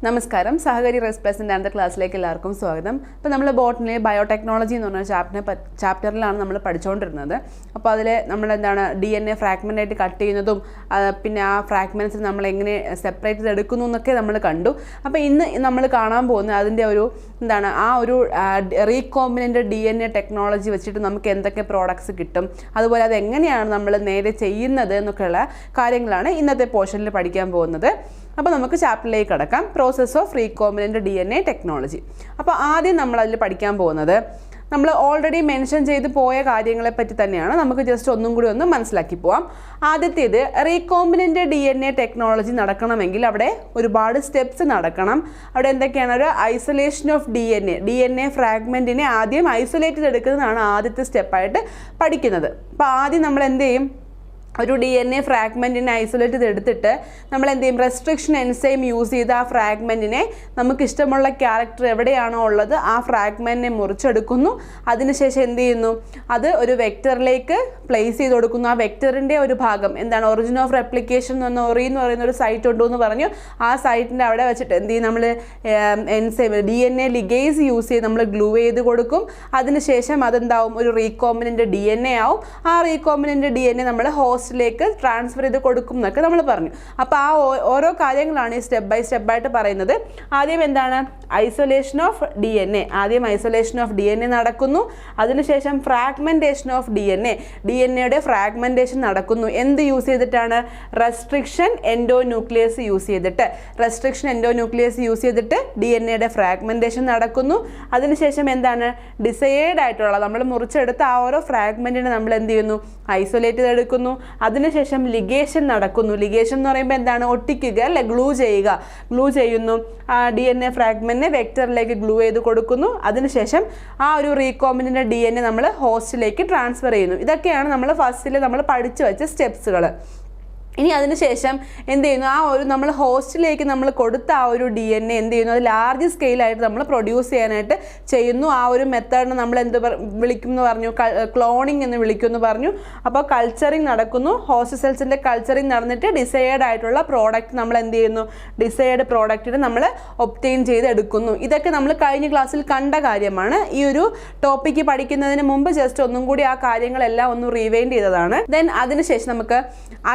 നമസ്കാരം സഹകരി റെസ് പ്ലസിൻ്റെ അടുത്ത ക്ലാസ്സിലേക്ക് എല്ലാവർക്കും സ്വാഗതം. ഇപ്പോൾ നമ്മൾ ബോട്ടണിലെ ബയോടെക്നോളജി എന്ന് പറഞ്ഞ ചാപ്റ്ററിലാണ് നമ്മൾ പഠിച്ചുകൊണ്ടിരുന്നത്. അപ്പോൾ അതിൽ നമ്മളെന്താണ് DNA ഫ്രാഗ്മെൻ്റായിട്ട് കട്ട് ചെയ്യുന്നതും പിന്നെ ആ ഫ്രാഗ്മെൻറ്റ്സ് നമ്മൾ എങ്ങനെ സെപ്പറേറ്റ് ചെയ്തെടുക്കുന്നു എന്നൊക്കെ നമ്മൾ കണ്ടു. അപ്പോൾ ഇന്ന് നമ്മൾ കാണാൻ പോകുന്നത് അതിൻ്റെ ഒരു എന്താണ് ആ ഒരു റീകോമ്പിനൻ്റ് DNA ടെക്നോളജി വെച്ചിട്ട് നമുക്ക് എന്തൊക്കെ പ്രോഡക്ട്സ് കിട്ടും, അതുപോലെ അതെങ്ങനെയാണ് നമ്മൾ നേരെ ചെയ്യുന്നത് എന്നൊക്കെയുള്ള കാര്യങ്ങളാണ് ഇന്നത്തെ പോർഷനിൽ പഠിക്കാൻ പോകുന്നത്. അപ്പോൾ നമുക്ക് ചാപ്റ്ററിലേക്ക് കടക്കാം. Process of recombinant DNA technology. അപ്പോൾ ആദ്യം നമ്മൾ അതിൽ പഠിക്കാൻ പോകുന്നത് നമ്മൾ ഓൾറെഡി മെൻഷൻ ചെയ്ത് പോയ കാര്യങ്ങളെ പറ്റി തന്നെയാണ്. നമുക്ക് ജസ്റ്റ് ഒന്നും കൂടി ഒന്ന് മനസ്സിലാക്കി പോവാം. ആദ്യത്തേത് റീകോമ്പിനൻ്റ് DNA ടെക്നോളജി നടക്കണമെങ്കിൽ അവിടെ ഒരുപാട് സ്റ്റെപ്സ് നടക്കണം. അവിടെ എന്തൊക്കെയാണ്? ഒരു ഐസൊലേഷൻ ഓഫ് DNA ഫ്രാഗ്മെൻറ്റിനെ ആദ്യം ഐസൊലേറ്റ് ചെയ്തെടുക്കുന്നതാണ് ആദ്യത്തെ സ്റ്റെപ്പായിട്ട് പഠിക്കുന്നത്. അപ്പോൾ ആദ്യം നമ്മൾ എന്ത് ചെയ്യും? ഒരു DNA ഫ്രാഗ്മെൻറ്റിനെ ഐസൊലേറ്റ് ചെയ്തെടുത്തിട്ട് നമ്മൾ എന്ത് ചെയ്യും? റെസ്ട്രിക്ഷൻ എൻസൈം യൂസ് ചെയ്ത് ആ ഫ്രാഗ്മെൻറ്റിനെ നമുക്ക് ഇഷ്ടമുള്ള ക്യാരക്ടർ എവിടെയാണോ ഉള്ളത് ആ ഫ്രാഗ്മെൻറ്റിനെ മുറിച്ചെടുക്കുന്നു. അതിനുശേഷം എന്ത് ചെയ്യുന്നു? അത് ഒരു വെക്ടറിലേക്ക് പ്ലേസ് ചെയ്ത് കൊടുക്കുന്നു. ആ വെക്ടറിൻ്റെ ഒരു ഭാഗം എന്താണ്? ഒറിജിൻ ഓഫ് റെപ്ലിക്കേഷൻ എന്ന് പറയുന്ന ഒരു സൈറ്റ് ഉണ്ടെന്ന് പറഞ്ഞു. ആ സൈറ്റിൻ്റെ അവിടെ വെച്ചിട്ട് എന്ത് ചെയ്യും? നമ്മൾ എൻസൈം DNA ലിഗേസ് യൂസ് ചെയ്ത് നമ്മൾ ഗ്ലൂ ചെയ്ത് കൊടുക്കും. അതിനുശേഷം അതെന്താവും? ഒരു റീകോമ്പിനൻ്റ് DNA ആവും. ആ റീകോമ്പിനൻ്റ് DNA നമ്മൾ ലേക്ക് ട്രാൻസ്ഫർ ചെയ്ത് കൊടുക്കും എന്നൊക്കെ നമ്മൾ പറഞ്ഞു. അപ്പോൾ ആ ഓരോ കാര്യങ്ങളാണ് ഈ സ്റ്റെപ്പ് ബൈ സ്റ്റെപ്പായിട്ട് പറയുന്നത്. ആദ്യം എന്താണ്? Isolation of DNA. ആദ്യം ഐസൊലേഷൻ ഓഫ് DNA നടക്കുന്നു. അതിനുശേഷം ഫ്രാഗ്മെൻറ്റേഷൻ ഓഫ് DNAയുടെ ഫ്രാഗ്മെൻറ്റേഷൻ നടക്കുന്നു. എന്ത് യൂസ് ചെയ്തിട്ടാണ്? റെസ്ട്രിക്ഷൻ എൻഡോന്യൂക്ലിയസ് യൂസ് ചെയ്തിട്ട്. DNAയുടെ ഫ്രാഗ്മെൻറ്റേഷൻ നടക്കുന്നു. അതിനുശേഷം എന്താണ്? ഡിസൈഡ് ആയിട്ടുള്ള നമ്മൾ മുറിച്ചെടുത്ത ആ ഓരോ ഫ്രാഗ്മെൻറ്റിനെ നമ്മൾ എന്ത് ചെയ്യുന്നു? ഐസൊലേറ്റ് ചെയ്തെടുക്കുന്നു. അതിനുശേഷം ലിഗേഷൻ നടക്കുന്നു. ലിഗേഷൻ എന്ന് പറയുമ്പോൾ എന്താണ്? ഒട്ടിക്കുക അല്ലെ, ഗ്ലൂ ചെയ്യുന്നു. DNA ഫ്രാഗ്മെന്റിനെ വെക്ടറിലേക്ക് ഗ്ലൂ ചെയ്ത് കൊടുക്കുന്നു. അതിനുശേഷം ആ ഒരു റീകോമ്പിനൻ്റ് DNA നമ്മൾ ഹോസ്റ്റിലേക്ക് ട്രാൻസ്ഫർ ചെയ്യുന്നു. ഇതൊക്കെയാണ് നമ്മൾ ഫസ്റ്റിൽ നമ്മൾ പഠിച്ചു വെച്ച സ്റ്റെപ്സുകൾ. ഇനി അതിനുശേഷം എന്ത് ചെയ്യുന്നു? ആ ഒരു നമ്മൾ ഹോസ്റ്റിലേക്ക് നമ്മൾ കൊടുത്ത ആ ഒരു DNA എന്ത് ചെയ്യുന്നു? അത് ലാർജ് സ്കെയിലായിട്ട് നമ്മൾ പ്രൊഡ്യൂസ് ചെയ്യാനായിട്ട് ചെയ്യുന്നു. ആ ഒരു മെത്തേഡിന് നമ്മൾ എന്ത് വിളിക്കും എന്ന് പറഞ്ഞു? ക്ലോണിങ് എന്ന് വിളിക്കുമെന്ന് പറഞ്ഞു. അപ്പോൾ കൾച്ചറിങ് നടക്കുന്നു. ഹോസ്റ്റ് സെൽസിൻ്റെ കൾച്ചറിങ് നടന്നിട്ട് ഡിസൈഡ് ആയിട്ടുള്ള പ്രോഡക്റ്റ് നമ്മൾ എന്ത് ചെയ്യുന്നു? ഡിസൈഡ് പ്രോഡക്റ്റിന് നമ്മൾ ഒബ്റ്റെയിൻ ചെയ്ത് എടുക്കുന്നു. ഇതൊക്കെ നമ്മൾ കഴിഞ്ഞ ക്ലാസ്സിൽ കണ്ട കാര്യമാണ്. ഈ ഒരു ടോപ്പിക്ക് പഠിക്കുന്നതിന് മുമ്പ് ജസ്റ്റ് ഒന്നും കൂടി ആ കാര്യങ്ങളെല്ലാം ഒന്ന് റിവൈൻഡ് ചെയ്തതാണ്. ദെൻ അതിനുശേഷം നമുക്ക്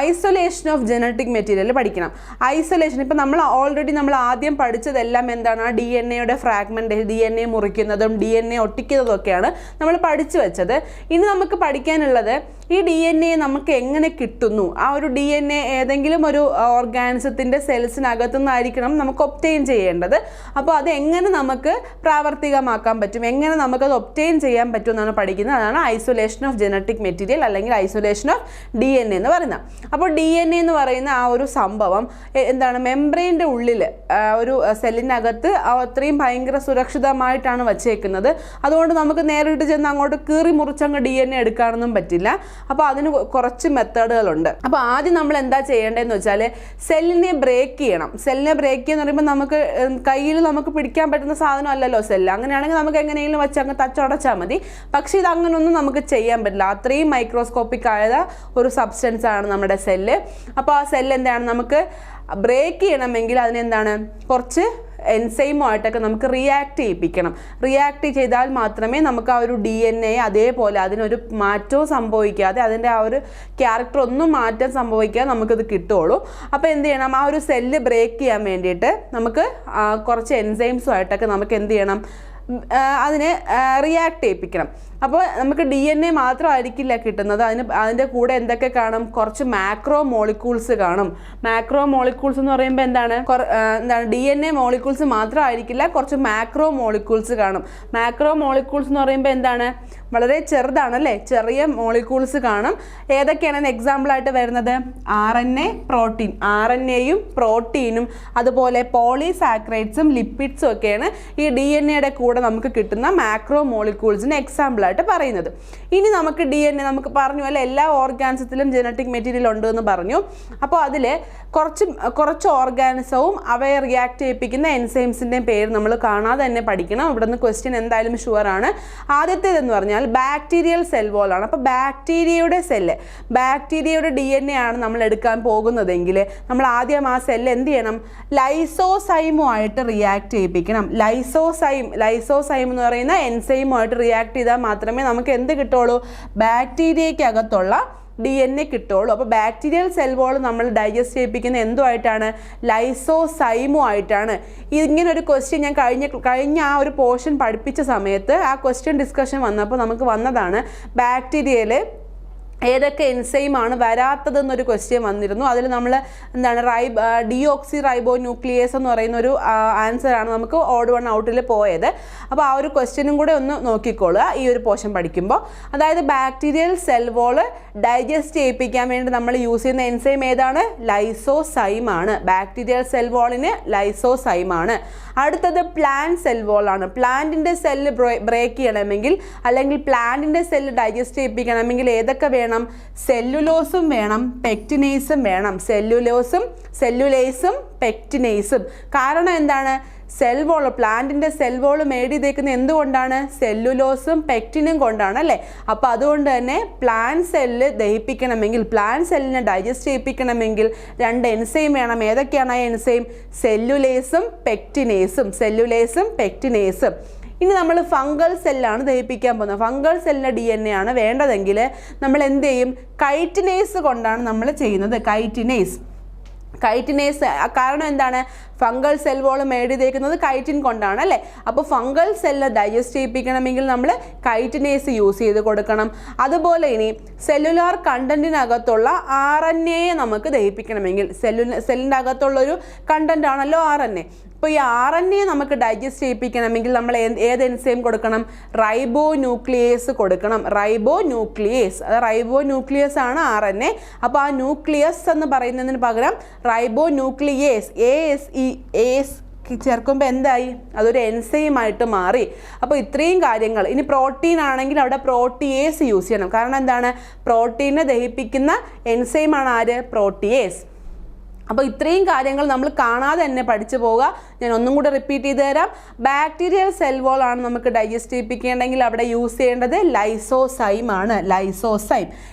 ഐസൊലേഷൻ ഓഫ് ജനറ്റിക് മെറ്റീരിയൽ പഠിക്കണം. ഐസൊലേഷൻ ഇപ്പം നമ്മൾ ആദ്യം പഠിച്ചതെല്ലാം എന്താണ്? ആ DNAയുടെ ഫ്രാഗ്മെന്റ്, DNA മുറിക്കുന്നതും DNA ഒട്ടിക്കുന്നതും ഒക്കെയാണ് നമ്മൾ പഠിച്ചു വെച്ചത്. ഇനി നമുക്ക് പഠിക്കാനുള്ളത് ഈ DNA നമുക്ക് എങ്ങനെ കിട്ടുന്നു? ആ ഒരു DNA ഏതെങ്കിലും ഒരു ഓർഗാനിസത്തിൻ്റെ സെൽസിനകത്തു നിന്നായിരിക്കണം നമുക്ക് ഒബ്റ്റെയിൻ ചെയ്യേണ്ടത്. അപ്പോൾ അത് എങ്ങനെ നമുക്ക് പ്രാവർത്തികമാക്കാൻ പറ്റും, എങ്ങനെ നമുക്കത് ഒബ്റ്റെയിൻ ചെയ്യാൻ പറ്റും എന്നാണ് പഠിക്കുന്നത്. അതാണ് ഐസൊലേഷൻ ഓഫ് ജനറ്റിക് മെറ്റീരിയൽ അല്ലെങ്കിൽ ഐസൊലേഷൻ ഓഫ് DNA എന്ന് പറയുന്നത്. അപ്പോൾ DNA എന്ന് പറയുന്ന ആ ഒരു സംഭവം എന്താണ്? മെംബ്രെയിൻ്റെ ഉള്ളിൽ ഒരു സെല്ലിനകത്ത് അത്രയും ഭയങ്കര സുരക്ഷിതമായിട്ടാണ് വച്ചേക്കുന്നത്. അതുകൊണ്ട് നമുക്ക് നേരിട്ട് ചെന്ന് അങ്ങോട്ട് കീറി മുറിച്ചങ്ങ് DNA എടുക്കാനൊന്നും പറ്റില്ല. അപ്പോൾ അതിന് കുറച്ച് മെത്തേഡുകളുണ്ട്. അപ്പോൾ ആദ്യം നമ്മൾ എന്താ ചെയ്യേണ്ടതെന്ന് വെച്ചാൽ സെല്ലിനെ ബ്രേക്ക് ചെയ്യണം. സെല്ലിനെ ബ്രേക്ക് ചെയ്യുന്ന പറയുമ്പോൾ നമുക്ക് കയ്യിൽ നമുക്ക് പിടിക്കാൻ പറ്റുന്ന സാധനം അല്ലല്ലോ സെല്ല്. അങ്ങനെയാണെങ്കിൽ നമുക്ക് എങ്ങനെയെങ്കിലും വെച്ച് അങ്ങ് തച്ചുടച്ചാൽ മതി. പക്ഷേ ഇത് അങ്ങനെയൊന്നും നമുക്ക് ചെയ്യാൻ പറ്റില്ല. അത്രയും മൈക്രോസ്കോപ്പിക് ആയ ഒരു സബ്സ്റ്റൻസ് ആണ് നമ്മുടെ സെല്ല്. അപ്പോൾ ആ സെല്ല് എന്താണ്? നമുക്ക് ബ്രേക്ക് ചെയ്യണമെങ്കിൽ അതിനെന്താണ്? കുറച്ച് എൻസൈമുമായിട്ടൊക്കെ നമുക്ക് റിയാക്ട് ചെയ്യിപ്പിക്കണം. റിയാക്ട് ചെയ്താൽ മാത്രമേ നമുക്ക് ആ ഒരു DNA അതേപോലെ അതിനൊരു മാറ്റവും സംഭവിക്കാതെ, അതിൻ്റെ ആ ഒരു ക്യാരക്ടർ ഒന്നും മാറ്റം സംഭവിക്കാതെ നമുക്കത് കിട്ടുള്ളൂ. അപ്പോൾ എന്ത് ചെയ്യണം? ആ ഒരു സെല്ല് ബ്രേക്ക് ചെയ്യാൻ വേണ്ടിയിട്ട് നമുക്ക് കുറച്ച് എൻസൈംസുമായിട്ടൊക്കെ നമുക്ക് എന്ത് ചെയ്യണം? അതിനെ റിയാക്ട് ചെയ്യിപ്പിക്കണം. അപ്പോൾ നമുക്ക് DNA മാത്രമായിരിക്കില്ല കിട്ടുന്നത്. അതിൻ്റെ കൂടെ എന്തൊക്കെ കാണും? കുറച്ച് മാക്രോ മോളിക്യൂൾസ് കാണും. മാക്രോ മോളിക്യൂൾസ് എന്ന് പറയുമ്പോൾ എന്താണ്? DNA മോളിക്യൂൾസ് മാത്രമായിരിക്കില്ല, കുറച്ച് മാക്രോ മോളിക്യൂൾസ് കാണും. മാക്രോ മോളിക്യൂൾസ് എന്ന് പറയുമ്പോൾ എന്താണ്? വളരെ ചെറുതാണല്ലേ, ചെറിയ മോളിക്യൂൾസ് കാണും. ഏതൊക്കെയാണെന്ന് എക്സാമ്പിളായിട്ട് വരുന്നത്? RNA, protein. RNAയും പ്രോട്ടീനും അതുപോലെ പോളിസാക്കറൈഡ്സും ലിപ്പിഡ്സും ഒക്കെയാണ് ഈ DNAയുടെ കൂടെ നമുക്ക് കിട്ടുന്ന മാക്രോ മോളിക്യൂൾസിന് എക്സാമ്പിൾ ആയിട്ട് പറയുന്നത്. ഇനി നമുക്ക് DNA നമുക്ക് പറഞ്ഞു അല്ല, എല്ലാ ഓർഗാനിസത്തിലും ജനറ്റിക് മെറ്റീരിയൽ ഉണ്ട് എന്ന് പറഞ്ഞു. അപ്പോൾ അതിൽ കുറച്ച് ഓർഗാനിസവും അവയെ റിയാക്ട് ചെയ്യിപ്പിക്കുന്ന എൻസൈംസിൻ്റെയും പേര് നമ്മൾ കാണാതെ തന്നെ പഠിക്കണം. ഇവിടെ നിന്ന് ക്വസ്റ്റ്യൻ എന്തായാലും ഷുവറാണ്. ആദ്യത്തേതെന്ന് പറഞ്ഞാൽ ബാക്ടീരിയൽ സെൽ വോളാണ്. അപ്പോൾ ബാക്ടീരിയയുടെ DNA ആണ് നമ്മൾ എടുക്കാൻ പോകുന്നതെങ്കിൽ നമ്മൾ ആദ്യം ആ സെല്ല് എന്ത് ചെയ്യണം? ലൈസോസൈമുമായിട്ട് റിയാക്ട് ചെയ്യിപ്പിക്കണം. ലൈസോസൈം എന്ന് പറയുന്ന എൻസൈമുമായിട്ട് റിയാക്ട് ചെയ്താൽ മാത്രമേ നമുക്ക് എന്ത് കിട്ടുള്ളൂ? ബാക്ടീരിയക്കകത്തുള്ള DNA കിട്ടുള്ളൂ. അപ്പോൾ ബാക്ടീരിയൽ സെൽ വോൾ നമ്മൾ ഡൈജസ്റ്റ് ചെയ്യിപ്പിക്കുന്ന എന്തുമായിട്ടാണ്? ലൈസോസൈമുമായിട്ടാണ്. ഇങ്ങനെ ഒരു ക്വസ്റ്റ്യൻ ഞാൻ കഴിഞ്ഞ ആ ഒരു പോർഷൻ പഠിപ്പിച്ച സമയത്ത് ആ ക്വസ്റ്റ്യൻ ഡിസ്കഷൻ വന്നപ്പോൾ നമുക്ക് വന്നതാണ്. ബാക്ടീരിയയിൽ ഏതൊക്കെ എൻസൈമാണ് വരാത്തതെന്നൊരു ക്വസ്റ്റ്യൻ വന്നിരുന്നു. അതിൽ നമ്മൾ എന്താണ് ഡിയോക്സി റൈബോ ന്യൂക്ലിയേസ് എന്ന് പറയുന്ന ഒരു ആൻസറാണ് നമുക്ക് ഓഡ് വൺ ഔട്ടിൽ പോയത്. അപ്പോൾ ആ ഒരു ക്വസ്റ്റ്യനും കൂടെ ഒന്ന് നോക്കിക്കോളുക ഈ ഒരു പോർഷൻ പഠിക്കുമ്പോൾ. അതായത് ബാക്ടീരിയൽ സെൽ വോള് ഡൈജസ്റ്റ് ചെയ്യിപ്പിക്കാൻ വേണ്ടി നമ്മൾ യൂസ് ചെയ്യുന്ന എൻസൈം ഏതാണ്? ലൈസോസൈമാണ്. ബാക്ടീരിയൽ സെൽ വോളിന് ലൈസോസൈമാണ്. അടുത്തത് പ്ലാന്റ് സെൽ വോളാണ്. പ്ലാന്റിൻ്റെ സെല്ല് ബ്രേക്ക് ചെയ്യണമെങ്കിൽ അല്ലെങ്കിൽ പ്ലാന്റിൻ്റെ സെല്ല് ഡൈജസ്റ്റ് ചെയ്യിപ്പിക്കണമെങ്കിൽ ഏതൊക്കെ വേണം? സെല്ലുലോസും വേണം, പെക്റ്റിനേസും വേണം. സെല്ലുലേസും പെക്റ്റിനേസും. കാരണം എന്താണ്? പ്ലാന്റിൻ്റെ സെൽ വോൾ മേഡ് ചെയ്തേക്കുന്നത് എന്തുകൊണ്ടാണ്? സെല്ലുലോസും പെക്റ്റിനും കൊണ്ടാണ് അല്ലേ? അപ്പോൾ അതുകൊണ്ട് തന്നെ പ്ലാന്റ് സെല്ല് ദഹിപ്പിക്കണമെങ്കിൽ, പ്ലാന്റ് സെല്ലിനെ ഡൈജസ്റ്റ് ചെയ്യിപ്പിക്കണമെങ്കിൽ 2 എൻസൈം വേണം. ഏതൊക്കെയാണ് ആ എൻസൈം? സെല്ലുലേസും പെക്റ്റിനേസും. ഇനി നമ്മൾ ഫംഗൽ സെല്ലാണ് ദഹിപ്പിക്കാൻ പോകുന്നത്. ഫംഗൽ സെല്ലിൻ്റെ DNA ആണ് വേണ്ടതെങ്കിൽ നമ്മൾ എന്ത് ചെയ്യും? കൈറ്റിനേസ് കൊണ്ടാണ് നമ്മൾ ചെയ്യുന്നത്. കൈറ്റിനേസ് കാരണം എന്താണ്? ഫംഗൽ സെൽ വോൾ മേഡ് ചെയ്തേക്കുന്നത് കൈറ്റിൻ കൊണ്ടാണ് അല്ലേ? അപ്പോൾ ഫംഗൽ സെല്ല് ഡൈജസ്റ്റ് ചെയ്യിപ്പിക്കണമെങ്കിൽ നമ്മൾ കൈറ്റിനേസ് യൂസ് ചെയ്ത് കൊടുക്കണം. അതുപോലെ ഇനി സെല്ലുലാർ കണ്ടന്റിനകത്തുള്ള RNA നമുക്ക് ദഹിപ്പിക്കണമെങ്കിൽ, സെല്ലിൻ്റെ അകത്തുള്ളൊരു കണ്ടന്റ് ആണല്ലോ RNA. അപ്പോൾ ഈ RNA നമുക്ക് ഡൈജസ്റ്റ് ചെയ്യിപ്പിക്കണമെങ്കിൽ നമ്മൾ ഏത് എൻസൈം കൊടുക്കണം? റൈബോ ന്യൂക്ലിയേസ് കൊടുക്കണം. റൈബോ ന്യൂക്ലിയസ് ആണ് RNA. അപ്പോൾ ആ ന്യൂക്ലിയസ് എന്ന് പറയുന്നതിന് പകരം റൈബോ ന്യൂക്ലിയേസ് AS ചേർക്കുമ്പോൾ എന്തായി? അതൊരു എൻസൈമായിട്ട് മാറി. അപ്പോൾ ഇത്രയും കാര്യങ്ങൾ. ഇനി പ്രോട്ടീൻ ആണെങ്കിൽ അവിടെ പ്രോട്ടിയേസ് യൂസ് ചെയ്യണം. കാരണം എന്താണ്? പ്രോട്ടീനെ ദഹിപ്പിക്കുന്ന എൻസൈമാണ് ആര്? പ്രോട്ടിയേസ്. അപ്പോൾ ഇത്രയും കാര്യങ്ങൾ നമ്മൾ കാണാതെ തന്നെ പഠിച്ചു പോവുക. ഞാൻ ഒന്നും കൂടെ റിപ്പീറ്റ് ചെയ്ത് തരാം. ബാക്ടീരിയൽ സെൽ വോൾ ആണ് നമുക്ക് ഡൈജസ്റ്റ് ചെയ്യിപ്പിക്കേണ്ടെങ്കിൽ അവിടെ യൂസ് ചെയ്യേണ്ടത് ലൈസോസൈമാണ്.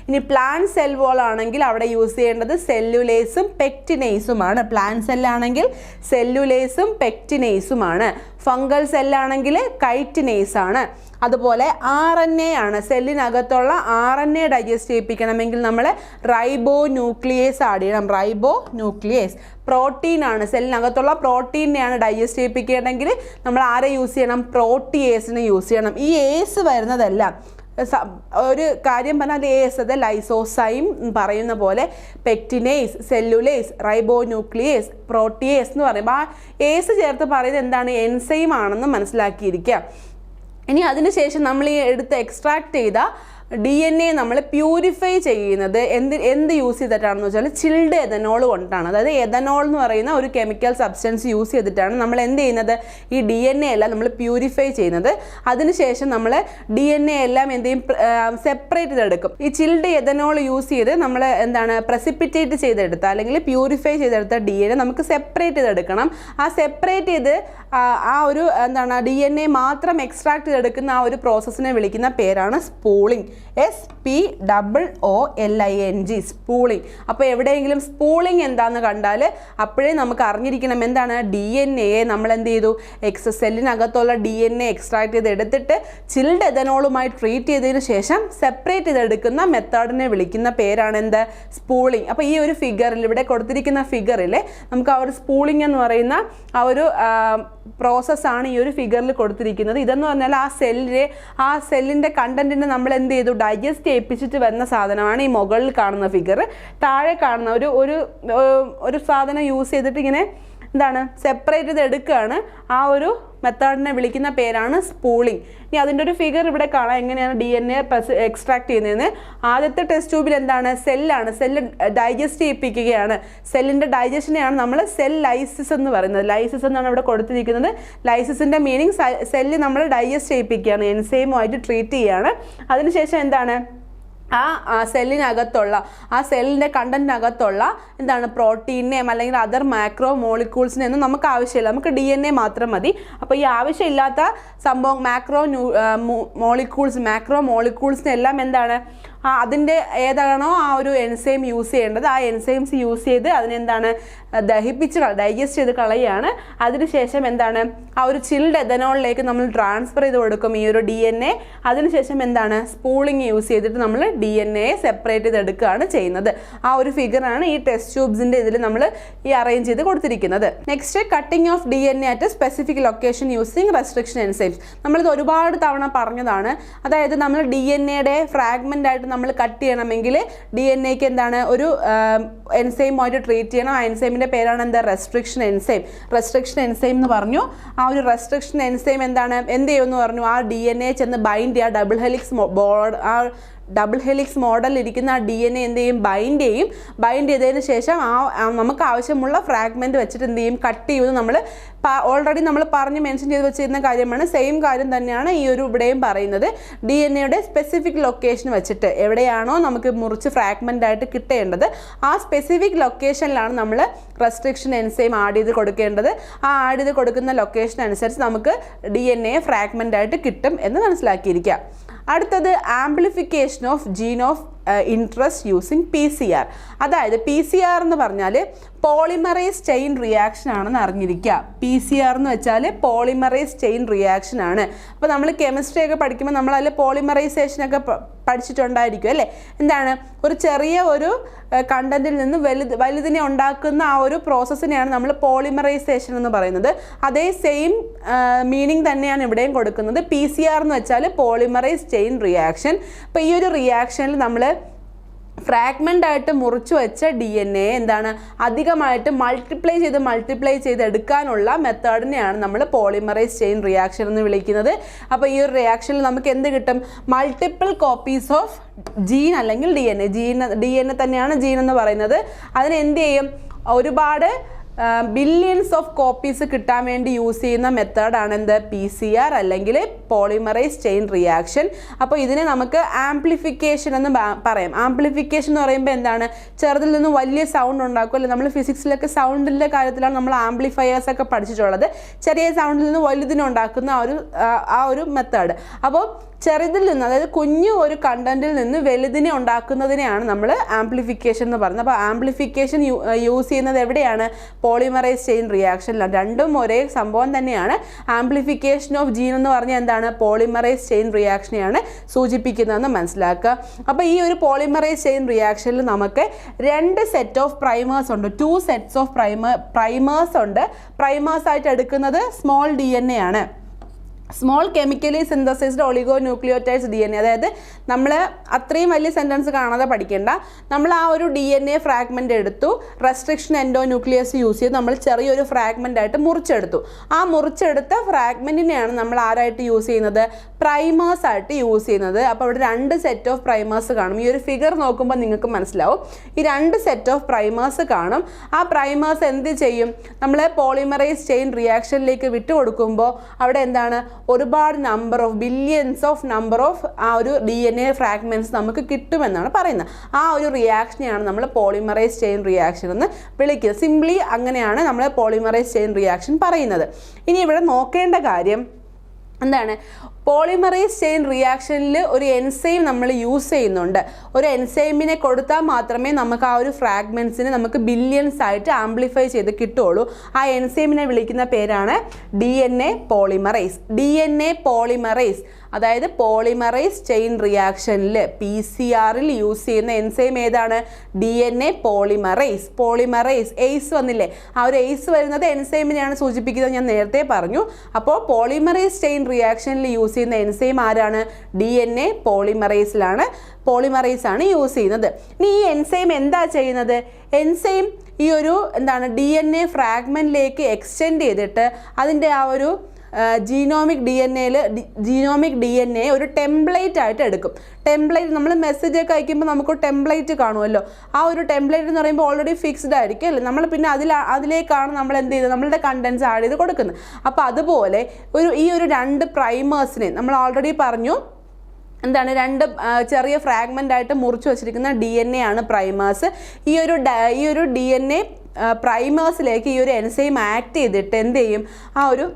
ഇനി പ്ലാന്റ് സെൽ വോൾ ആണെങ്കിൽ അവിടെ യൂസ് ചെയ്യേണ്ടത് സെല്ലുലേസും പെക്റ്റിനേസുമാണ്. പ്ലാന്റ് സെല്ലാണെങ്കിൽ സെല്ലുലേസും പെക്റ്റിനേസുമാണ്. ഫംഗൽ സെല്ലാണെങ്കിൽ കൈറ്റിനേസ് ആണ്. അതുപോലെ RNA ആണ്. സെല്ലിനകത്തുള്ള RNA ഡൈജസ്റ്റ് ചെയ്യിപ്പിക്കണമെങ്കിൽ നമ്മൾ റൈബോ ന്യൂക്ലിയേസ് ആഡ് ചെയ്യണം. പ്രോട്ടീൻ ആണ്. സെല്ലിനകത്തുള്ള പ്രോട്ടീനെയാണ് ഡൈജസ്റ്റ് ചെയ്യിപ്പിക്കേണ്ടെങ്കിൽ നമ്മൾ ആരെ യൂസ് ചെയ്യണം? പ്രോട്ടിയേസിനെ യൂസ് ചെയ്യണം. ഈ ഏസ് വരുന്നതല്ല, ഒരു കാര്യം പറഞ്ഞാൽ ഏസ്, അത് ലൈസോസൈം പറയുന്ന പോലെ പെക്റ്റിനേസ്, സെല്ലുലേസ്, റൈബോ ന്യൂക്ലിയേസ്, പ്രോട്ടിയേസ് എന്ന് പറയുമ്പോൾ ആ ഏസ് ചേർത്ത് പറയുന്നത് എന്താണ്? എൻസൈം ആണെന്ന് മനസ്സിലാക്കിയിരിക്കുക. ഇനി അതിനുശേഷം നമ്മൾ ഈ എടുത്ത് എക്സ്ട്രാക്ട് ചെയ്ത DNA നമ്മൾ പ്യൂരിഫൈ ചെയ്യുന്നത് എന്ത് യൂസ് ചെയ്തിട്ടാണെന്ന് വെച്ചാൽ ചിൽഡ് എഥനോൾ കൊണ്ടാണ്. അതായത് എഥനോൾ എന്ന് പറയുന്ന ഒരു കെമിക്കൽ സബ്സ്റ്റൻസ് യൂസ് ചെയ്തിട്ടാണ് നമ്മൾ എന്ത് ചെയ്യുന്നത്? ഈ DNA എല്ലാം നമ്മൾ പ്യൂരിഫൈ ചെയ്യുന്നത്. അതിനുശേഷം നമ്മൾ DNA എല്ലാം എന്ത് ചെയ്യും? സെപ്പറേറ്റ് ചെയ്തെടുക്കും. ഈ ചിൽഡ് എഥനോൾ യൂസ് ചെയ്ത് നമ്മൾ എന്താണ് പ്രസിപ്പിറ്റേറ്റ് ചെയ്തെടുത്ത അല്ലെങ്കിൽ പ്യൂരിഫൈ ചെയ്തെടുത്ത DNA നമുക്ക് സെപ്പറേറ്റ് ചെയ്തെടുക്കണം. ആ സെപ്പറേറ്റ് ചെയ്ത് ആ ഒരു എന്താണ് DNA മാത്രം എക്സ്ട്രാക്ട് ചെയ്തെടുക്കുന്ന ആ ഒരു പ്രോസസ്സിനെ വിളിക്കുന്ന പേരാണ് സ്പൂളിംഗ്. SPOOLING, സ്പൂളിംഗ്. അപ്പോൾ എവിടെയെങ്കിലും സ്പൂളിംഗ് എന്താണെന്ന് കണ്ടാൽ അപ്പോഴേ നമുക്ക് അറിഞ്ഞിരിക്കണം എന്താണ്? DNA നമ്മൾ എന്ത് ചെയ്തു? സെല്ലിനകത്തുള്ള DNA എക്സ്ട്രാക്ട് ചെയ്ത് എടുത്തിട്ട് ചിൽഡ് എഥനോളുമായി ട്രീറ്റ് ചെയ്തതിന് ശേഷം സെപ്പറേറ്റ് ചെയ്തെടുക്കുന്ന മെത്തേഡിനെ വിളിക്കുന്ന പേരാണ് എന്ത്? സ്പൂളിംഗ്. അപ്പോൾ ഈ ഒരു ഫിഗറിൽ, ഇവിടെ കൊടുത്തിരിക്കുന്ന ഫിഗറിൽ നമുക്ക് ആ ഒരു സ്പൂളിംഗ് എന്ന് പറയുന്ന ആ ഒരു പ്രോസസ്സാണ് ഈ ഒരു ഫിഗറിൽ കൊടുത്തിരിക്കുന്നത്. ഇതെന്ന് പറഞ്ഞാൽ ആ സെല്ലിൻ്റെ കണ്ടന്റിനെ നമ്മൾ എന്ത് ചെയ്തു? ഡൈജസ്റ്റ് ചെയ്യിപ്പിച്ചിട്ട് വരുന്ന സാധനമാണ് ഈ മുകളിൽ കാണുന്ന ഫിഗർ. താഴെ കാണുന്ന ഒരു സാധനം യൂസ് ചെയ്തിട്ട് ഇങ്ങനെ എന്താണ് സെപ്പറേറ്റ് ചെയ്ത് എടുക്കുകയാണ്. ആ ഒരു മെത്തേഡിനെ വിളിക്കുന്ന പേരാണ് സ്പൂളിംഗ്. ഇനി അതിൻ്റെ ഒരു ഫിഗർ ഇവിടെ കാണാം എങ്ങനെയാണ് DNA എക്സ്ട്രാക്ട് ചെയ്യുന്നതെന്ന്. ആദ്യത്തെ ടെസ്റ്റ് ട്യൂബിൽ എന്താണ്, സെല്ലാണ്. Cell digest ചെയ്യിപ്പിക്കുകയാണ്. സെല്ലിൻ്റെ ഡൈജഷനെയാണ് നമ്മൾ സെൽ ലൈസിസ് എന്ന് പറയുന്നത്. ലൈസിസ് എന്നാണ് ഇവിടെ കൊടുത്തിരിക്കുന്നത്. ലൈസിസിൻ്റെ മീനിങ് സെല്ല് നമ്മൾ ഡൈജസ്റ്റ് ചെയ്യിപ്പിക്കുകയാണ്, എൻസൈമുമായിട്ട് ട്രീറ്റ് ചെയ്യുകയാണ്. അതിനുശേഷം എന്താണ്, ആ സെല്ലിനകത്തുള്ള ആ സെല്ലിൻ്റെ കണ്ടൻറ്റിനകത്തുള്ള എന്താണ് പ്രോട്ടീനെയും അല്ലെങ്കിൽ അതർ മാക്രോ മോളിക്യൂൾസിനെയൊന്നും നമുക്ക് ആവശ്യമില്ല, നമുക്ക് DNA മാത്രം മതി. അപ്പോൾ ഈ ആവശ്യമില്ലാത്ത സംഭവം മാക്രോ മോളിക്യൂൾസിനെല്ലാം എന്താണ് അതിൻ്റെ ഏതാണോ ആ ഒരു എൻസൈം യൂസ് ചെയ്യേണ്ടത്, ആ എൻസൈംസ് യൂസ് ചെയ്ത് അതിനെന്താണ് ദഹിപ്പിച്ച് ഡൈജസ്റ്റ് ചെയ്ത് കളയുകയാണ്. അതിനുശേഷം എന്താണ് ആ ഒരു ചിൽഡ് എഥനോളിലേക്ക് നമ്മൾ ട്രാൻസ്ഫർ ചെയ്ത് കൊടുക്കും ഈ ഒരു DNA. അതിനുശേഷം എന്താണ് സ്പൂളിംഗ് യൂസ് ചെയ്തിട്ട് നമ്മൾ DNA സെപ്പറേറ്റ് ചെയ്തെടുക്കുകയാണ് ചെയ്യുന്നത്. ആ ഒരു ഫിഗറാണ് ഈ ടെസ്റ്റ് ട്യൂബ്സിൻ്റെ ഇതിൽ നമ്മൾ ഈ അറേഞ്ച് ചെയ്ത് കൊടുത്തിരിക്കുന്നത്. Next, cutting of DNA at specific location using restriction enzymes. നമ്മളിത് ഒരുപാട് തവണ പറഞ്ഞതാണ്. അതായത് നമ്മൾ DNAയുടെ ഫ്രാഗ്മെൻ്റ് ആയിട്ട് നമ്മൾ കട്ട് ചെയ്യണമെങ്കിൽ DNAക്ക് എന്താണ് ഒരു എൻസൈമുമായിട്ട് ട്രീറ്റ് ചെയ്യണം. ആ എൻസൈമിൻ്റെ പേരാണ് എന്താ, റെസ്ട്രിക്ഷൻ എൻസൈം. റെസ്ട്രിക്ഷൻ എൻസൈം എന്ന് പറഞ്ഞു. ആ ഒരു റെസ്ട്രിക്ഷൻ എൻസൈം എന്താണ് എന്ത് ചെയ്യുമെന്ന് പറഞ്ഞു, ആ DNA ചെന്ന് ബൈൻഡ് ചെയ്യുക. ഡബിൾ ഹെലിക്സ് മോഡലിൽ ഇരിക്കുന്ന ആ DNA എന്ത് ചെയ്യും, ബൈൻഡ് ചെയ്തതിന് ശേഷം നമുക്ക് ആവശ്യമുള്ള ഫ്രാഗ്മെൻറ്റ് വെച്ചിട്ട് എന്ത് ചെയ്യും, കട്ട് ചെയ്യുമെന്ന് നമ്മൾ ഓൾറെഡി നമ്മൾ പറഞ്ഞ് മെൻഷൻ ചെയ്ത് വെച്ചിരുന്ന കാര്യമാണ്. സെയിം കാര്യം തന്നെയാണ് ഈ ഒരു ഇവിടെയും പറയുന്നത്. DNAയുടെ സ്പെസിഫിക് ലൊക്കേഷൻ വെച്ചിട്ട് എവിടെയാണോ നമുക്ക് മുറിച്ച് ഫ്രാഗ്മെൻ്റ് ആയിട്ട് കിട്ടേണ്ടത് ആ സ്പെസിഫിക് ലൊക്കേഷനിലാണ് നമ്മൾ റെസ്ട്രിക്ഷൻ എൻസൈം ആഡ് ചെയ്ത് കൊടുക്കേണ്ടത്. ആ ആഡ് ചെയ്ത് കൊടുക്കുന്ന ലൊക്കേഷൻ അനുസരിച്ച് നമുക്ക് DNA ഫ്രാഗ്മെൻ്റ് ആയിട്ട് കിട്ടും എന്ന് മനസ്സിലാക്കിയിരിക്കുക. അടുത്തത് amplification of gene of interest using PCR. അതായത് PCR എന്ന് പറഞ്ഞാൽ പോളിമറൈസ് ചെയിൻ റിയാക്ഷൻ ആണെന്ന് അറിഞ്ഞിരിക്കുക. PCR എന്ന് വെച്ചാൽ പോളിമറൈസ് ചെയിൻ റിയാക്ഷൻ ആണ്. അപ്പോൾ നമ്മൾ കെമിസ്ട്രി ഒക്കെ പഠിക്കുമ്പോൾ നമ്മൾ അതിൽ പോളിമറൈസേഷനൊക്കെ പഠിച്ചിട്ടുണ്ടായിരിക്കും അല്ലേ. എന്താണ്, ഒരു ചെറിയ ഒരു കണ്ടന്റിൽ നിന്ന് വലുതിനെ ഉണ്ടാക്കുന്ന ആ ഒരു പ്രോസസ്സിനെയാണ് നമ്മൾ പോളിമറൈസേഷൻ എന്ന് പറയുന്നത്. അതേ സെയിം മീനിങ് തന്നെയാണ് ഇവിടെയും കൊടുക്കുന്നത്. PCR എന്ന് വെച്ചാൽ പോളിമറൈസ് ചെയിൻ റിയാക്ഷൻ. അപ്പോൾ ഈ ഒരു റിയാക്ഷനിൽ നമ്മൾ ഫ്രാഗ്മെൻ്റ് ആയിട്ട് മുറിച്ചു വെച്ച DNA എന്താണ് അധികമായിട്ട് മൾട്ടിപ്ലൈ ചെയ്ത് എടുക്കാനുള്ള മെത്തേഡിനെയാണ് നമ്മൾ പോളിമറൈസ് ചെയിൻ റിയാക്ഷൻ എന്ന് വിളിക്കുന്നത്. അപ്പോൾ ഈ ഒരു റിയാക്ഷനിൽ നമുക്ക് എന്ത് കിട്ടും, മൾട്ടിപ്പിൾ കോപ്പീസ് ഓഫ് ജീൻ അല്ലെങ്കിൽ DNA തന്നെയാണ് ജീൻ എന്ന് പറയുന്നത്. അതിന് എന്ത് ചെയ്യും, ഒരുപാട് ബില്യൺസ് ഓഫ് കോപ്പീസ് കിട്ടാൻ വേണ്ടി യൂസ് ചെയ്യുന്ന മെത്തേഡാണ് എന്ത്, PCR അല്ലെങ്കിൽ പോളിമറൈസ് ചെയിൻ റിയാക്ഷൻ. അപ്പോൾ ഇതിനെ നമുക്ക് ആംപ്ലിഫിക്കേഷൻ എന്ന് പറയാം. ആംപ്ലിഫിക്കേഷൻ എന്ന് പറയുമ്പോൾ എന്താണ്, ചെറുതിൽ നിന്ന് വലിയ സൗണ്ട് ഉണ്ടാക്കും അല്ലേ. നമ്മൾ ഫിസിക്സിലൊക്കെ സൗണ്ടിൻ്റെ കാര്യത്തിലാണ് നമ്മൾ ആംപ്ലിഫയേഴ്സ് ഒക്കെ പഠിച്ചിട്ടുള്ളത്. ചെറിയ സൗണ്ടിൽ നിന്ന് വലുതിനുണ്ടാക്കുന്ന ആ ഒരു മെത്തേഡ്. അപ്പോൾ ചെറുതിൽ നിന്ന്, അതായത് കുഞ്ഞു ഒരു കണ്ടന്റിൽ നിന്ന് വലുതിനെ ഉണ്ടാക്കുന്നതിനെയാണ് നമ്മൾ ആംപ്ലിഫിക്കേഷൻ എന്ന് പറയുന്നത്. അപ്പോൾ ആംപ്ലിഫിക്കേഷൻ യൂസ് ചെയ്യുന്നത് എവിടെയാണ്, പോളിമറൈസ് ചെയിൻ റിയാക്ഷനിലാണ്. രണ്ടും ഒരേ സംഭവം തന്നെയാണ്. ആംപ്ലിഫിക്കേഷൻ ഓഫ് ജീൻ എന്ന് പറഞ്ഞാൽ എന്താണ്, പോളിമറൈസ് ചെയിൻ റിയാക്ഷനെയാണ് സൂചിപ്പിക്കുന്നതെന്ന് മനസ്സിലാക്കുക. അപ്പോൾ ഈ ഒരു പോളിമറൈസ് ചെയിൻ റിയാക്ഷനിൽ നമുക്ക് 2 സെറ്റ് ഓഫ് പ്രൈമേഴ്സ് ഉണ്ട്. 2 സെറ്റ്സ് ഓഫ് പ്രൈമേഴ്സ് ഉണ്ട്. പ്രൈമേഴ്സ് ആയിട്ട് എടുക്കുന്നത് സ്മോൾ DNA ആണ്. Small chemically synthesised oligo nucleotides DNA. അതായത് നമ്മൾ അത്രയും വലിയ സെൻറ്റൻസ് കാണാതെ പഠിക്കേണ്ട. നമ്മൾ ആ ഒരു DNA ഫ്രാഗ്മെൻ്റ് എടുത്തു, റെസ്ട്രിക്ഷൻ എൻഡോ ന്യൂക്ലിയസ് യൂസ് ചെയ്ത് നമ്മൾ ചെറിയൊരു ഫ്രാഗ്മെൻ്റ് ആയിട്ട് മുറിച്ചെടുത്തു. ആ മുറിച്ചെടുത്ത ഫ്രാഗ്മെൻറ്റിനെയാണ് നമ്മൾ ആരായിട്ട് യൂസ് ചെയ്യുന്നത്, പ്രൈമേഴ്സ് ആയിട്ട് യൂസ് ചെയ്യുന്നത്. അപ്പോൾ അവിടെ 2 സെറ്റ് ഓഫ് പ്രൈമേഴ്സ് കാണും. ഈ ഒരു ഫിഗർ നോക്കുമ്പോൾ നിങ്ങൾക്ക് മനസ്സിലാവും. ഈ 2 സെറ്റ് ഓഫ് പ്രൈമേഴ്സ് കാണും. ആ പ്രൈമേഴ്സ് എന്ത് ചെയ്യും, നമ്മൾ പോളിമറൈസ് ചെയിൻ റിയാക്ഷനിലേക്ക് വിട്ടുകൊടുക്കുമ്പോൾ അവിടെ എന്താണ്, ഒരുപാട് ബില്യൺസ് ഓഫ് നമ്പർ ഓഫ് ആ ഒരു DNA ഫ്രാഗ്മെന്റ്സ് നമുക്ക് കിട്ടുമെന്നാണ് പറയുന്നത്. ആ ഒരു റിയാക്ഷനെയാണ് നമ്മൾ പോളിമറൈസ് ചെയിൻ റിയാക്ഷൻ എന്ന് വിളിക്കുന്നത്. സിംപ്ലി അങ്ങനെയാണ് നമ്മൾ പോളിമറൈസ് ചെയിൻ റിയാക്ഷൻ പറയുന്നത്. ഇനി ഇവിടെ നോക്കേണ്ട കാര്യം എന്താണ്, പോളിമറൈസ് ചെയിൻ റിയാക്ഷനിൽ ഒരു എൻസൈം നമ്മൾ യൂസ് ചെയ്യുന്നുണ്ട്. ഒരു എൻസൈമിനെ കൊടുത്താൽ മാത്രമേ നമുക്ക് ആ ഒരു ഫ്രാഗ്മെൻറ്റ്സിനെ നമുക്ക് ബില്യൺസ് ആയിട്ട് ആംപ്ലിഫൈ ചെയ്ത് കിട്ടുള്ളൂ. ആ എൻസൈമിനെ വിളിക്കുന്ന പേരാണ് DNA പോളിമറൈസ്. അതായത് പോളിമറൈസ് ചെയിൻ റിയാക്ഷനിൽ PCR-ൽ യൂസ് ചെയ്യുന്ന എൻസൈം ഏതാണ്, DNA പോളിമറൈസ് എയ്സ് വന്നില്ലേ, ആ ഒരു എയ്സ് വരുന്നത് എൻസൈമിനെയാണ് സൂചിപ്പിക്കുന്നത്, ഞാൻ നേരത്തെ പറഞ്ഞു. അപ്പോൾ പോളിമറൈസ് ചെയിൻ റിയാക്ഷനിൽ യൂസ് ചെയ്യുന്ന എൻസൈം ആരാണ്, DNA പോളിമറൈസ് ആണ് യൂസ് ചെയ്യുന്നത്. ഇനി ഈ എൻസൈം എന്താ ചെയ്യുന്നത്, എൻസൈം ഈ ഒരു എന്താണ് DNA ഫ്രാഗ്മെന്റിലേക്ക് എക്സ്റ്റെൻഡ് ചെയ്തിട്ട് അതിൻ്റെ ആ ഒരു ജീനോമിക് ഡി എൻ എ ഒരു ടെംപ്ലേറ്റ് ആയിട്ട് എടുക്കും. ടെംപ്ലേറ്റ് നമ്മൾ മെസ്സേജ് ഒക്കെ അയക്കുമ്പോൾ നമുക്ക് ടെംപ്ലേറ്റ് കാണുമല്ലോ. ആ ഒരു ടെംപ്ലേറ്റ് എന്ന് പറയുമ്പോൾ ഓൾറെഡി ഫിക്സ്ഡ് ആയിരിക്കും അല്ലേ. നമ്മൾ പിന്നെ അതിലേക്കാണ് നമ്മൾ എന്ത് ചെയ്തത്, നമ്മളുടെ കണ്ടൻസ് ആഡ് ചെയ്ത് കൊടുക്കുന്നത്. അപ്പോൾ അതുപോലെ ഈ ഒരു 2 പ്രൈമേഴ്സിനെ നമ്മൾ ഓൾറെഡി പറഞ്ഞു എന്താണ്, 2 ചെറിയ ഫ്രാഗ്മെൻ്റ് ആയിട്ട് മുറിച്ച് വെച്ചിരിക്കുന്ന DNA ആണ് പ്രൈമേഴ്സ്. ഈ ഒരു DNA പ്രൈമേഴ്സിലേക്ക് ഈ ഒരു എൻസൈം ആക്ട് ചെയ്തിട്ട് എന്ത് ചെയ്യും, ആ ഒരു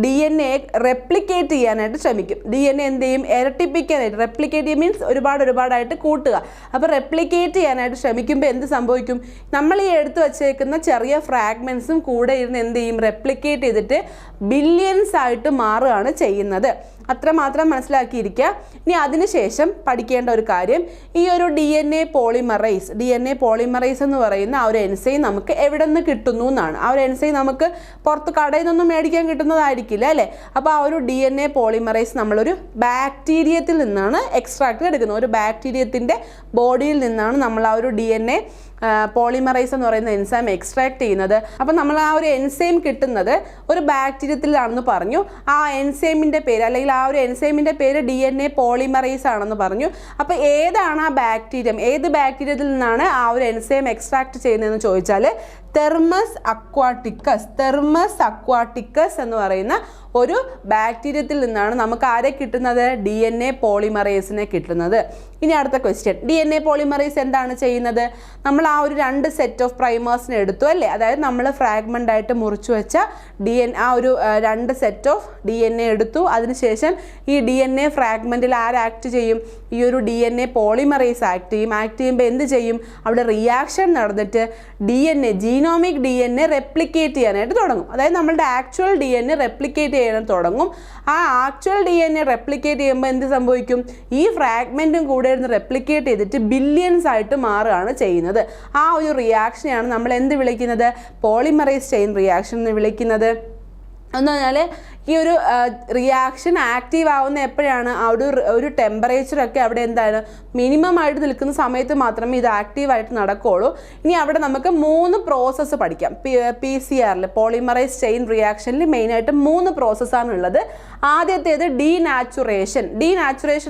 DNA റെപ്ലിക്കേറ്റ് ചെയ്യാനായിട്ട് ശ്രമിക്കും. DNA എന്ത് ചെയ്യും, ഇരട്ടിപ്പിക്കാനായിട്ട്. റെപ്ലിക്കേറ്റ് മീൻസ് ഒരുപാടായിട്ട് കൂട്ടുക. അപ്പോൾ റെപ്ലിക്കേറ്റ് ചെയ്യാനായിട്ട് ശ്രമിക്കുമ്പോൾ എന്ത് സംഭവിക്കും, നമ്മൾ ഈ എടുത്തു വച്ചേക്കുന്ന ചെറിയ ഫ്രാഗ്മെൻസും കൂടെ ഇരുന്ന് എന്ത് ചെയ്യും, റെപ്ലിക്കേറ്റ് ചെയ്തിട്ട് ബില്യൺസ് ആയിട്ട് മാറുകയാണ് ചെയ്യുന്നത്. അത്രമാത്രം മനസ്സിലാക്കിയിരിക്കുക. ഇനി അതിനുശേഷം പഠിക്കേണ്ട ഒരു കാര്യം, ഈ ഒരു DNA പോളിമറൈസ് എന്ന് പറയുന്ന ആ ഒരു എൻസൈം നമുക്ക് എവിടെ നിന്ന് കിട്ടുന്നു എന്നാണ്. ആ ഒരു എൻസൈം നമുക്ക് പുറത്ത് കടയിൽ നിന്നും മേടിക്കാൻ കിട്ടുന്നതായിരിക്കില്ല അല്ലേ. അപ്പോൾ ആ ഒരു DNA പോളിമറൈസ് നമ്മളൊരു ബാക്ടീരിയത്തിൽ നിന്നാണ് എക്സ്ട്രാക്ട് എടുക്കുന്നത്. ഒരു ബാക്ടീരിയത്തിൻ്റെ ബോഡിയിൽ നിന്നാണ് നമ്മൾ ആ ഒരു DNA പോളിമറൈസ് എന്ന് പറയുന്ന എൻസൈം എക്സ്ട്രാക്ട് ചെയ്യുന്നത്. അപ്പോൾ നമ്മൾ ആ ഒരു എൻസൈം കിട്ടുന്നത് ഒരു ബാക്ടീരിയത്തിലാണെന്ന് പറഞ്ഞു. ആ എൻസൈമിൻ്റെ പേര് അല്ലെങ്കിൽ ആ ഒരു എൻസൈമിൻ്റെ പേര് DNA പോളിമറൈസ് ആണെന്ന് പറഞ്ഞു. അപ്പോൾ ഏതാണ് ആ ബാക്ടീരിയം, ഏത് ബാക്ടീരിയത്തിൽ നിന്നാണ് ആ ഒരു എൻസൈം എക്സ്ട്രാക്ട് ചെയ്യുന്നതെന്ന് ചോദിച്ചാൽ തെർമസ് അക്വാട്ടിക്കസ് എന്ന് പറയുന്ന ഒരു ബാക്ടീരിയത്തിൽ നിന്നാണ് നമുക്ക് ആരെ കിട്ടുന്നത്, DNA പോളിമറൈസിനെ കിട്ടുന്നത്. ഇനി അടുത്ത ക്വസ്റ്റ്യൻ, DNA പോളിമറൈസ് എന്താണ് ചെയ്യുന്നത്, നമ്മൾ ആ ഒരു 2 സെറ്റ് ഓഫ് പ്രൈമേഴ്സിനെ എടുത്തു അല്ലേ. അതായത് നമ്മൾ ഫ്രാഗ്മെൻ്റ് ആയിട്ട് മുറിച്ചു വെച്ച ആ ഒരു 2 സെറ്റ് ഓഫ് DNA എടുത്തു. അതിനുശേഷം ഈ DNA ഫ്രാഗ്മെൻറ്റിൽ ആക്ട് ചെയ്യും, ഈ ഒരു DNA പോളിമറൈസ് ആക്ട് ചെയ്യുമ്പോൾ എന്ത് ചെയ്യും, അവിടെ റിയാക്ഷൻ നടന്നിട്ട് ജീനോമിക് DNA റെപ്ലിക്കേറ്റ് ചെയ്യാനായിട്ട് തുടങ്ങും. അതായത് നമ്മളുടെ ആക്ച്വൽ DNA റെപ്ലിക്കേറ്റ് ചെയ്യാൻ തുടങ്ങും. ആ ആക്ച്വൽ DNA റെപ്ലിക്കേറ്റ് ചെയ്യുമ്പോൾ എന്ത് സംഭവിക്കും, ഈ ഫ്രാഗ്മെൻറ്റും കൂടെ ഇരുന്ന് റെപ്ലിക്കേറ്റ് ചെയ്തിട്ട് ബില്യൺസ് ആയിട്ട് മാറുകയാണ് ചെയ്യുന്നത്. ആ ഒരു റിയാക്ഷനെയാണ് നമ്മൾ എന്ത് വിളിക്കുന്നത്, പോളിമറൈസ് ചെയിൻ റിയാക്ഷൻ എന്ന് വിളിക്കുന്നത്. എന്ന് പറഞ്ഞാൽ ഈ ഒരു റിയാക്ഷൻ ആക്റ്റീവ് ആവുന്ന എപ്പോഴാണ്, ഒരു ടെമ്പറേച്ചറൊക്കെ അവിടെ എന്താണ് മിനിമം ആയിട്ട് നിൽക്കുന്ന സമയത്ത് മാത്രമേ ഇത് ആക്റ്റീവായിട്ട് നടക്കുകയുള്ളൂ. ഇനി അവിടെ നമുക്ക് 3 പ്രോസസ്സ് പഠിക്കാം. PCR പോളിമറൈസ് ചെയിൻ റിയാക്ഷനിൽ മെയിനായിട്ട് 3 പ്രോസസ്സാണ് ഉള്ളത്. ആദ്യത്തേത് ഡീനാച്ചുറേഷൻ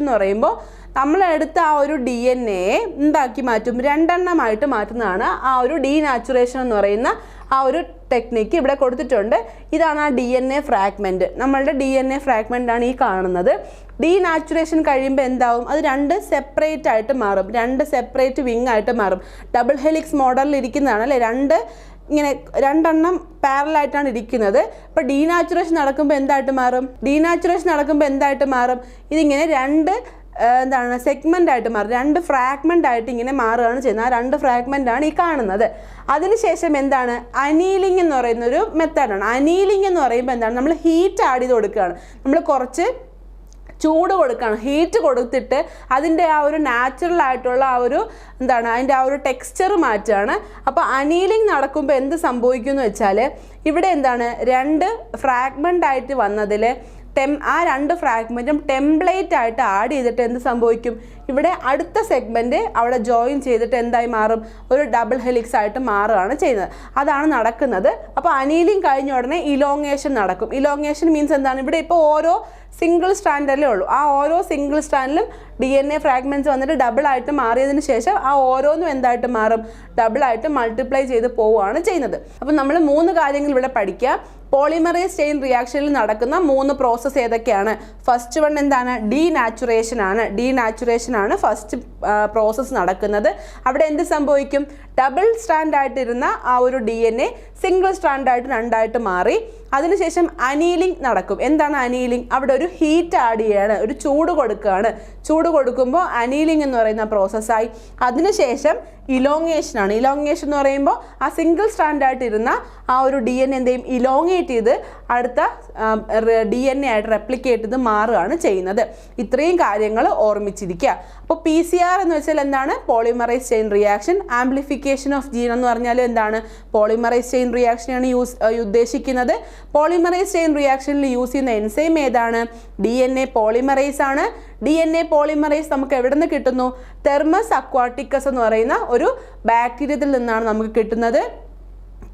എന്ന് പറയുമ്പോൾ നമ്മളെടുത്ത ആ ഒരു DNA എന്താക്കി മാറ്റും, 2 എണ്ണമായിട്ട് മാറ്റുന്നതാണ് ആ ഒരു ഡീനാച്ചുറേഷൻ എന്ന് പറയുന്ന ആ ഒരു ടെക്നിക്ക് ഇവിടെ കൊടുത്തിട്ടുണ്ട്. ഇതാണ് ആ DNA ഫ്രാഗ്മെൻറ്റ്. നമ്മളുടെ DNA ഫ്രാഗ്മെൻ്റ് ആണ് ഈ കാണുന്നത്. ഡീനാച്ചുറേഷൻ കഴിയുമ്പോൾ എന്താവും, അത് 2 സെപ്പറേറ്റ് ആയിട്ട് മാറും, 2 സെപ്പറേറ്റ് വിങ് ആയിട്ട് മാറും. ഡബിൾ ഹെലിക്സ് മോഡലിൽ ഇരിക്കുന്നതാണ് അല്ലേ, 2 എണ്ണം പാരലായിട്ടാണ് ഇരിക്കുന്നത്. അപ്പോൾ ഡീനാച്ചുറേഷൻ നടക്കുമ്പോൾ എന്തായിട്ട് മാറും, ഇതിങ്ങനെ 2 സെഗ്മെൻ്റ് ആയിട്ട് മാറും, 2 ഫ്രാഗ്മെൻ്റ് ആയിട്ട് ഇങ്ങനെ മാറുകയാണ് ചെയ്യുന്നത്. ആ 2 ഫ്രാഗ്മെൻ്റ് ആണ് ഈ കാണുന്നത്. അതിനുശേഷം എന്താണ്, അനീലിംഗ് എന്ന് പറയുന്നൊരു മെത്തേഡാണ്. അനീലിംഗ് എന്ന് പറയുമ്പോൾ എന്താണ്, നമ്മൾ ഹീറ്റ് ആഡ് ചെയ്ത് കൊടുക്കുകയാണ്. നമ്മൾ കുറച്ച് ചൂട് കൊടുക്കുകയാണ്, ഹീറ്റ് കൊടുത്തിട്ട് അതിൻ്റെ ആ ഒരു നാച്ചുറൽ ആയിട്ടുള്ള ആ ഒരു അതിൻ്റെ ആ ഒരു ടെക്സ്ചർ മാറ്റുകയാണ്. അപ്പോൾ അനീലിംഗ് നടക്കുമ്പോൾ എന്ത് സംഭവിക്കുമെന്ന് വെച്ചാൽ ഇവിടെ എന്താണ്, 2 ഫ്രാഗ്മെൻ്റ് ആയിട്ട് വന്നതിൽ ആ 2 ഫ്രാഗ്മെൻറ്റും ടെംപ്ലേറ്റ് ആയിട്ട് ആഡ് ചെയ്തിട്ട് എന്ത് സംഭവിക്കും, ഇവിടെ അടുത്ത സെഗ്മെൻറ്റ് അവിടെ ജോയിൻ ചെയ്തിട്ട് എന്തായി മാറും, ഒരു ഡബിൾ ഹെലിക്സ് ആയിട്ട് മാറുകയാണ് ചെയ്യുന്നത്. അതാണ് നടക്കുന്നത്. അപ്പോൾ അനീലിംഗ് കഴിഞ്ഞ ഉടനെ ഇലോങ്ങേഷൻ നടക്കും. ഇലോങ്ങേഷൻ മീൻസ് എന്താണ്, ഇവിടെ ഇപ്പോൾ ഓരോ സിംഗിൾ സ്ട്രാൻഡല്ലേ ഉള്ളൂ. ആ ഓരോ സിംഗിൾ സ്ട്രാൻഡിലും DNA ഫ്രാഗ്മെൻറ്റ്സ് വന്നിട്ട് ഡബിളായിട്ട് മാറിയതിന് ശേഷം ആ ഓരോന്നും എന്തായിട്ട് മാറും, ഡബിളായിട്ട് മൾട്ടിപ്ലൈ ചെയ്ത് പോവുകയാണ് ചെയ്യുന്നത്. അപ്പം നമ്മൾ 3 കാര്യങ്ങൾ ഇവിടെ പഠിക്കുക. പോളിമറൈസ് ചെയിൻ റിയാക്ഷനിൽ നടക്കുന്ന 3 പ്രോസസ്സ് ഏതൊക്കെയാണ്? ഫസ്റ്റ് വൺ എന്താണ്, ഡീനാച്ചുറേഷൻ ആണ് ഫസ്റ്റ് പ്രോസസ്സ് നടക്കുന്നത്. അവിടെ എന്ത് സംഭവിക്കും, ഡബിൾ സ്ട്രാൻഡ് ആയിട്ടിരുന്ന ആ ഒരു DNA സിംഗിൾ സ്ട്രാൻഡ് ആയിട്ട് 2 ആയിട്ട് മാറി. അതിനുശേഷം അനീലിംഗ് നടക്കും. എന്താണ് അനീലിംഗ്, അവിടെ ഒരു ഹീറ്റ് ആഡ് ചെയ്യുകയാണ്, ഒരു ചൂട് കൊടുക്കുകയാണ്. ചൂട് കൊടുക്കുമ്പോൾ അനീലിംഗ് എന്ന് പറയുന്ന പ്രോസസ്സായി. അതിനുശേഷം ഇലോങ്ങേഷൻ ആണ്. ഇലോങ്ങേഷൻ എന്ന് പറയുമ്പോൾ ആ സിംഗിൾ സ്ട്രാൻഡ് ആയിട്ടിരുന്ന ആ ഒരു DNA എന്തെയും ഇലോങ്ങേറ്റ് ചെയ്ത് അടുത്ത DNA ആയിട്ട് റെപ്ലിക്കേറ്റ് ചെയ്ത് മാറുകയാണ് ചെയ്യുന്നത്. ഇത്രയും കാര്യങ്ങൾ ഓർമ്മിച്ചിരിക്കുക. അപ്പോൾ PCR എന്ന് വെച്ചാൽ എന്താണ്, polymerase chain reaction. Amplification of gene എന്ന് പറഞ്ഞാൽ എന്താണ്, പോളിമറൈസ് ചെയിൻ റിയാക്ഷനാണ് ഉദ്ദേശിക്കുന്നത്. പോളിമറൈസ് ചെയിൻ റിയാക്ഷനിൽ യൂസ് ചെയ്യുന്ന എൻസൈം ഏതാണ്, DNA പോളിമറൈസ് ആണ്. DNA പോളിമറൈസ് നമുക്ക് എവിടെ നിന്ന് കിട്ടുന്നു, തെർമസ് അക്വാട്ടിക്കസ് എന്ന് പറയുന്ന ഒരു ബാക്ടീരിയത്തിൽ നിന്നാണ് നമുക്ക് കിട്ടുന്നത്.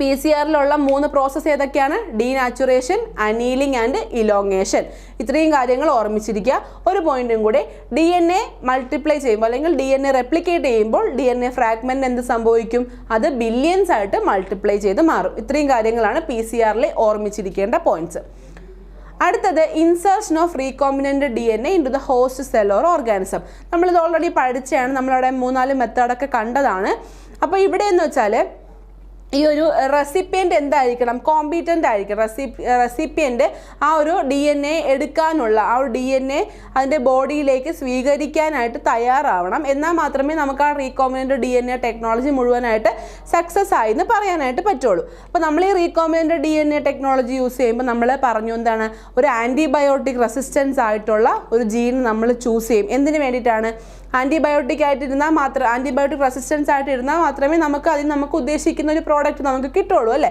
PCR-ലുള്ള 3 പ്രോസസ്സ് ഏതൊക്കെയാണ്? Denaturation, annealing and elongation. ഇത്രയും കാര്യങ്ങൾ ഓർമ്മിച്ചിരിക്കുക. ഒരു പോയിന്റും കൂടെ, DNA മൾട്ടിപ്ലൈ ചെയ്യുമ്പോൾ അല്ലെങ്കിൽ DNA റെപ്ലിക്കേറ്റ് ചെയ്യുമ്പോൾ DNA ഫ്രാഗ്മെന്റ് എന്ത് സംഭവിക്കും? അത് ബില്യൺസ് ആയിട്ട് മൾട്ടിപ്ലൈ ചെയ്ത് മാറും. ഇത്രയും കാര്യങ്ങളാണ് PCR-ൽ ഓർമ്മിച്ചിരിക്കേണ്ട പോയിന്റ്സ്. അടുത്തത് insertion of recombinant DNA into the host cell or organism. നമ്മളിത് ഓൾറെഡി പഠിച്ചാണ്, നമ്മളവിടെ 3-4 മെത്തേഡൊക്കെ കണ്ടതാണ്. അപ്പോൾ ഇവിടെ എന്ന് വെച്ചാൽ ഈ ഒരു റെസിപ്പിയൻ്റ് എന്തായിരിക്കണം? കോമ്പീറ്റൻ്റ് ആയിരിക്കണം. റെസിപ്പിയൻ്റ് ആ ഒരു DNA എടുക്കാനുള്ള ആ ഒരു DNA അതിൻ്റെ ബോഡിയിലേക്ക് സ്വീകരിക്കാനായിട്ട് തയ്യാറാവണം. എന്നാൽ മാത്രമേ നമുക്ക് ആ റീകോമ്പിനൻ്റ് DNA ടെക്നോളജി മുഴുവനായിട്ട് സക്സസ് ആയി എന്ന് പറയാനായിട്ട് പറ്റുള്ളൂ. അപ്പോൾ നമ്മൾ ഈ റീകോമ്പിനൻ്റ് DNA ടെക്നോളജി യൂസ് ചെയ്യുമ്പോൾ നമ്മൾ പറഞ്ഞു എന്താണ്? ഒരു ആൻറ്റിബയോട്ടിക് റെസിസ്റ്റൻസ് ആയിട്ടുള്ള ഒരു ജീൻ നമ്മൾ ചൂസ് ചെയ്യും. എന്തിനു വേണ്ടിയിട്ടാണ്? ആൻറ്റിബയോട്ടിക് ആയിട്ട് ഇരുന്നാൽ മാത്രം, ആൻറ്റിബയോട്ടിക് റെസിസ്റ്റൻസ് ആയിട്ട് ഇരുന്നാൽ മാത്രമേ നമുക്ക് ഉദ്ദേശിക്കുന്ന ഒരു പ്രോഡക്റ്റ് നമുക്ക് കിട്ടുള്ളൂ അല്ലേ?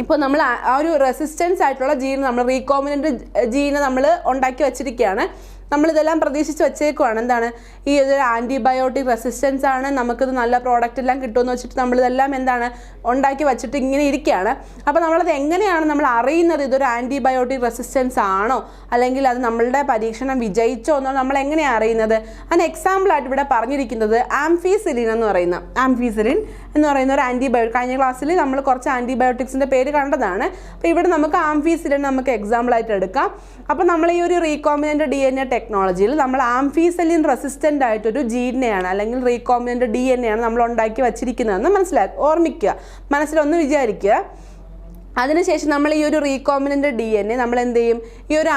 ഇപ്പോൾ നമ്മൾ ആ ഒരു റെസിസ്റ്റൻസ് ആയിട്ടുള്ള ജീൻ, നമ്മൾ റീകോമ്പിനൻ്റ് ജീന് നമ്മൾ ഉണ്ടാക്കി വച്ചിരിക്കുകയാണ്. നമ്മളിതെല്ലാം പ്രതീക്ഷിച്ച് വെച്ചേക്കുവാണ്. എന്താണ്? ഈ ഒരു ആൻറ്റിബയോട്ടിക് റെസിസ്റ്റൻസ് ആണ്, നമുക്കിത് നല്ല പ്രോഡക്റ്റ് എല്ലാം കിട്ടുമെന്ന് വെച്ചിട്ട് നമ്മളിതെല്ലാം എന്താണ് ഉണ്ടാക്കി വെച്ചിട്ട് ഇങ്ങനെ ഇരിക്കുകയാണ്. അപ്പോൾ നമ്മളത് എങ്ങനെയാണ് നമ്മൾ അറിയുന്നത് ഇതൊരു ആൻറ്റിബയോട്ടിക് റെസിസ്റ്റൻസ് ആണോ അല്ലെങ്കിൽ അത് നമ്മളുടെ പരീക്ഷണം വിജയിച്ചോ എന്നോ നമ്മൾ എങ്ങനെയാണ് അറിയുന്നത്? അതിന് എക്സാമ്പിളായിട്ട് ഇവിടെ പറഞ്ഞിരിക്കുന്നത് ആംഫിസിലിൻ എന്ന് പറയുന്ന ഒരു ആൻറ്റിബയോട്ടിക്. കഴിഞ്ഞ ക്ലാസ്സിൽ നമ്മൾ കുറച്ച് ആൻറ്റിബയോട്ടിക്സിൻ്റെ പേര് കണ്ടതാണ്. അപ്പോൾ ഇവിടെ നമുക്ക് ആംഫിസിലിൻ നമുക്ക് എക്സാമ്പിളായിട്ട് എടുക്കാം. അപ്പോൾ നമ്മൾ ഈ ഒരു റീകോമ്പിനൻ്റ് DNA ടെക്നോളജിയിൽ നമ്മൾ ആംഫിസിലിൻ റെസിസ്റ്റൻ്റ് ആയിട്ടൊരു ജീനെയാണ് അല്ലെങ്കിൽ റീകോമ്പിനൻ്റ് DNA ആണ് നമ്മൾ ഉണ്ടാക്കി വച്ചിരിക്കുന്നതെന്ന് ഓർമ്മിക്കുക, മനസ്സിലൊന്ന് വിചാരിക്കുക. അതിനുശേഷം നമ്മൾ ഈ ഒരു റീകോമ്പിനൻ്റ് DNA നമ്മൾ എന്ത് ചെയ്യും? ഈ ഒരു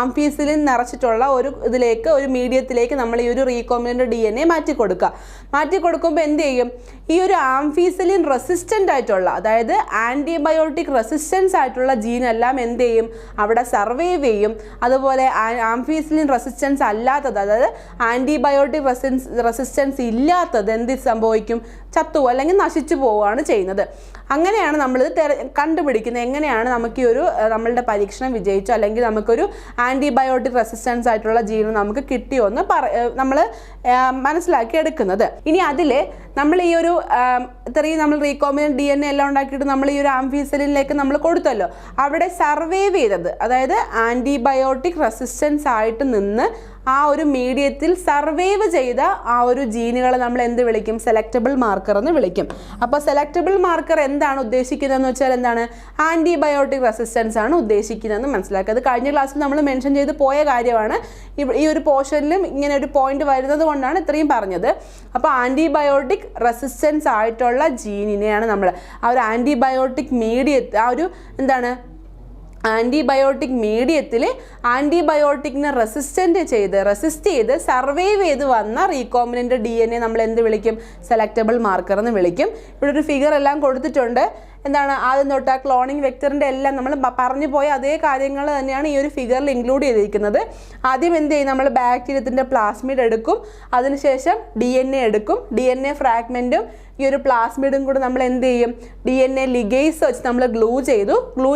ആംഫിസിലിൻ നിറച്ചിട്ടുള്ള ഒരു ഇതിലേക്ക്, ഒരു മീഡിയത്തിലേക്ക് നമ്മൾ ഈ ഒരു റീകോമ്പിനൻ്റ് DNA മാറ്റി കൊടുക്കുമ്പോൾ എന്ത് ചെയ്യും? ഈ ഒരു ആംഫിസിലിൻ റെസിസ്റ്റൻ്റ് ആയിട്ടുള്ള, അതായത് ആൻറ്റിബയോട്ടിക് റെസിസ്റ്റൻസ് ആയിട്ടുള്ള ജീനെല്ലാം എന്ത് ചെയ്യും? അവിടെ സർവൈവ് ചെയ്യും. അതുപോലെ ആംഫിസിലിൻ റെസിസ്റ്റൻസ് അല്ലാത്തത്, അതായത് ആൻറ്റിബയോട്ടിക് റെസിസ്റ്റൻസ് ഇല്ലാത്തത് എന്ത് സംഭവിക്കും? ചത്തു അല്ലെങ്കിൽ നശിച്ചു പോവുകയാണ് ചെയ്യുന്നത്. അങ്ങനെയാണ് നമ്മളിത് കണ്ടുപിടിക്കുന്നത്. എങ്ങനെയാണ് നമുക്ക് ഈ ഒരു നമ്മളുടെ പരീക്ഷണം വിജയിച്ചോ അല്ലെങ്കിൽ നമുക്കൊരു ആൻറ്റിബയോട്ടിക് റെസിസ്റ്റൻസ് ആയിട്ടുള്ള ജീൻ നമുക്ക് കിട്ടിയോ എന്ന് നമ്മൾ മനസ്സിലാക്കി എടുക്കുന്നത്. ഇനി അതിൽ നമ്മൾ ഈ ഒരു ഇത്രയും നമ്മൾ റീകോമ്പിനൻ്റ് DNA എല്ലാം ഉണ്ടാക്കിയിട്ട് നമ്മൾ ഈ ഒരു ആംഫിസിലിനിലേക്ക് നമ്മൾ കൊടുത്തല്ലോ, അവിടെ സർവൈവ് ചെയ്തത്, അതായത് ആൻറ്റിബയോട്ടിക് റെസിസ്റ്റൻസ് ആയിട്ട് നിന്ന് ആ ഒരു മീഡിയത്തിൽ സർവൈവ് ചെയ്ത ആ ഒരു ജീനുകളെ നമ്മൾ എന്ത് വിളിക്കും? സെലക്റ്റബിൾ മാർക്കർ എന്ന് വിളിക്കും. അപ്പോൾ സെലക്റ്റബിൾ മാർക്കർ എന്താണ് ഉദ്ദേശിക്കുന്നതെന്ന് വെച്ചാൽ എന്താണ്? ആൻറ്റിബയോട്ടിക് റെസിസ്റ്റൻസ് ആണ് ഉദ്ദേശിക്കുന്നതെന്ന് മനസ്സിലാക്കുക. അത് കഴിഞ്ഞ ക്ലാസ്സിൽ നമ്മൾ മെൻഷൻ ചെയ്ത് പോയ കാര്യമാണ്. ഈ ഒരു പോർഷനിലും ഇങ്ങനെ ഒരു പോയിന്റ് വരുന്നത് കൊണ്ടാണ് ഇത്രയും പറഞ്ഞത്. അപ്പോൾ ആൻറ്റിബയോട്ടിക് റെസിസ്റ്റൻസ് ആയിട്ടുള്ള ജീനിനെയാണ് നമ്മൾ ആ ഒരു ആൻറ്റിബയോട്ടിക് ആൻറ്റിബയോട്ടിക് മീഡിയത്തിൽ ആൻറ്റിബയോട്ടിക്കിനെ റെസിസ്റ്റ് ചെയ്ത് സർവൈവ് ചെയ്ത് വന്ന റീകോമ്പിനൻ്റ് DNA നമ്മൾ എന്ത് വിളിക്കും? സെലക്റ്റബിൾ മാർക്കർ എന്ന് വിളിക്കും. ഇവിടെ ഒരു ഫിഗർ എല്ലാം കൊടുത്തിട്ടുണ്ട്. എന്താണ്? ആദ്യം തൊട്ട് ആ ക്ലോണിങ് വെക്ടറിൻ്റെ എല്ലാം നമ്മൾ പറഞ്ഞു പോയ അതേ കാര്യങ്ങൾ തന്നെയാണ് ഈ ഒരു ഫിഗറിൽ ഇൻക്ലൂഡ് ചെയ്തിരിക്കുന്നത്. ആദ്യം എന്ത് ചെയ്യും? നമ്മൾ ബാക്ടീരിയത്തിൻ്റെ പ്ലാസ്മിഡ് എടുക്കും, അതിനുശേഷം DNA എടുക്കും, DNA ഫ്രാഗ്മെൻറ്റും ഈ ഒരു പ്ലാസ്മിഡും കൂടെ നമ്മൾ എന്ത് ചെയ്യും? DNA ലിഗേസ് വെച്ച് നമ്മൾ ഗ്ലൂ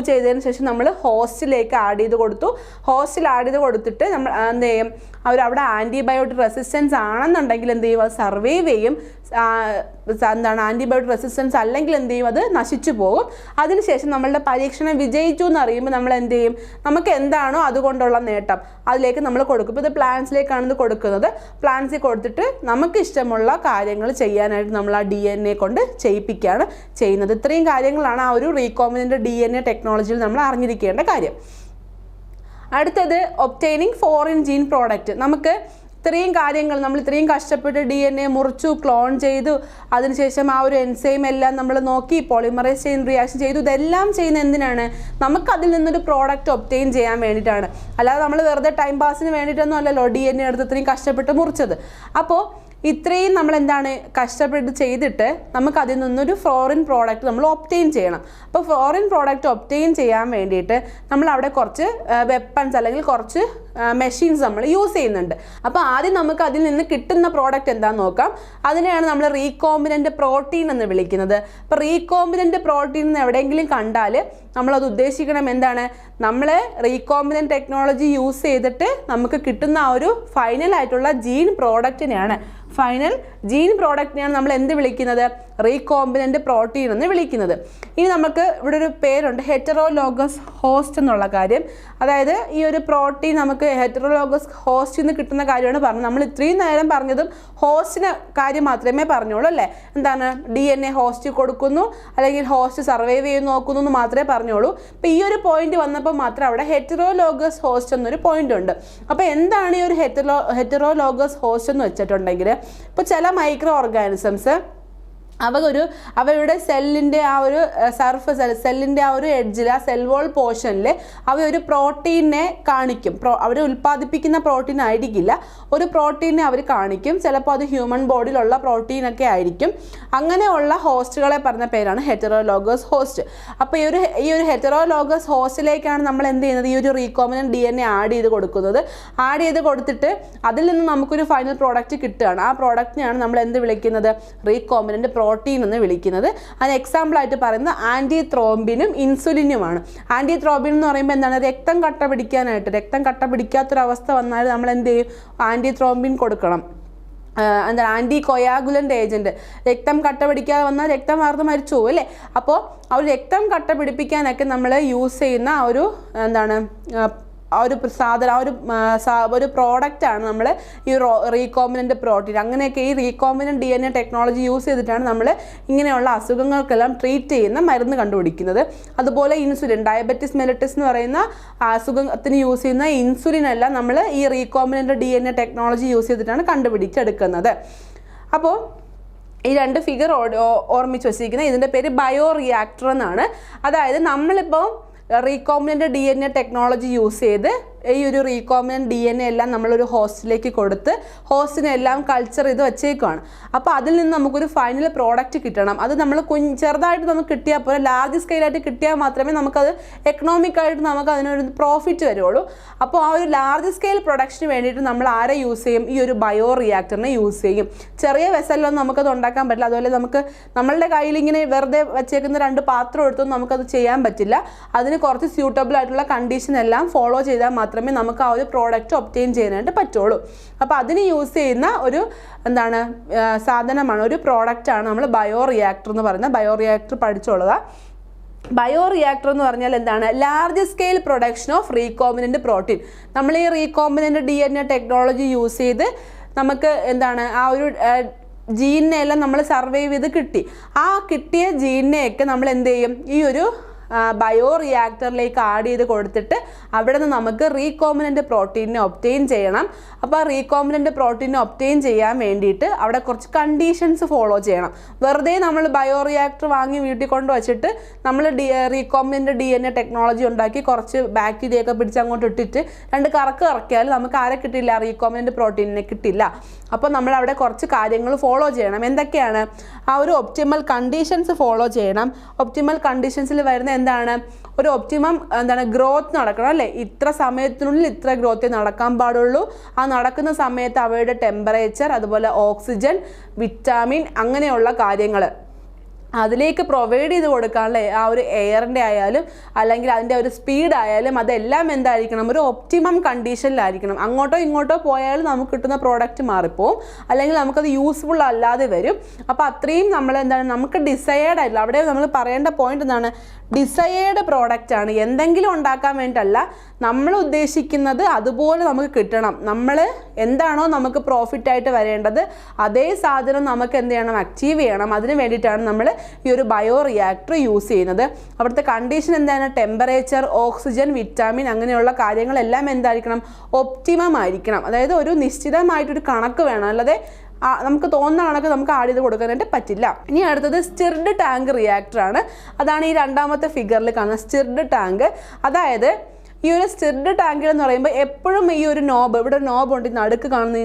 ചെയ്തതിന് ശേഷം നമ്മൾ ഹോസ്റ്റിലേക്ക് ആഡ് ചെയ്ത് കൊടുത്തിട്ട് നമ്മൾ എന്ത് ചെയ്യും? അവിടെ ആൻറ്റിബയോട്ടിക് റെസിസ്റ്റൻസ് ആണെന്നുണ്ടെങ്കിൽ എന്ത് ചെയ്യും? അത് സർവൈവ് ചെയ്യും. എന്താണ്? ആൻറ്റിബയോട്ടിക് റെസിസ്റ്റൻസ് അല്ലെങ്കിൽ എന്ത് ചെയ്യും? അത് നശിച്ചു പോകും. അതിനുശേഷം നമ്മളുടെ പരീക്ഷണം വിജയിച്ചു എന്ന് അറിയുമ്പോൾ നമ്മൾ എന്ത് ചെയ്യും? നമുക്ക് എന്താണോ അതുകൊണ്ടുള്ള നേട്ടം അതിലേക്ക് നമ്മൾ കൊടുക്കും. ഇപ്പോൾ ഇത് പ്ലാന്റ്സിലേക്കാണ് ഇത് കൊടുക്കുന്നത്. പ്ലാന്റ്സിൽ കൊടുത്തിട്ട് നമുക്ക് ഇഷ്ടമുള്ള കാര്യങ്ങൾ ചെയ്യാനായിട്ട് നമ്മൾ ആ DNA കൊണ്ട് ചെയ്യിപ്പിക്കുകയാണ് ചെയ്യുന്നത്. ഇത്രയും കാര്യങ്ങളാണ് ആ ഒരു റീകോമ്പിനൻ്റ് DNA ടെക്നോളജിയിൽ നമ്മൾ അറിഞ്ഞിരിക്കേണ്ട കാര്യം. അടുത്തത് ഒബ്റ്റെയിനിങ് ഫോറിൻ ജീൻ പ്രോഡക്റ്റ്. നമുക്ക് ഇത്രയും കാര്യങ്ങൾ നമ്മൾ ഇത്രയും കഷ്ടപ്പെട്ട് DNA മുറിച്ചു, ക്ലോൺ ചെയ്തു, അതിനുശേഷം ആ ഒരു എൻസൈം എല്ലാം നമ്മൾ നോക്കി, പോളിമറൈസ് ചെയിൻ റിയാക്ഷൻ ചെയ്തു. ഇതെല്ലാം ചെയ്യുന്ന എന്തിനാണ്? നമുക്കതിൽ നിന്നൊരു പ്രോഡക്റ്റ് ഒബ്റ്റെയിൻ ചെയ്യാൻ വേണ്ടിയിട്ടാണ്. അല്ലാതെ നമ്മൾ വെറുതെ ടൈം പാസിന് വേണ്ടിയിട്ടൊന്നും അല്ലല്ലോ DNA എടുത്ത് ഇത്രയും കഷ്ടപ്പെട്ട് മുറിച്ചത്. അപ്പോൾ ഇത്രയും നമ്മൾ എന്താണ് കഷ്ടപ്പെട്ട് ചെയ്തിട്ട് നമുക്ക് അതിൽ നിന്നൊരു ഫോറിൻ പ്രോഡക്റ്റ് നമ്മൾ ഒബ്റ്റെയിൻ ചെയ്യണം. അപ്പോൾ ഫോറിൻ പ്രോഡക്റ്റ് ഒബ്റ്റെയിൻ ചെയ്യാൻ വേണ്ടിയിട്ട് നമ്മൾ അവിടെ കുറച്ച് വെപ്പൺസ് അല്ലെങ്കിൽ കുറച്ച് മെഷീൻസ് നമ്മൾ യൂസ് ചെയ്യുന്നുണ്ട്. അപ്പോൾ ആദ്യം നമുക്ക് അതിൽ നിന്ന് കിട്ടുന്ന പ്രോഡക്റ്റ് എന്താണെന്ന് നോക്കാം. അതിനെയാണ് നമ്മൾ റീകോമ്പിനൻ്റ് പ്രോട്ടീൻ എന്ന് വിളിക്കുന്നത്. അപ്പോൾ റീകോമ്പിനൻ്റ് പ്രോട്ടീൻ എന്ന് എവിടെയെങ്കിലും കണ്ടാൽ നമ്മളത് ഉദ്ദേശിക്കണം എന്താണ്, നമ്മൾ റീകോമ്പിനൻ്റ് ടെക്നോളജി യൂസ് ചെയ്തിട്ട് നമുക്ക് കിട്ടുന്ന ആ ഒരു ഫൈനലായിട്ടുള്ള ജീൻ പ്രോഡക്റ്റിനെയാണ് നമ്മൾ എന്ത് വിളിക്കുന്നത്, റീകോമ്പിനൻ്റ് പ്രോട്ടീൻ എന്ന് വിളിക്കുന്നത്. ഇനി നമുക്ക് ഇവിടെ ഒരു പേരുണ്ട്, ഹെറ്ററോലോഗസ് ഹോസ്റ്റ് എന്നുള്ള കാര്യം. അതായത് ഈ ഒരു പ്രോട്ടീൻ നമുക്ക് ഹെറ്ററോലോഗസ് ഹോസ്റ്റിൽ നിന്ന് കിട്ടുന്ന കാര്യമാണ് പറഞ്ഞത്. നമ്മൾ ഇത്രയും നേരം പറഞ്ഞതും ഹോസ്റ്റിന് കാര്യം മാത്രമേ പറഞ്ഞോളൂ അല്ലേ. എന്താണ്, DNA ഹോസ്റ്റ് കൊടുക്കുന്നു അല്ലെങ്കിൽ ഹോസ്റ്റ് സർവൈവ് ചെയ്ത് നോക്കുന്നു എന്ന് മാത്രമേ പറഞ്ഞോളൂ. അപ്പോൾ ഈ ഒരു പോയിന്റ് വന്നപ്പോൾ മാത്രം അവിടെ ഹെറ്ററോലോഗസ് ഹോസ്റ്റ് എന്നൊരു പോയിന്റ് ഉണ്ട്. അപ്പോൾ എന്താണ് ഈ ഒരു ഹെറ്ററോലോഗസ് ഹോസ്റ്റ് എന്ന് വെച്ചിട്ടുണ്ടെങ്കിൽ, ഇപ്പോൾ ചില മൈക്രോ ഓർഗാനിസംസ് അവരുടെ സെല്ലിൻ്റെ ആ ഒരു സർഫസ്, സെല്ലിൻ്റെ ആ ഒരു എഡ്ജിൽ, ആ സെൽ വോൾ പോർഷനിൽ ഒരു പ്രോട്ടീനെ കാണിക്കും. അവർ ഉൽപ്പാദിപ്പിക്കുന്ന പ്രോട്ടീൻ ആയിരിക്കില്ല, ഒരു പ്രോട്ടീനെ അവർ കാണിക്കും. ചിലപ്പോൾ അത് ഹ്യൂമൻ ബോഡിയിലുള്ള പ്രോട്ടീനൊക്കെ ആയിരിക്കും. അങ്ങനെയുള്ള ഹോസ്റ്റുകളെ പറഞ്ഞ പേരാണ് ഹെറ്ററോലോഗസ് ഹോസ്റ്റ്. അപ്പോൾ ഈ ഒരു ഹെറ്ററോലോഗസ് ഹോസ്റ്റിലേക്കാണ് നമ്മൾ എന്ത് ചെയ്യുന്നത്, ഈ ഒരു റീകോമ്പിനൻ്റ് DNA ആഡ് ചെയ്ത് കൊടുക്കുന്നത്. ആഡ് ചെയ്ത് കൊടുത്തിട്ട് അതിൽ നിന്ന് നമുക്കൊരു ഫൈനൽ പ്രോഡക്റ്റ് കിട്ടുകയാണ്. ആ പ്രോഡക്റ്റിനെയാണ് നമ്മൾ എന്ത് വിളിക്കുന്നത്, റീകോമ്പിനൻ്റ് പ്രോട്ടീൻ എന്ന് വിളിക്കുന്നത്. അതിന് എക്സാമ്പിളായിട്ട് പറയുന്നത് ആൻറ്റി ത്രോംബിനും ഇൻസുലിനുമാണ്. ആൻറ്റി ത്രോംബിൻ എന്ന് പറയുമ്പോൾ എന്താണ്, രക്തം കട്ട പിടിക്കാത്തൊരവസ്ഥ വന്നാൽ നമ്മൾ എന്ത് ചെയ്യും, ആൻറ്റി ത്രോംബിൻ കൊടുക്കണം. എന്താ, ആൻറ്റി കൊയാഗുലൻ്റ് ഏജൻറ്റ്. രക്തം കട്ട പിടിക്കാതെ വന്നാൽ രക്തം വാർന്ന് മരിച്ചു പോകും അല്ലേ. അപ്പോൾ ആ ഒരു രക്തം കട്ട പിടിപ്പിക്കാനൊക്കെ നമ്മൾ യൂസ് ചെയ്യുന്ന ഒരു പ്രോഡക്റ്റാണ് നമ്മൾ ഈ റീകോമ്പിനൻ്റ് പ്രോട്ടീൻ. അങ്ങനെയൊക്കെ ഈ റീകോമ്പിനൻ്റ് DNA ടെക്നോളജി യൂസ് ചെയ്തിട്ടാണ് നമ്മൾ ഇങ്ങനെയുള്ള അസുഖങ്ങൾക്കെല്ലാം ട്രീറ്റ് ചെയ്യുന്ന മരുന്ന് കണ്ടുപിടിക്കുന്നത്. അതുപോലെ ഇൻസുലിൻ, ഡയബറ്റിസ് മെലിറ്റസ് എന്ന് പറയുന്ന അസുഖത്തിന് യൂസ് ചെയ്യുന്ന ഇൻസുലിൻ എല്ലാം നമ്മൾ ഈ റീകോമ്പിനൻ്റ് DNA ടെക്നോളജി യൂസ് ചെയ്തിട്ടാണ് കണ്ടുപിടിച്ചെടുക്കുന്നത്. അപ്പോൾ ഈ രണ്ട് ഫിഗർ ഓർമ്മിച്ച് വെച്ചിരിക്കുന്നത്, ഇതിൻ്റെ പേര് ബയോ റിയാക്ടർ എന്നാണ്. അതായത് നമ്മളിപ്പോൾ റീകോമ്പിനൻ്റ് DNA ടെക്നോളജി യൂസ് ചെയ്ത് ഈ ഒരു റീകോമ്പിനൻ്റ് DNA എല്ലാം നമ്മളൊരു ഹോസ്റ്റിലേക്ക് കൊടുത്ത് ഹോസ്റ്റിനെ എല്ലാം കൾച്ചർ ചെയ്ത് വെച്ചേക്കുവാണ്. അപ്പോൾ അതിൽ നിന്ന് നമുക്കൊരു ഫൈനൽ പ്രോഡക്റ്റ് കിട്ടണം. അത് നമ്മൾ ചെറുതായിട്ട് നമുക്ക് കിട്ടിയാൽ പോലെ, ലാർജ് സ്കെയിലായിട്ട് കിട്ടിയാൽ മാത്രമേ നമുക്കത് എക്കണോമിക്കായിട്ട് നമുക്ക് അതിനൊരു പ്രോഫിറ്റ് വരുള്ളൂ. അപ്പോൾ ആ ഒരു ലാർജ് സ്കെയിൽ പ്രൊഡക്ഷന് വേണ്ടിയിട്ട് നമ്മൾ ആരെ യൂസ് ചെയ്യും, ഈ ഒരു ബയോ റിയാക്ടറിനെ യൂസ് ചെയ്യും. ചെറിയ വെസലിലൊന്നും നമുക്കത് ഉണ്ടാക്കാൻ പറ്റില്ല. അതുപോലെ നമ്മളുടെ കയ്യിൽ ഇങ്ങനെ വെറുതെ വെച്ചേക്കുന്ന 2 പാത്രം എടുത്തൊന്നും നമുക്കത് ചെയ്യാൻ പറ്റില്ല. അതിന് കുറച്ച് സ്യൂട്ടബിൾ ആയിട്ടുള്ള കണ്ടീഷൻ എല്ലാം ഫോളോ ചെയ്താൽ മാത്രമേ നമുക്ക് ആ ഒരു പ്രോഡക്റ്റ് ഒബ്റ്റെയിൻ ചെയ്യാനായിട്ട് പറ്റുള്ളൂ. അപ്പോൾ അതിന് യൂസ് ചെയ്യുന്ന ഒരു സാധനമാണ്, ഒരു പ്രോഡക്റ്റാണ് നമ്മൾ ബയോ റിയാക്ടർ എന്ന് പറയുന്നത്. ബയോ റിയാക്ടർ പഠിച്ചോളുക. ബയോ റിയാക്ടർ എന്ന് പറഞ്ഞാൽ എന്താണ്, large scale production of recombinant protein. നമ്മൾ ഈ റീകോമ്പിനൻ്റ് DNA ടെക്നോളജി യൂസ് ചെയ്ത് നമുക്ക് ആ ഒരു ജീനിനെ എല്ലാം നമ്മൾ സർവൈവ് ചെയ്ത് കിട്ടി. ആ കിട്ടിയ ജീനിനെയൊക്കെ നമ്മൾ എന്ത് ചെയ്യും, ഈ ഒരു ബയോ റിയാക്ടറിലേക്ക് ആഡ് ചെയ്ത് കൊടുത്തിട്ട് അവിടെ നിന്ന് നമുക്ക് റീകോമ്പിനൻ്റ് പ്രോട്ടീനെ ഒബ്റ്റെയിൻ ചെയ്യണം. അപ്പോൾ ആ റീകോമ്പിനൻ്റ് പ്രോട്ടീനെ ഒബ്റ്റെയിൻ ചെയ്യാൻ വേണ്ടിയിട്ട് അവിടെ കുറച്ച് കണ്ടീഷൻസ് ഫോളോ ചെയ്യണം. വെറുതെ നമ്മൾ ബയോ റിയാക്ടർ വാങ്ങി വീട്ടിൽ കൊണ്ട് വച്ചിട്ട് നമ്മൾ റീകോമ്പിനൻ്റ് DNA ടെക്നോളജി ഉണ്ടാക്കി കുറച്ച് ബാക്ടീരിയയൊക്കെ പിടിച്ച് അങ്ങോട്ട് ഇട്ടിട്ട് 2 കറക്ക് കറക്കിയാൽ നമുക്ക് ആരെ കിട്ടില്ല, റീകോമ്പിനൻ്റ് പ്രോട്ടീനെ കിട്ടില്ല. അപ്പോൾ നമ്മൾ അവിടെ കുറച്ച് കാര്യങ്ങൾ ഫോളോ ചെയ്യണം. എന്തൊക്കെയാണ്, ആ ഒരു ഒപ്റ്റിമൽ കണ്ടീഷൻസ് ഫോളോ ചെയ്യണം. ഒപ്റ്റിമൽ കണ്ടീഷൻസിൽ വരുന്ന എന്താണ്, ഒരു ഒപ്റ്റിമം ഗ്രോത്ത് നടക്കണം അല്ലേ. ഇത്ര സമയത്തിനുള്ളിൽ ഇത്ര ഗ്രോത്തേ നടക്കാൻ പാടുള്ളൂ. ആ നടക്കുന്ന സമയത്ത് അവയുടെ ടെമ്പറേച്ചർ, അതുപോലെ ഓക്സിജൻ, വിറ്റാമിൻ, അങ്ങനെയുള്ള കാര്യങ്ങൾ അതിലേക്ക് പ്രൊവൈഡ് ചെയ്ത് കൊടുക്കാനുള്ള ആ ഒരു എയറിൻ്റെ ആയാലും അല്ലെങ്കിൽ അതിൻ്റെ ഒരു സ്പീഡ് ആയാലും അതെല്ലാം എന്തായിരിക്കണം, ഒരു ഒപ്റ്റിമം കണ്ടീഷനിലായിരിക്കണം. അങ്ങോട്ടോ ഇങ്ങോട്ടോ പോയാലും നമുക്ക് കിട്ടുന്ന പ്രോഡക്റ്റ് മാറിപ്പോവും, അല്ലെങ്കിൽ നമുക്കത് യൂസ്ഫുൾ അല്ലാതെ വരും. അപ്പോൾ അത്രയും നമ്മൾ നമുക്ക് ഡിസയേർഡ് ആയില്ല. അവിടെ നമ്മൾ പറയേണ്ട പോയിന്റ് എന്താണ്, ഡിസയേർഡ് പ്രോഡക്റ്റ് ആണ്. എന്തെങ്കിലും ഉണ്ടാക്കാൻ വേണ്ടിയിട്ടല്ല, നമ്മൾ ഉദ്ദേശിക്കുന്നത് അതുപോലെ നമുക്ക് കിട്ടണം. നമ്മൾ എന്താണോ നമുക്ക് പ്രോഫിറ്റായിട്ട് വരേണ്ടത് അതേ സാധനം നമുക്ക് എന്ത് ചെയ്യണം, അച്ചീവ് ചെയ്യണം. അതിന് വേണ്ടിയിട്ടാണ് നമ്മൾ ഈ ഒരു ബയോ റിയാക്ടർ യൂസ് ചെയ്യുന്നത്. അവിടുത്തെ കണ്ടീഷൻ എന്താണ്, ടെമ്പറേച്ചർ, ഓക്സിജൻ, വിറ്റാമിൻ, അങ്ങനെയുള്ള കാര്യങ്ങളെല്ലാം എന്തായിരിക്കണം, ഒപ്റ്റിമം ആയിരിക്കണം. അതായത് ഒരു നിശ്ചിതമായിട്ടൊരു കണക്ക് വേണം, അല്ലാതെ നമുക്ക് തോന്നുന്ന കണക്ക് നമുക്ക് ആഡ് ചെയ്ത് കൊടുക്കാനായിട്ട് പറ്റില്ല. ഇനി അടുത്തത് സ്റ്റിർഡ് ടാങ്ക് റിയാക്ടർ ആണ്. അതാണ് ഈ 2ാമത്തെ ഫിഗറിൽ കാണുന്ന സ്റ്റിർഡ് ടാങ്ക്. അതായത് ഈ ഒരു സ്റ്റിർഡ് ടാങ്കിൽ എന്ന് പറയുമ്പോൾ എപ്പോഴും ഈ ഒരു നോബ്, ഇവിടെ നോബ് ഉണ്ട്, നടുക്ക് കാണുന്ന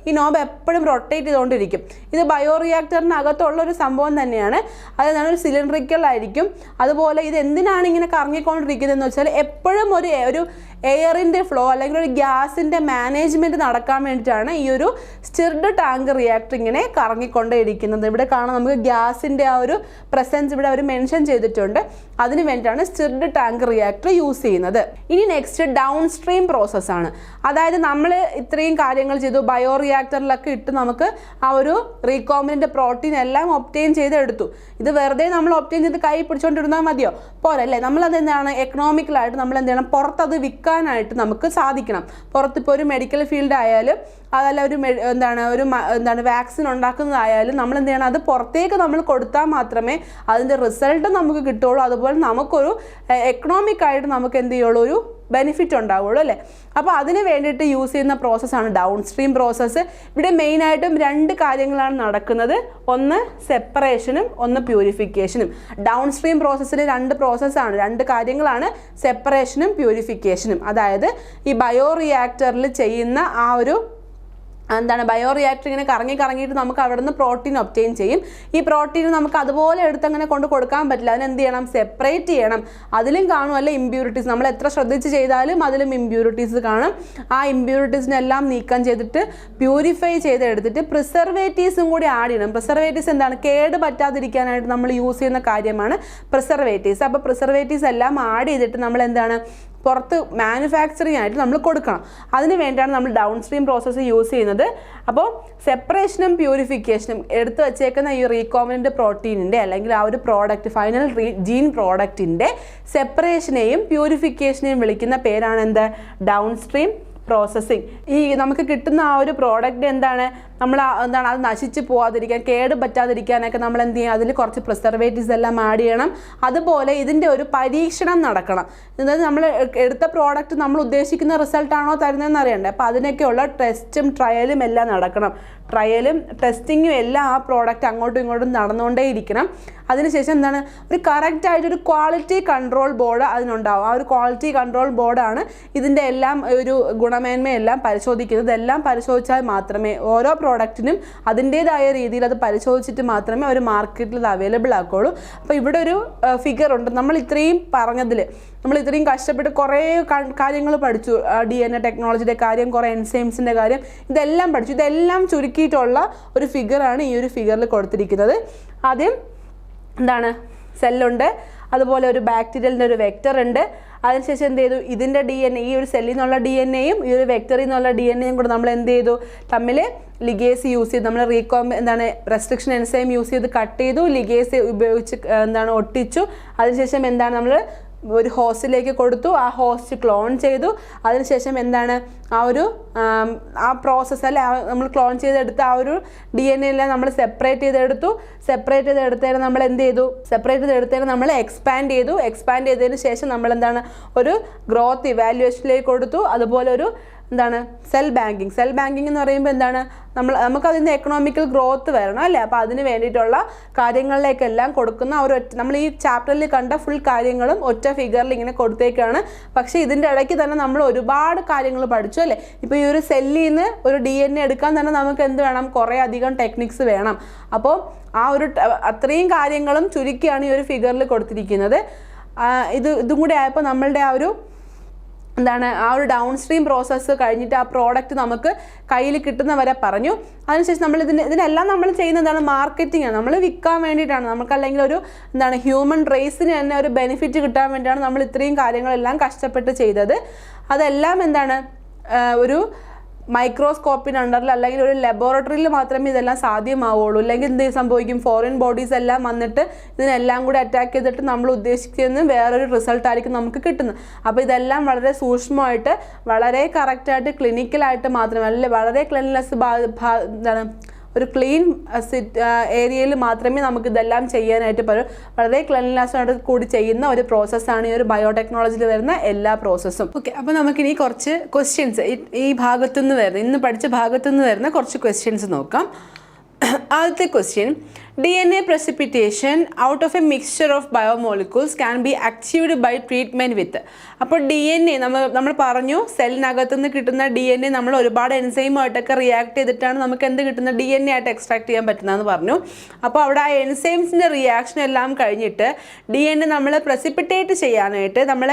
ഈ ഈ നോബ് എപ്പോഴും റൊട്ടേറ്റ് ചെയ്തുകൊണ്ടിരിക്കും. ഇത് ബയോറിയാക്ടറിനകത്തുള്ള ഒരു സംഭവം തന്നെയാണ്. അതാണ് ഒരു സിലിണ്ടറിക്കൽ ആയിരിക്കും. അതുപോലെ ഇത് എന്തിനാണ് ഇങ്ങനെ കറങ്ങിക്കൊണ്ടിരിക്കുന്നതെന്ന് വെച്ചാൽ എപ്പോഴും ഒരു എയറിൻ്റെ ഫ്ലോ അല്ലെങ്കിൽ ഒരു ഗ്യാസിൻ്റെ മാനേജ്മെൻറ്റ് നടക്കാൻ വേണ്ടിയിട്ടാണ് ഈ ഒരു സ്റ്റിർഡ് ടാങ്ക് റിയാക്ടർ ഇങ്ങനെ കറങ്ങിക്കൊണ്ടേയിരിക്കുന്നത്. ഇവിടെ കാണാം നമുക്ക് ഗ്യാസിൻ്റെ ആ ഒരു പ്രസൻസ് ഇവിടെ അവർ മെൻഷൻ ചെയ്തിട്ടുണ്ട്. അതിന് വേണ്ടിയിട്ടാണ് സ്റ്റിർഡ് ടാങ്ക് റിയാക്ടർ യൂസ് ചെയ്യുന്നത്. ഇനി നെക്സ്റ്റ് ഡൗൺ സ്ട്രീം പ്രോസസ്സാണ്. അതായത് നമ്മൾ ഇത്രയും കാര്യങ്ങൾ ചെയ്തു, ബയോറിയാക്ടറിലൊക്കെ ഇട്ട് നമുക്ക് ആ ഒരു റീകോമ്പിനൻ്റ് പ്രോട്ടീൻ എല്ലാം ഒപ്റ്റെയിൻ ചെയ്തെടുത്തു. ഇത് വെറുതെ നമ്മൾ ഒപ്റ്റെയിൻ ചെയ്ത് കൈ പിടിച്ചുകൊണ്ടിരുന്നാൽ മതിയോ? പോരല്ലേ. നമ്മളത് എന്താണ് എക്കണോമിക്കലായിട്ട് നമ്മൾ എന്ത് ചെയ്യണം, പുറത്തത് വിൽക്കാനായിട്ട് നമുക്ക് സാധിക്കണം. പുറത്തിപ്പോൾ ഒരു മെഡിക്കൽ ഫീൽഡ് ആയാലും അതല്ല ഒരു വാക്സിൻ ഉണ്ടാക്കുന്നതായാലും നമ്മൾ എന്ത് ചെയ്യണം, അത് പുറത്തേക്ക് നമ്മൾ കൊടുത്താൽ മാത്രമേ അതിൻ്റെ റിസൾട്ട് നമുക്ക് കിട്ടുള്ളൂ. അതുപോലെ നമുക്കൊരു എക്കണോമിക്കായിട്ട് നമുക്ക് എന്ത് ചെയ്യുള്ളൂ, ഒരു ബെനിഫിറ്റ് ഉണ്ടാവുള്ളൂ അല്ലേ. അപ്പോൾ അതിന് വേണ്ടിയിട്ട് യൂസ് ചെയ്യുന്ന പ്രോസസ്സാണ് ഡൗൺ സ്ട്രീം പ്രോസസ്സ്. ഇവിടെ മെയിനായിട്ടും 2 കാര്യങ്ങളാണ് നടക്കുന്നത്. ഒന്ന് സെപ്പറേഷനും ഒന്ന് പ്യൂരിഫിക്കേഷനും. ഡൗൺ സ്ട്രീം പ്രോസസ്സിൽ 2 പ്രോസസ്സാണ്, 2 കാര്യങ്ങളാണ് സെപ്പറേഷനും പ്യൂരിഫിക്കേഷനും. അതായത് ഈ ബയോറിയാക്ടറിൽ ചെയ്യുന്ന ആ ഒരു ബയോറിയാക്ടർ ഇങ്ങനെ കറങ്ങിയിട്ട് നമുക്ക് അവിടെ നിന്ന് പ്രോട്ടീൻ ഒബ്റ്റെയിൻ ചെയ്യും. ഈ പ്രോട്ടീൻ നമുക്ക് അതുപോലെ എടുത്ത് അങ്ങനെ കൊണ്ട് കൊടുക്കാൻ പറ്റില്ല. അതിനെന്ത് ചെയ്യണം, സെപ്പറേറ്റ് ചെയ്യണം. അതിലും കാണുമല്ലോ ഇമ്പ്യൂരിറ്റീസ്. നമ്മൾ എത്ര ശ്രദ്ധിച്ച് ചെയ്താലും അതിലും ഇമ്പ്യൂരിറ്റീസ് കാണും. ആ ഇമ്പ്യൂരിറ്റീസിനെല്ലാം നീക്കം ചെയ്തിട്ട് പ്യൂരിഫൈ ചെയ്തെടുത്തിട്ട് പ്രിസർവേറ്റീവ്സും കൂടി ആഡ് ചെയ്യണം. പ്രിസർവേറ്റീവ്സ് എന്താണ്, കേട് പറ്റാതിരിക്കാനായിട്ട് നമ്മൾ യൂസ് ചെയ്യുന്ന കാര്യമാണ് പ്രിസർവേറ്റീവ്സ്. അപ്പോൾ പ്രിസർവേറ്റീവ്സ് എല്ലാം ആഡ് ചെയ്തിട്ട് നമ്മൾ എന്താണ് പുറത്ത് മാനുഫാക്ചറിങ് ആയിട്ട് നമ്മൾ കൊടുക്കണം. അതിന് വേണ്ടിയാണ് നമ്മൾ ഡൗൺ സ്ട്രീം പ്രോസസ്സ് യൂസ് ചെയ്യുന്നത്. അപ്പോൾ സെപ്പറേഷനും പ്യൂരിഫിക്കേഷനും എടുത്തു വച്ചേക്കുന്ന ഈ റീകോമ്പിനൻ്റ് പ്രോട്ടീനിൻ്റെ അല്ലെങ്കിൽ ആ ഒരു പ്രോഡക്റ്റ് ഫൈനൽ ജീൻ പ്രോഡക്റ്റിൻ്റെ സെപ്പറേഷനെയും പ്യൂരിഫിക്കേഷനെയും വിളിക്കുന്ന പേരാണ് എന്ത്, ഡൗൺ സ്ട്രീം പ്രോസസ്സിങ്. ഈ നമുക്ക് കിട്ടുന്ന ആ ഒരു പ്രോഡക്റ്റ് നമ്മൾ അത് നശിച്ച് പോവാതിരിക്കാൻ, കേട് പറ്റാതിരിക്കാനൊക്കെ നമ്മൾ എന്ത് ചെയ്യും, അതിൽ കുറച്ച് പ്രിസർവേറ്റീവ്സ് എല്ലാം ആഡ് ചെയ്യണം. അതുപോലെ ഇതിൻ്റെ ഒരു പരീക്ഷണം നടക്കണം. അതായത് നമ്മൾ എടുത്ത പ്രോഡക്റ്റ് നമ്മൾ ഉദ്ദേശിക്കുന്ന റിസൾട്ടാണോ തരുന്നതെന്ന് അറിയണ്ടേ. അപ്പോൾ അതിനൊക്കെയുള്ള ടെസ്റ്റും ട്രയലും എല്ലാം നടക്കണം. ട്രയലും ടെസ്റ്റിങ്ങും എല്ലാം ആ പ്രോഡക്റ്റ് അങ്ങോട്ടും ഇങ്ങോട്ടും നടന്നുകൊണ്ടേയിരിക്കണം. അതിനുശേഷം ഒരു കറക്റ്റായിട്ടൊരു ക്വാളിറ്റി കൺട്രോൾ ബോർഡ് അതിനുണ്ടാവും. ആ ഒരു ക്വാളിറ്റി കൺട്രോൾ ബോർഡാണ് ഇതിൻ്റെ എല്ലാം ഒരു ഗുണമേന്മയെല്ലാം പരിശോധിക്കുന്നത്. ഇതെല്ലാം പരിശോധിച്ചാൽ മാത്രമേ ഓരോ പ്രോഡക്റ്റിനും അതിൻ്റേതായ രീതിയിൽ അത് പരിശോധിച്ചിട്ട് മാത്രമേ ഒരു മാർക്കറ്റിൽ അത് അവൈലബിൾ ആക്കുകയുള്ളൂ. അപ്പോൾ ഇവിടെ ഒരു ഫിഗർ ഉണ്ട്. നമ്മൾ ഇത്രയും പറഞ്ഞതിൽ നമ്മൾ ഇത്രയും കഷ്ടപ്പെട്ട് കുറേ കാര്യങ്ങൾ പഠിച്ചു. DNA ടെക്നോളജിയുടെ കാര്യം, കുറേ എൻസൈംസിൻ്റെ കാര്യം, ഇതെല്ലാം പഠിച്ചു. ഇതെല്ലാം ചുരുക്കിയിട്ടുള്ള ഒരു ഫിഗറാണ് ഈ ഒരു ഫിഗറിൽ കൊടുത്തിരിക്കുന്നത്. ആദ്യം സെല്ലുണ്ട്, അതുപോലെ ഒരു ബാക്ടീരിയലിൻ്റെ ഒരു വെക്റ്റർ ഉണ്ട്. അതിനുശേഷം എന്ത് ചെയ്തു, ഇതിൻ്റെ DNA, ഈ ഒരു സെല്ലിൽ നിന്നുള്ള DNA-യും ഈ ഒരു വെക്ടറിൽ നിന്നുള്ള DNA-യും കൂടെ നമ്മൾ എന്ത് ചെയ്തു, തമ്മിൽ ലിഗേസ് യൂസ് ചെയ്ത് നമ്മൾ റെസ്ട്രിക്ഷൻ എൻസൈം യൂസ് ചെയ്ത് കട്ട് ചെയ്തു, ലിഗേസ് ഉപയോഗിച്ച് ഒട്ടിച്ചു. അതിനുശേഷം നമ്മൾ ഒരു ഹോസ്റ്റിലേക്ക് കൊടുത്തു, ആ ഹോസ്റ്റ് ക്ലോൺ ചെയ്തു. അതിനുശേഷം ആ പ്രോസസ്സ് അല്ലെ നമ്മൾ ക്ലോൺ ചെയ്തെടുത്ത ആ ഒരു DNA എല്ലാം നമ്മൾ സെപ്പറേറ്റ് ചെയ്തെടുത്തതിന് നമ്മൾ എന്ത് ചെയ്തു, നമ്മൾ എക്സ്പാൻഡ് ചെയ്തതിന് ശേഷം നമ്മൾ ഒരു ഗ്രോത്ത് ഇവാലുവേഷനിലേക്ക് കൊടുത്തു. അതുപോലെ ഒരു സെൽ ബാങ്കിങ് എന്ന് പറയുമ്പോൾ നമുക്കതിൻ്റെ എക്കണോമിക്കൽ ഗ്രോത്ത് വരണം അല്ലേ. അപ്പോൾ അതിന് വേണ്ടിയിട്ടുള്ള കാര്യങ്ങളിലേക്കെല്ലാം കൊടുക്കുന്ന നമ്മൾ ഈ ചാപ്റ്ററിൽ കണ്ട ഫുൾ കാര്യങ്ങളും ഒറ്റ ഫിഗറിൽ ഇങ്ങനെ കൊടുത്തേക്കാണ്. പക്ഷേ ഇതിൻ്റെ ഇടയ്ക്ക് തന്നെ നമ്മൾ ഒരുപാട് കാര്യങ്ങൾ പഠിച്ചു അല്ലേ. ഇപ്പോൾ ഈ ഒരു സെല്ലിൽ നിന്ന് ഒരു DNA എടുക്കാൻ തന്നെ നമുക്ക് എന്ത് വേണം, കുറേ അധികം ടെക്നിക്സ് വേണം. അപ്പോൾ ആ ഒരു അത്രയും കാര്യങ്ങളും ചുരുക്കിയാണ് ഈ ഒരു ഫിഗറിൽ കൊടുത്തിരിക്കുന്നത്. ഇതും കൂടി ആയപ്പോൾ നമ്മളുടെ ആ ഒരു ആ ഒരു ഡൗൺ സ്ട്രീം പ്രോസസ്സ് കഴിഞ്ഞിട്ട് ആ പ്രോഡക്റ്റ് നമുക്ക് കയ്യിൽ കിട്ടുന്നവരെ പറഞ്ഞു. അതിനുശേഷം നമ്മൾ ഇതിനെല്ലാം നമ്മൾ ചെയ്യുന്നത് മാർക്കറ്റിംഗ് ആണ്. നമ്മൾ വിൽക്കാൻ വേണ്ടിയിട്ടാണ്. നമുക്കല്ലെങ്കിൽ ഒരു ഹ്യൂമൻ റേസിന് തന്നെ ഒരു ബെനിഫിറ്റ് കിട്ടാൻ വേണ്ടിയാണ് നമ്മൾ ഇത്രയും കാര്യങ്ങളെല്ലാം കഷ്ടപ്പെട്ട് ചെയ്തത്. അതെല്ലാം ഒരു മൈക്രോസ്കോപ്പിന് അണ്ടറിൽ അല്ലെങ്കിൽ ഒരു ലബോറട്ടറിയിൽ മാത്രമേ ഇതെല്ലാം സാധ്യമാവുള്ളൂ. അല്ലെങ്കിൽ എന്ത് സംഭവിക്കും, ഫോറിൻ ബോഡീസ് എല്ലാം വന്നിട്ട് ഇതിനെല്ലാം കൂടി അറ്റാക്ക് ചെയ്തിട്ട് നമ്മൾ ഉദ്ദേശിക്കുന്ന വേറൊരു റിസൾട്ടായിരിക്കും നമുക്ക് കിട്ടുന്നത്. അപ്പോൾ ഇതെല്ലാം വളരെ സൂക്ഷ്മമായിട്ട്, വളരെ കറക്റ്റായിട്ട്, ക്ലിനിക്കലായിട്ട് മാത്രമല്ല, വളരെ ക്ലീൻനെസ് ഒരു ക്ലീൻ ഏരിയയിൽ മാത്രമേ നമുക്ക് ഇതെല്ലാം ചെയ്യാനായിട്ട് പറ്റും. വളരെ ക്ലീൻനെസ്സോട് കൂടി ചെയ്യുന്ന ഒരു പ്രോസസ്സാണ് ഈ ഒരു ബയോടെക്നോളജിയിൽ വരുന്ന എല്ലാ പ്രോസസ്സും. ഓക്കെ, അപ്പോൾ നമുക്കിനി കുറച്ച് ക്വസ്റ്റ്യൻസ് ഈ ഭാഗത്തുനിന്ന് വരുന്ന, ഇന്ന് പഠിച്ച ഭാഗത്തുനിന്ന് വരുന്ന കുറച്ച് ക്വസ്റ്റ്യൻസ് നോക്കാം. ആദ്യത്തെ question, DNA precipitation out of a mixture of biomolecules can be achieved by treatment with. അപ്പോൾ DNA നമ്മൾ പറഞ്ഞു സെല്ലിനകത്തു നിന്ന് കിട്ടുന്ന DNA നമ്മൾ ഒരുപാട് എൻസൈമായിട്ടൊക്കെ റിയാക്ട് ചെയ്തിട്ടാണ് നമുക്ക് എന്ത് കിട്ടുന്ന DNA ആയിട്ട് എക്സ്ട്രാക്ട് ചെയ്യാൻ പറ്റുന്നതെന്ന് പറഞ്ഞു. അപ്പോൾ അവിടെ ആ എൻസൈംസിൻ്റെ റിയാക്ഷൻ എല്ലാം കഴിഞ്ഞിട്ട് DNA നമ്മൾ പ്രസിപ്പിറ്റേറ്റ് ചെയ്യാനായിട്ട് നമ്മൾ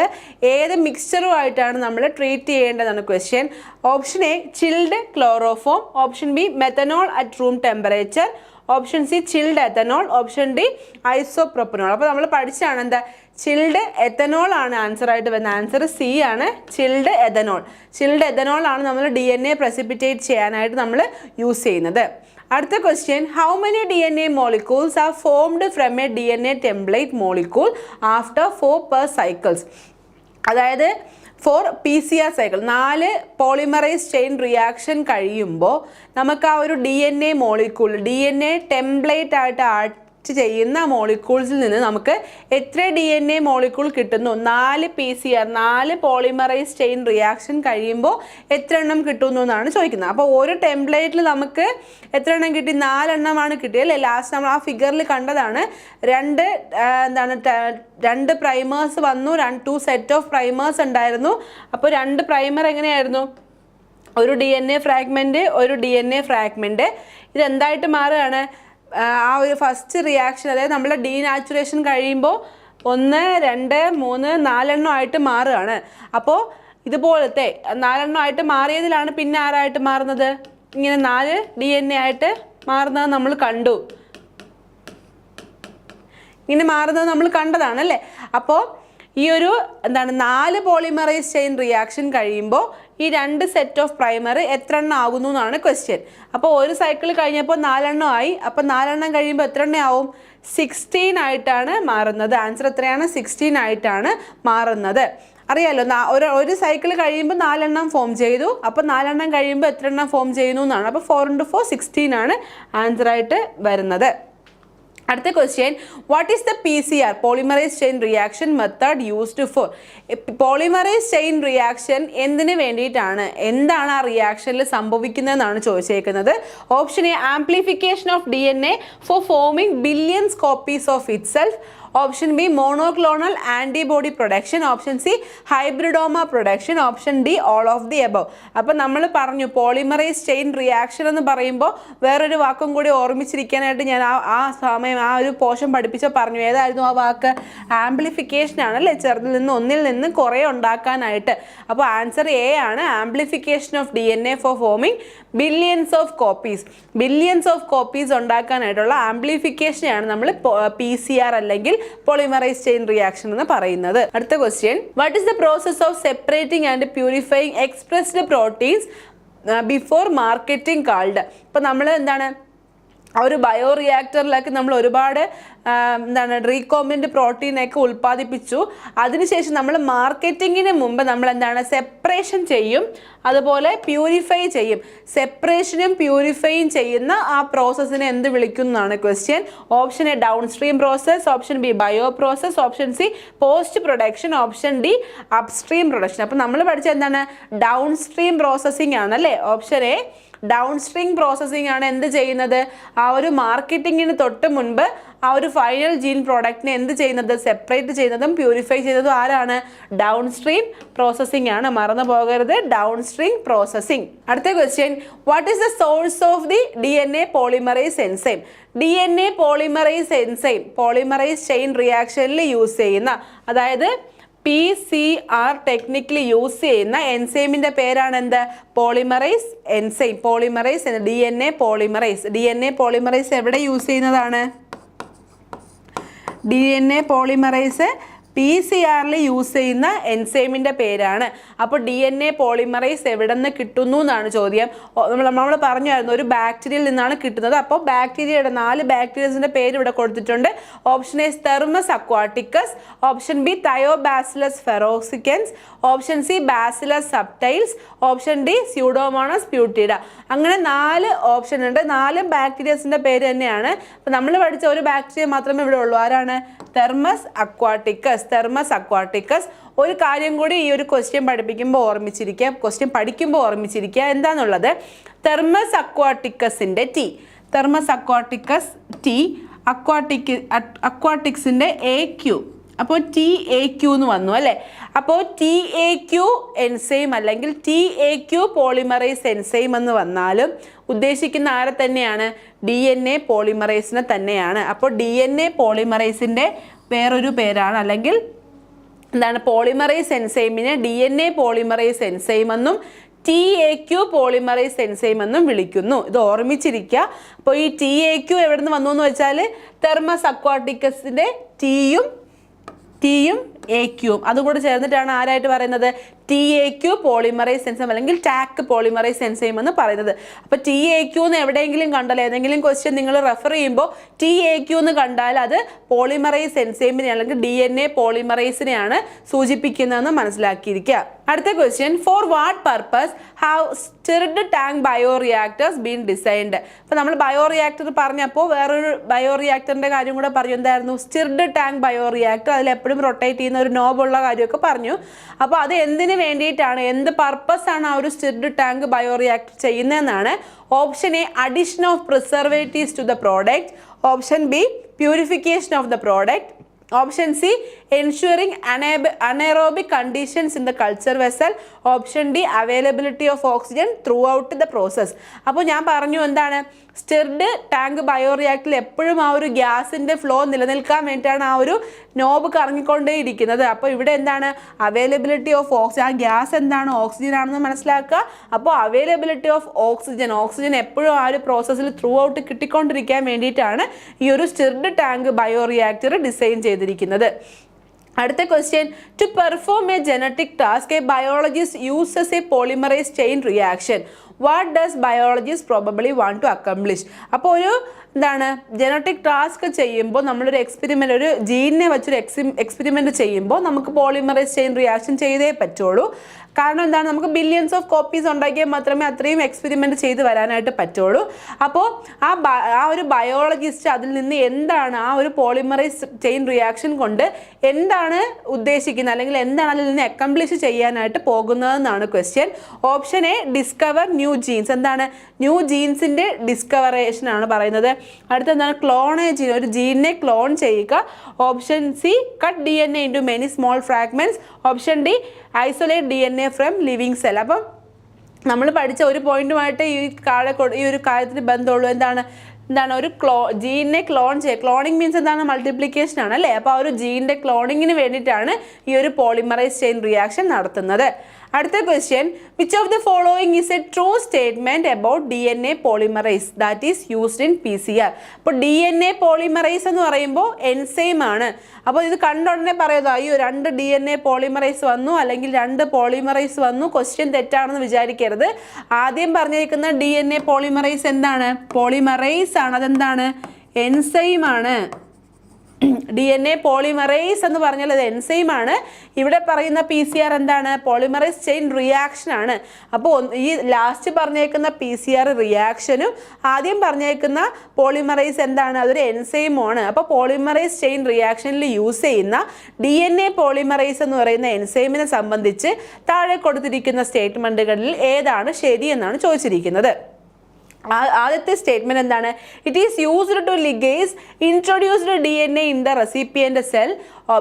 ഏത് മിക്സ്ചറുമായിട്ടാണ് നമ്മൾ ട്രീറ്റ് ചെയ്യേണ്ടതാണ് question. Option A chilled chloroform, option B methanol at room temperature, option C chilled ethanol, option D isopropanol. അപ്പോൾ നമ്മൾ പഠിച്ചാണ് എന്താ ചിൽഡ് എത്തനോൾ ആണ് ആൻസർ ആയിട്ട് വരുന്നത്. ആൻസർ സി ആണ്, ചിൽഡ് എത്തനോൾ. ചിൽഡ് എത്തനോൾ ആണ് നമ്മൾ DNA പ്രസിപ്പിറ്റേറ്റ് ചെയ്യാനായിട്ട് നമ്മൾ യൂസ് ചെയ്യുന്നത്. അടുത്ത question, how many DNA molecules are formed from a DNA template molecule after 4 cycles? അതായത് 4 PCR cycle, 4 polymerase chain reaction കഴിയുമ്പോൾ നമുക്ക് ആ ഒരു DNA മോളിക്യൂൾ, DNA ടെംപ്ലേറ്റ് ആയിട്ട് ചെയ്യുന്ന മോളിക്യൂൾസിൽ നിന്ന് നമുക്ക് എത്ര DNA മോളിക്യൂൾ കിട്ടുന്നു? 4 PCR, 4 പോളിമറൈസ് ചെയിൻ റിയാക്ഷൻ കഴിയുമ്പോൾ എത്ര എണ്ണം കിട്ടുന്നു എന്നാണ് ചോദിക്കുന്നത്. അപ്പോൾ ഒരു ടെംപ്ലേറ്റിൽ നമുക്ക് എത്ര എണ്ണം കിട്ടി? 4 എണ്ണമാണ് കിട്ടിയത് അല്ലേ? ലാസ്റ്റ് നമ്മൾ ആ ഫിഗറിൽ കണ്ടതാണ്. 2 പ്രൈമേഴ്സ് വന്നു, 2 സെറ്റ് ഓഫ് പ്രൈമേഴ്സ് ഉണ്ടായിരുന്നു. അപ്പോൾ 2 പ്രൈമർ എങ്ങനെയായിരുന്നു? ഒരു DNA ഫ്രാഗ്മെൻറ്റ്, ഒരു DNA ഫ്രാഗ്മെൻറ്റ്. ഇതെന്തായിട്ട് മാറുകയാണ്? ആ ഒരു ഫസ്റ്റ് റിയാക്ഷൻ, അതായത് നമ്മുടെ ഡീനാച്ചുറേഷൻ കഴിയുമ്പോൾ 1, 2, 3, 4 എണ്ണമായിട്ട് മാറുകയാണ്. അപ്പോൾ ഇതുപോലത്തെ 4 എണ്ണമായിട്ട് മാറിയതിലാണ് പിന്നെ ആരായിട്ട് മാറുന്നത്? ഇങ്ങനെ 4 DNA ആയിട്ട് മാറുന്നത് നമ്മൾ കണ്ടു. ഇങ്ങനെ മാറുന്നത് നമ്മൾ കണ്ടതാണ് അല്ലേ? അപ്പോൾ ഈ ഒരു 4 പോളിമറൈസ് ചെയിൻ റിയാക്ഷൻ കഴിയുമ്പോൾ ഈ 2 സെറ്റ് ഓഫ് പ്രൈമർ എത്ര എണ്ണം ആകുന്നു എന്നാണ് ക്വസ്റ്റ്യൻ. അപ്പോൾ ഒരു സൈക്കിൾ കഴിഞ്ഞപ്പോൾ 4 എണ്ണം ആയി. അപ്പോൾ 4 എണ്ണം കഴിയുമ്പോൾ എത്ര എണ്ണം ആവും? 16 ആയിട്ടാണ് മാറുന്നത്. ആൻസർ എത്രയാണ്? 16 ആയിട്ടാണ് മാറുന്നത്. അറിയാലോ, ഒരു സൈക്കിൾ കഴിയുമ്പോൾ 4 എണ്ണം ഫോം ചെയ്തു. അപ്പോൾ 4 എണ്ണം കഴിയുമ്പോൾ എത്ര എണ്ണം ഫോം ചെയ്യുന്നു എന്നാണ്. അപ്പോൾ 4 × 4 16 ആണ് ആൻസർ ആയിട്ട് വരുന്നത്. അടുത്ത question, what is the PCR polymerase chain reaction method used for? Polymerase chain reaction എന്തിനു വേണ്ടിയിട്ടാണ്? എന്താണ് ആ റിയാക്ഷനിൽ സംഭവിക്കുന്നതെന്നാണ് ചോദിച്ചേക്കുന്നത്. Option A amplification of DNA for forming billions copies of itself, option B monoclonal antibody production, option C hybridoma production, option D all of the above. അപ്പം നമ്മൾ പറഞ്ഞു പോളിമറൈസ് ചെയിൻ റിയാക്ഷൻ എന്ന് പറയുമ്പോൾ വേറൊരു വാക്കും കൂടി ഓർമ്മിച്ചിരിക്കാനായിട്ട് ഞാൻ ആ സമയം ആ ഒരു പോർഷൻ പഠിപ്പിച്ചോ പറഞ്ഞു. ഏതായിരുന്നു ആ വാക്ക്? ആംപ്ലിഫിക്കേഷൻ ആണല്ലേ, ചെറുതിൽ നിന്ന് ഒന്നിൽ നിന്ന് കുറേ ഉണ്ടാക്കാനായിട്ട്. അപ്പോൾ ആൻസർ എ ആണ്, amplification of DNA for forming billions of copies. Billions of copies ഉണ്ടാക്കാനായിട്ടുള്ള ആംപ്ലിഫിക്കേഷനെയാണ് നമ്മൾ PCR അല്ലെങ്കിൽ പോളിമറൈസ് ചെയിൻ റിയാക്ഷൻ എന്ന് പറയുന്നത്. അടുത്ത question, what is the process of separating and purifying expressed proteins before marketing called? ഇപ്പം നമ്മൾ എന്താണ് ആ ഒരു ബയോ റിയാക്ടറിലൊക്കെ നമ്മൾ ഒരുപാട് റീകോംബിനന്റ് പ്രോട്ടീനൊക്കെ ഉൽപ്പാദിപ്പിച്ചു. അതിനുശേഷം നമ്മൾ മാർക്കറ്റിങ്ങിന് മുമ്പ് നമ്മൾ സെപ്പറേഷൻ ചെയ്യും, അതുപോലെ പ്യൂരിഫൈ ചെയ്യും. സെപ്പറേഷനും പ്യൂരിഫൈയും ചെയ്യുന്ന ആ പ്രോസസ്സിനെ എന്ത് വിളിക്കുന്നതാണ് question. Option A down stream process, option B bio process, option C post production, option D upstream production. അപ്പം നമ്മൾ പഠിച്ച എന്താണ്? ഡൗൺ സ്ട്രീം പ്രോസസ്സിംഗ് ആണ് അല്ലേ? Option A down stream processing ആണ് എന്ത് ചെയ്യുന്നത്? ആ ഒരു മാർക്കറ്റിങ്ങിന് തൊട്ട് മുൻപ് ആ ഒരു ഫൈനൽ ജീൻ പ്രോഡക്റ്റിനെ എന്ത് ചെയ്യുന്നത്? സെപ്പറേറ്റ് ചെയ്യുന്നതും പ്യൂരിഫൈ ചെയ്യുന്നതും ആരാണ്? ഡൗൺ സ്ട്രീം പ്രോസസ്സിംഗ് ആണ്. മറന്നു പോകരുത്, ഡൗൺ സ്ട്രീം പ്രോസസ്സിംഗ്. അടുത്ത question, what is the source of the DNA polymerase enzyme? DNA polymerase enzyme polymerase chain റിയാക്ഷനിൽ യൂസ് ചെയ്യുന്ന, അതായത് PCR ടെക്നിക്കലി യൂസ് ചെയ്യുന്ന എൻസൈമിൻ്റെ പേരാണ് എന്ത്? Polymerase enzyme. Polymerase DNA polymerase. DNA polymerase എവിടെ യൂസ് ചെയ്യുന്നതാണ്? DNA പോളിമറൈസ് PCR യൂസ് ചെയ്യുന്ന എൻസൈമിൻ്റെ പേരാണ്. അപ്പോൾ DNA പോളിമറൈസ് എവിടെ നിന്ന് കിട്ടുന്നു എന്നാണ് ചോദ്യം. നമ്മൾ പറഞ്ഞായിരുന്നു ഒരു ബാക്ടീരിയയിൽ നിന്നാണ് കിട്ടുന്നത്. അപ്പോൾ ബാക്ടീരിയയുടെ 4 ബാക്ടീരിയസിൻ്റെ പേര് ഇവിടെ കൊടുത്തിട്ടുണ്ട്. Option A Thermus aquaticus, option B Thiobacillus ferrooxidans, option C Bacillus subtilis, option D Pseudomonas putida. അങ്ങനെ 4 ഓപ്ഷൻ ഉണ്ട്. 4 ബാക്ടീരിയസിൻ്റെ പേര് തന്നെയാണ്. അപ്പോൾ നമ്മൾ പഠിച്ച ഒരു ബാക്ടീരിയ മാത്രമേ ഇവിടെ ഉള്ളൂ. ആരാണ്? Thermos aquaticus. Thermos aquaticus. ഒരു കാര്യം കൂടി ഈ ഒരു ക്വസ്റ്റ്യൻ പഠിപ്പിക്കുമ്പോൾ ഓർമ്മിച്ചിരിക്കുക, ക്വസ്റ്റ്യൻ പഠിക്കുമ്പോൾ ഓർമ്മിച്ചിരിക്കുക. എന്താണെന്നുള്ളത്? തെർമസ് അക്വാട്ടിക്കസിൻ്റെ T. തെർമസ് അക്വാട്ടിക്കസ് ടി, അക്വാട്ടിക്സിൻ്റെ AQ. അപ്പോൾ TAQ എന്ന് വന്നു അല്ലേ. അപ്പോൾ TAQ എൻസൈം അല്ലെങ്കിൽ TAQ പോളിമറൈസ് എൻസൈം എന്ന് വന്നാലും ഉദ്ദേശിക്കുന്ന ആരെ തന്നെയാണ്? DNA പോളിമറൈസിനെ തന്നെയാണ്. അപ്പോൾ DNA പോളിമറൈസിൻ്റെ വേറൊരു പേരാണ്, അല്ലെങ്കിൽ എന്താണ്, പോളിമറൈസ് എൻസൈമിനെ DNA പോളിമറൈസ് എൻസൈം എന്നും TAQ പോളിമറൈസ് എൻസൈം എന്നും വിളിക്കുന്നു. ഇത് ഓർമ്മിച്ചിരിക്കുക. അപ്പോൾ ഈ TAQ എവിടെ നിന്ന് വന്നു എന്ന് വെച്ചാൽ തെർമസ് അക്വാട്ടിക്കസിൻ്റെ ടിയും AQയും അതും കൂടെ ചേർന്നിട്ടാണ് ആരായിട്ട് പറയുന്നത്? TAQ പോളിമറൈസ് എൻസൈം അല്ലെങ്കിൽ ടാക് പോളിമറൈസ് എൻസൈം എന്ന് പറയുന്നത്. അപ്പോൾ TAQ എന്ന് എവിടെയെങ്കിലും കണ്ടാൽ, ഏതെങ്കിലും ക്വസ്റ്റ്യൻ നിങ്ങൾ റെഫർ ചെയ്യുമ്പോൾ TAQ എന്ന് കണ്ടാൽ അത് പോളിമറൈസ് എൻസൈമിനെ അല്ലെങ്കിൽ DNA പോളിമറൈസിനെയാണ് സൂചിപ്പിക്കുന്നതെന്ന് മനസ്സിലാക്കിയിരിക്കുക. അടുത്ത question, for what purpose have stirred tank bioreactors been designed? അപ്പോൾ നമ്മൾ ബയോറിയാക്ടർ പറഞ്ഞപ്പോൾ വേറൊരു ബയോറിയാക്ടറിൻ്റെ കാര്യം കൂടെ പറഞ്ഞു. എന്തായിരുന്നു? Stirred tank bioreactor. അതിൽ എപ്പോഴും റൊട്ടേറ്റ് ചെയ്യുന്ന ഒരു നോബുള്ള കാര്യമൊക്കെ പറഞ്ഞു. അപ്പോൾ അത് എന്തിന് വേണ്ടിയിട്ടാണ്, എന്ത് പർപ്പസ് ആണ് ആ ഒരു സ്റ്റിർഡ് ടാങ്ക് ബയോറിയാക്ടർ ചെയ്യുന്നതെന്നാണ്. Option A, addition of preservatives to the product. Option B, purification of the product. Option C, ensuring anaerobic conditions in the culture vessel. Option D, availability of oxygen throughout the process. അപ്പോൾ ഞാൻ പറഞ്ഞു എന്താണ്, stirred tank ബയോറിയാക്ടറിൽ എപ്പോഴും ആ ഒരു ഗ്യാസിൻ്റെ flow നിലനിൽക്കാൻ വേണ്ടിയിട്ടാണ് ആ ഒരു നോബ് കറങ്ങിക്കൊണ്ടേയിരിക്കുന്നത്. അപ്പോൾ ഇവിടെ എന്താണ്, അവൈലബിലിറ്റി ഓഫ് ഓക്സിജൻ, ആ ഗ്യാസ് എന്താണ്, ഓക്സിജൻ ആണെന്ന് മനസ്സിലാക്കുക. അപ്പോൾ അവൈലബിലിറ്റി ഓഫ് ഓക്സിജൻ എപ്പോഴും ആ ഒരു പ്രോസസ്സിൽ ത്രൂ ഔട്ട് കിട്ടിക്കൊണ്ടിരിക്കാൻ വേണ്ടിയിട്ടാണ് ഈ ഒരു സ്റ്റിർഡ് ടാങ്ക് ബയോറിയാക്ടർ ഡിസൈൻ ചെയ്തിരിക്കുന്നത്. അടുത്ത question, to perform a genetic task a biologist uses a polymerase chain reaction. What does biologist probably want to accomplish? അപ്പോൾ ഒരു എന്താണ്, ജനറ്റിക് ടാസ്ക് ചെയ്യുമ്പോൾ നമ്മളൊരു എക്സ്പെരിമെൻ്റ്, ഒരു ജീനിനെ വെച്ചൊരു എക്സ്പെരിമെൻ്റ് ചെയ്യുമ്പോൾ നമുക്ക് പോളിമറൈസ് ചെയിൻ റിയാക്ഷൻ ചെയ്തേ പറ്റുള്ളൂ. കാരണം എന്താണ്, നമുക്ക് ബില്യൺസ് ഓഫ് കോപ്പീസ് ഉണ്ടാക്കിയാൽ മാത്രമേ അത്രയും എക്സ്പെരിമെൻറ്റ് ചെയ്ത് വരാനായിട്ട് പറ്റുള്ളൂ. അപ്പോൾ ആ ഒരു ബയോളജിസ്റ്റ് അതിൽ നിന്ന് എന്താണ്, ആ ഒരു പോളിമറൈസ് ചെയിൻ റിയാക്ഷൻ കൊണ്ട് എന്താണ് ഉദ്ദേശിക്കുന്നത്, അല്ലെങ്കിൽ എന്താണ് അതിൽ നിന്ന് അക്കംപ്ലിഷ് ചെയ്യാനായിട്ട് പോകുന്നതെന്നാണ് question. Option A, discover new genes. എന്താണ്, ന്യൂ ജീൻസിൻ്റെ ഡിസ്കവറേഷൻ ആണ് പറയുന്നത്. അടുത്ത എന്താണ്, ക്ലോണേജ്, ഒരു ജീനിനെ ക്ലോൺ ചെയ്യുക. Option C, cut DNA into many small fragments. Option D, isolate DNA from living cell. അപ്പം നമ്മൾ പഠിച്ച ഒരു പോയിന്റുമായിട്ട് ഈ ഒരു കാര്യത്തിന് ബന്ധമുള്ളൂ. എന്താണ്, ഒരു ജീനിനെ ക്ലോൺ ചെയ്യുക. ക്ലോണിങ് മീൻസ് എന്താണ്, മൾട്ടിപ്ലിക്കേഷൻ ആണ് അല്ലേ. അപ്പോൾ ആ ഒരു ജീനിൻ്റെ ക്ലോണിങ്ങിന് വേണ്ടിയിട്ടാണ് ഈ ഒരു പോളിമറൈസ് ചെയിൻ റിയാക്ഷൻ നടത്തുന്നത്. അടുത്ത question, which of the following is a true statement about DNA polymerase that is used in PCR? അപ്പോൾ DNA പോളിമറൈസ് എന്ന് പറയുമ്പോൾ എൻസൈം ആണ്. അപ്പോൾ ഇത് കണ്ടുടനെ പറയുന്നത് അയ്യോ 2 DNA പോളിമറൈസ് വന്നു അല്ലെങ്കിൽ 2 പോളിമറൈസ് വന്നു, ക്വസ്റ്റ്യൻ തെറ്റാണെന്ന് വിചാരിക്കരുത്. ആദ്യം പറഞ്ഞിരിക്കുന്ന DNA പോളിമറൈസ് എന്താണ്, പോളിമറൈസ് ആണ്. അതെന്താണ്, എൻസൈം ആണ്. DNA പോളിമറൈസ് എന്ന് പറഞ്ഞാൽ അത് എൻസൈം ആണ്. ഇവിടെ പറയുന്ന PCR എന്താണ്, പോളിമറൈസ് ചെയിൻ റിയാക്ഷൻ ആണ്. അപ്പോൾ ഈ ലാസ്റ്റ് പറഞ്ഞേക്കുന്ന PCR റിയാക്ഷനും ആദ്യം പറഞ്ഞേക്കുന്ന പോളിമറൈസ് എന്താണ്, അതൊരു എൻസൈമാണ്. അപ്പോൾ പോളിമറൈസ് ചെയിൻ റിയാക്ഷനിൽ യൂസ് ചെയ്യുന്ന DNA പോളിമറൈസ് എന്ന് പറയുന്ന എൻസൈമിനെ സംബന്ധിച്ച് താഴെ കൊടുത്തിരിക്കുന്ന സ്റ്റേറ്റ്മെൻറ്റുകളിൽ ഏതാണ് ശരി എന്നാണ് ചോദിച്ചിരിക്കുന്നത്. ആദ്യത്തെ സ്റ്റേറ്റ്മെന്റ് എന്താണ്, it is used to ligase introduced DNA in the recipient cell.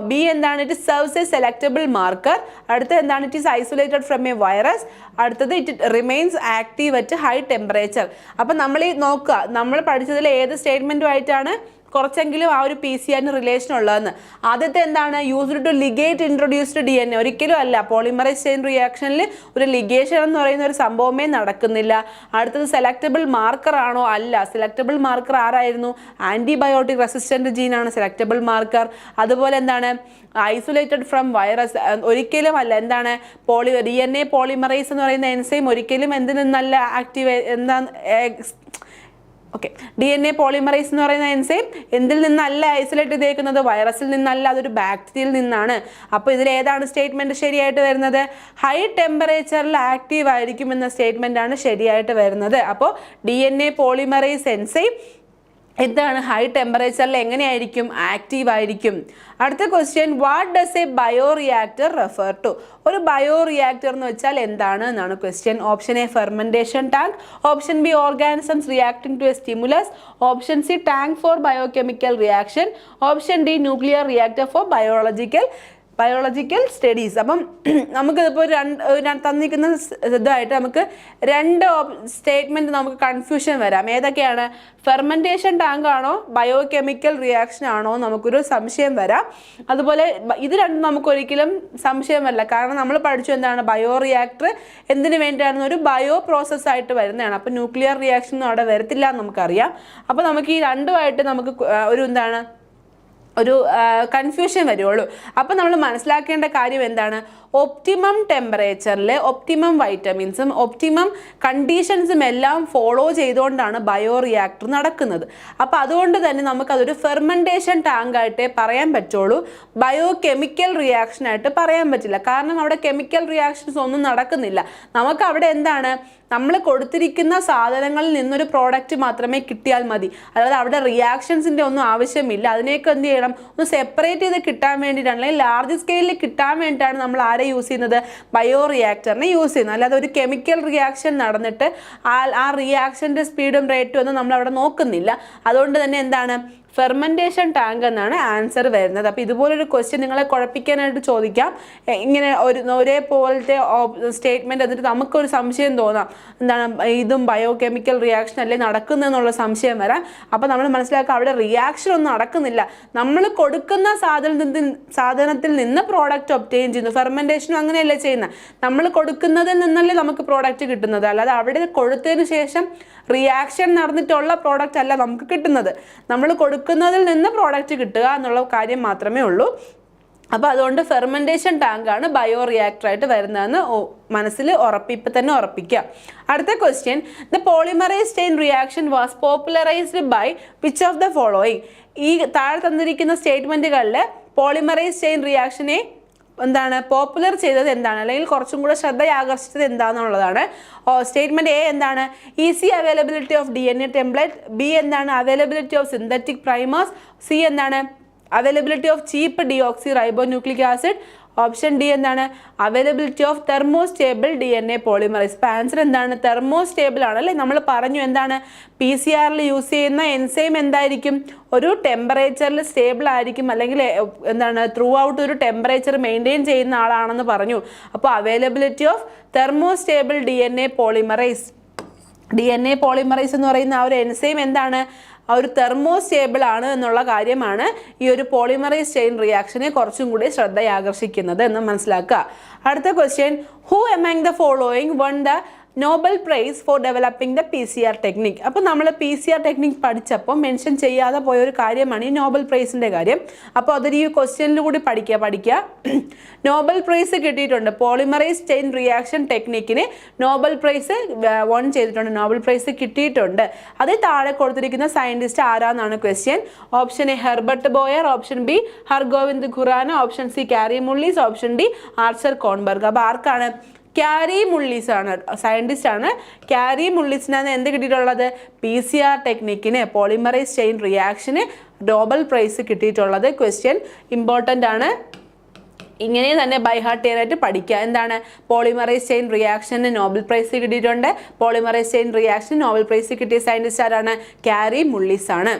B എന്താണ്, it serves a selectable marker. അടുത്തത് എന്താണ്, it is isolated from a virus. അടുത്തത് it remains active at high temperature. അപ്പം നമ്മൾ ഈ നോക്കുക, നമ്മൾ പഠിച്ചതിൽ ഏത് സ്റ്റേറ്റ്മെൻറ്റുമായിട്ടാണ് കുറച്ചെങ്കിലും ആ ഒരു PCR റിലേഷൻ ഉള്ളതെന്ന്. ആദ്യത്തെ എന്താണ്, used to ligate introduced DNA. ഒരിക്കലും അല്ല, പോളിമറൈസ് ചെയിൻ റിയാക്ഷനിൽ ഒരു ലിഗേഷൻ എന്ന് പറയുന്ന ഒരു സംഭവമേ നടക്കുന്നില്ല. അടുത്തത് സെലക്ടബിൾ മാർക്കർ ആണോ, അല്ല. സെലക്ടബിൾ മാർക്കർ ആരായിരുന്നു, ആൻറ്റിബയോട്ടിക് റെസിസ്റ്റന്റ് ജീനാണ് സെലക്ടബിൾ മാർക്കർ. അതുപോലെ എന്താണ്, ഐസൊലേറ്റഡ് ഫ്രം വൈറസ്, ഒരിക്കലും അല്ല. എന്താണ്, DNA പോളിമറൈസ് എന്ന് പറയുന്ന എൻസൈം ഒരിക്കലും എന്തിൽ നിന്നല്ല ആക്റ്റീവ്, DNA പോളിമറൈസ് എന്ന് പറയുന്ന എൻസൈം എന്തിൽ നിന്നല്ല ഐസൊലേറ്റ് ചെയ്തേക്കുന്നത്, വൈറസിൽ നിന്നല്ല, അതൊരു ബാക്ടീരിയയിൽ നിന്നാണ്. അപ്പോൾ ഇതിൽ ഏതാണ് സ്റ്റേറ്റ്മെന്റ് ശരിയായിട്ട് വരുന്നത്, ഹൈ ടെമ്പറേച്ചറിൽ ആക്റ്റീവ് ആയിരിക്കും എന്ന സ്റ്റേറ്റ്മെന്റ് ആണ് ശരിയായിട്ട് വരുന്നത്. അപ്പോൾ DNA പോളിമറൈസ് എൻസൈം എന്താണ് ഹൈ ടെമ്പറേച്ചറിൽ എങ്ങനെയായിരിക്കും ആക്റ്റീവ് ആയിരിക്കും. അടുത്ത question, what does a bio reactor refer to? ഒരു ബയോ റിയാക്ടർ എന്ന് വെച്ചാൽ എന്താണ് എന്നാണ് question. Option A fermentation tank, option B organisms reacting to a stimulus, option C tank for biochemical reaction, option D nuclear reactor for biological studies. അപ്പം നമുക്കിതിപ്പോൾ തന്നിരിക്കുന്ന ഇതായിട്ട് നമുക്ക് രണ്ട് സ്റ്റേറ്റ്മെൻറ്റ് നമുക്ക് കൺഫ്യൂഷൻ വരാം. ഏതൊക്കെയാണ്? ഫെർമെൻറ്റേഷൻ ടാങ്ക് ആണോ ബയോകെമിക്കൽ റിയാക്ഷൻ ആണോ നമുക്കൊരു സംശയം വരാം. അതുപോലെ ഇത് രണ്ടും നമുക്കൊരിക്കലും സംശയം വരില്ല. കാരണം നമ്മൾ പഠിച്ചു എന്താണ് ബയോ റിയാക്ടർ എന്തിനു വേണ്ടിയാണ്? ഒരു ബയോ പ്രോസസ്സായിട്ട് വരുന്നതാണ്. അപ്പോൾ ന്യൂക്ലിയർ റിയാക്ഷൻ ഒന്നും അവിടെ വരത്തില്ല എന്ന് നമുക്കറിയാം. അപ്പോൾ നമുക്ക് ഈ രണ്ടുമായിട്ട് നമുക്ക് ഒരു കൺഫ്യൂഷൻ വരുള്ളൂ. അപ്പോൾ നമ്മൾ മനസ്സിലാക്കേണ്ട കാര്യം എന്താണ്? ഒപ്റ്റിമം ടെമ്പറേച്ചറിൽ ഒപ്റ്റിമം വൈറ്റമിൻസും ഒപ്റ്റിമം കണ്ടീഷൻസും എല്ലാം ഫോളോ ചെയ്തുകൊണ്ടാണ് ബയോ റിയാക്ടർ നടക്കുന്നത്. അപ്പോൾ അതുകൊണ്ട് തന്നെ നമുക്കതൊരു ഫെർമെൻറ്റേഷൻ ടാങ്ക് ആയിട്ടേ പറയാൻ പറ്റുള്ളൂ, ബയോ കെമിക്കൽ റിയാക്ഷൻ ആയിട്ട് പറയാൻ പറ്റില്ല. കാരണം അവിടെ കെമിക്കൽ റിയാക്ഷൻസ് ഒന്നും നടക്കുന്നില്ല. നമുക്ക് അവിടെ എന്താണ്, നമ്മൾ കൊടുത്തിരിക്കുന്ന സാധനങ്ങളിൽ നിന്നൊരു പ്രോഡക്റ്റ് മാത്രമേ കിട്ടിയാൽ മതി. അതായത് അവിടെ റിയാക്ഷൻസിൻ്റെ ഒന്നും ആവശ്യമില്ല. അതിനെയൊക്കെ എന്ത് ചെയ്യണം, ഒന്ന് സെപ്പറേറ്റ് ചെയ്ത് കിട്ടാൻ വേണ്ടിയിട്ടാണ്, അല്ലെങ്കിൽ ലാർജ് സ്കെയിലിൽ കിട്ടാൻ വേണ്ടിയിട്ടാണ് നമ്മൾ ആരെ യൂസ് ചെയ്യുന്നത്? ബയോ റിയാക്ടറിനെ യൂസ് ചെയ്യുന്നത്. അല്ലാതെ ഒരു കെമിക്കൽ റിയാക്ഷൻ നടന്നിട്ട് ആ റിയാക്ഷൻ്റെ സ്പീഡും റേറ്റും ഒന്നും നമ്മൾ അവിടെ നോക്കുന്നില്ല. അതുകൊണ്ട് തന്നെ എന്താണ്, ഫെർമെൻറ്റേഷൻ ടാങ്ക് എന്നാണ് ആൻസർ വരുന്നത്. അപ്പോൾ ഇതുപോലൊരു ക്വസ്റ്റ്യൻ നിങ്ങളെ കുഴപ്പിക്കാനായിട്ട് ചോദിക്കാം. ഇങ്ങനെ ഒരേപോലത്തെ സ്റ്റേറ്റ്മെൻറ്റ് എന്നിട്ട് നമുക്കൊരു സംശയം തോന്നാം, എന്താണ് ഇതും ബയോ കെമിക്കൽ റിയാക്ഷൻ അല്ലേ നടക്കുന്നതെന്നുള്ള സംശയം വരാം. അപ്പോൾ നമ്മൾ മനസ്സിലാക്കുക അവിടെ റിയാക്ഷൻ ഒന്നും നടക്കുന്നില്ല. നമ്മൾ കൊടുക്കുന്ന സാധനത്തിൽ നിന്ന് പ്രോഡക്റ്റ് ഒബ്റ്റെയിൻ ചെയ്യുന്നു. ഫെർമെൻറ്റേഷനും അങ്ങനെയല്ലേ ചെയ്യുന്നത്. നമ്മൾ കൊടുക്കുന്നതിൽ നിന്നല്ലേ നമുക്ക് പ്രോഡക്റ്റ് കിട്ടുന്നത്. അല്ലാതെ അവിടെ കൊടുത്തതിന് ശേഷം റിയാക്ഷൻ നടന്നിട്ടുള്ള പ്രോഡക്റ്റ് അല്ല നമുക്ക് കിട്ടുന്നത്. നമ്മൾ കൊടുക്കുന്നതിൽ നിന്ന് പ്രോഡക്റ്റ് കിട്ടുക എന്നുള്ള കാര്യം മാത്രമേ ഉള്ളൂ. അപ്പോൾ അതുകൊണ്ട് ഫെർമെൻറ്റേഷൻ ടാങ്കാണ് ബയോ റിയാക്ടറായിട്ട് വരുന്നതെന്ന് മനസ്സിൽ ഇപ്പം തന്നെ ഉറപ്പിക്കുക. അടുത്ത question, the polymerase chain reaction was popularized by which of the following? ഈ താഴെ തന്നിരിക്കുന്ന സ്റ്റേറ്റ്മെൻറ്റുകളിൽ പോളിമറൈസ് ചെയിൻ റിയാക്ഷനെ എന്താണ് പോപ്പുലർ ചെയ്തത് എന്താണ്, അല്ലെങ്കിൽ കുറച്ചും കൂടെ ശ്രദ്ധ ആകർഷിച്ചത് എന്താണെന്നുള്ളതാണ്. സ്റ്റേറ്റ്മെന്റ് എ എന്താണ്? Easy availability of DNA template. B എന്താണ്? Availability of synthetic primers. C എന്താണ്? Availability of cheap deoxyribonucleic acid. Option D എന്താണ്? Availability of thermostable DNA polymerase. ഇപ്പോൾ ആൻസർ എന്താണ്? തെർമോസ്റ്റേബിൾ ആണ് അല്ലേ. നമ്മൾ പറഞ്ഞു എന്താണ്, PCR യൂസ് ചെയ്യുന്ന എൻസൈം എന്തായിരിക്കും? ഒരു ടെമ്പറേച്ചറിൽ സ്റ്റേബിൾ ആയിരിക്കും, അല്ലെങ്കിൽ എന്താണ് ത്രൂ ഔട്ട് ഒരു ടെമ്പറേച്ചർ മെയിൻറ്റെയിൻ ചെയ്യുന്ന ആളാണെന്ന് പറഞ്ഞു. അപ്പോൾ availability of thermostable DNA polymerase. DNA polymerase എന്ന് പറയുന്ന ആ ഒരു എൻസൈം എന്താണ്? ആ ഒരു തെർമോസ്റ്റേബിൾ ആണ് എന്നുള്ള കാര്യമാണ് ഈ ഒരു പോളിമറൈസ് ചെയിൻ റിയാക്ഷനെ കുറച്ചും കൂടി ശ്രദ്ധയാകർഷിക്കുന്നത് എന്ന് മനസ്സിലാക്കുക. അടുത്ത question, who among the following one the Nobel prize four developing the PCR technique. അപ്പോൾ നമ്മൾ PCR ടെക്നിക് പഠിച്ചപ്പോൾ മെൻഷൻ ചെയ്യാതെ പോയൊരു കാര്യമാണ് ഈ നോബൽ പ്രൈസിൻ്റെ കാര്യം. അപ്പോൾ അതൊരു ഈ ക്വസ്റ്റ്യനിൽ കൂടി പഠിക്കുക. നോബൽ പ്രൈസ് കിട്ടിയിട്ടുണ്ട്. പോളിമറൈസ് ചെയിൻ റിയാക്ഷൻ ടെക്നിക്കിന് നോബൽ പ്രൈസ് വൺ ചെയ്തിട്ടുണ്ട്, നോബൽ പ്രൈസ് കിട്ടിയിട്ടുണ്ട്. അതിൽ താഴെ കൊടുത്തിരിക്കുന്ന സയൻറ്റിസ്റ്റ് ആരാന്നാണ് question. Option A Herbert Boyer, option B Hargobind Khorana, option C Kary Mullis, option D Archer Kornberg. അപ്പോൾ ആർക്കാണ്? കാരി മുള്ളീസ് ആണ്, സയൻറ്റിസ്റ്റ് ആണ്. കാരി മുള്ളീസിനാണ് എന്ത് കിട്ടിയിട്ടുള്ളത്? PCR ടെക്നിക്കിന്, പോളിമറൈസ് ചെയിൻ റിയാക്ഷന് നോബൽ പ്രൈസ് കിട്ടിയിട്ടുള്ളത്. ക്വസ്റ്റ്യൻ ഇമ്പോർട്ടൻ്റ് ആണ്. ഇങ്ങനെ തന്നെ ബൈ ഹാർട്ട് ചെയ്യാനായിട്ട് പഠിക്കുക. എന്താണ്? പോളിമറൈസ് ചെയിൻ റിയാക്ഷന് നോബൽ പ്രൈസ് കിട്ടിയിട്ടുണ്ട്. പോളിമറൈസ് ചെയിൻ റിയാക്ഷന് നോബൽ പ്രൈസ് കിട്ടിയ സയൻറ്റിസ്റ്റ് ആരാണ്? കാരി മുള്ളീസ് ആണ്.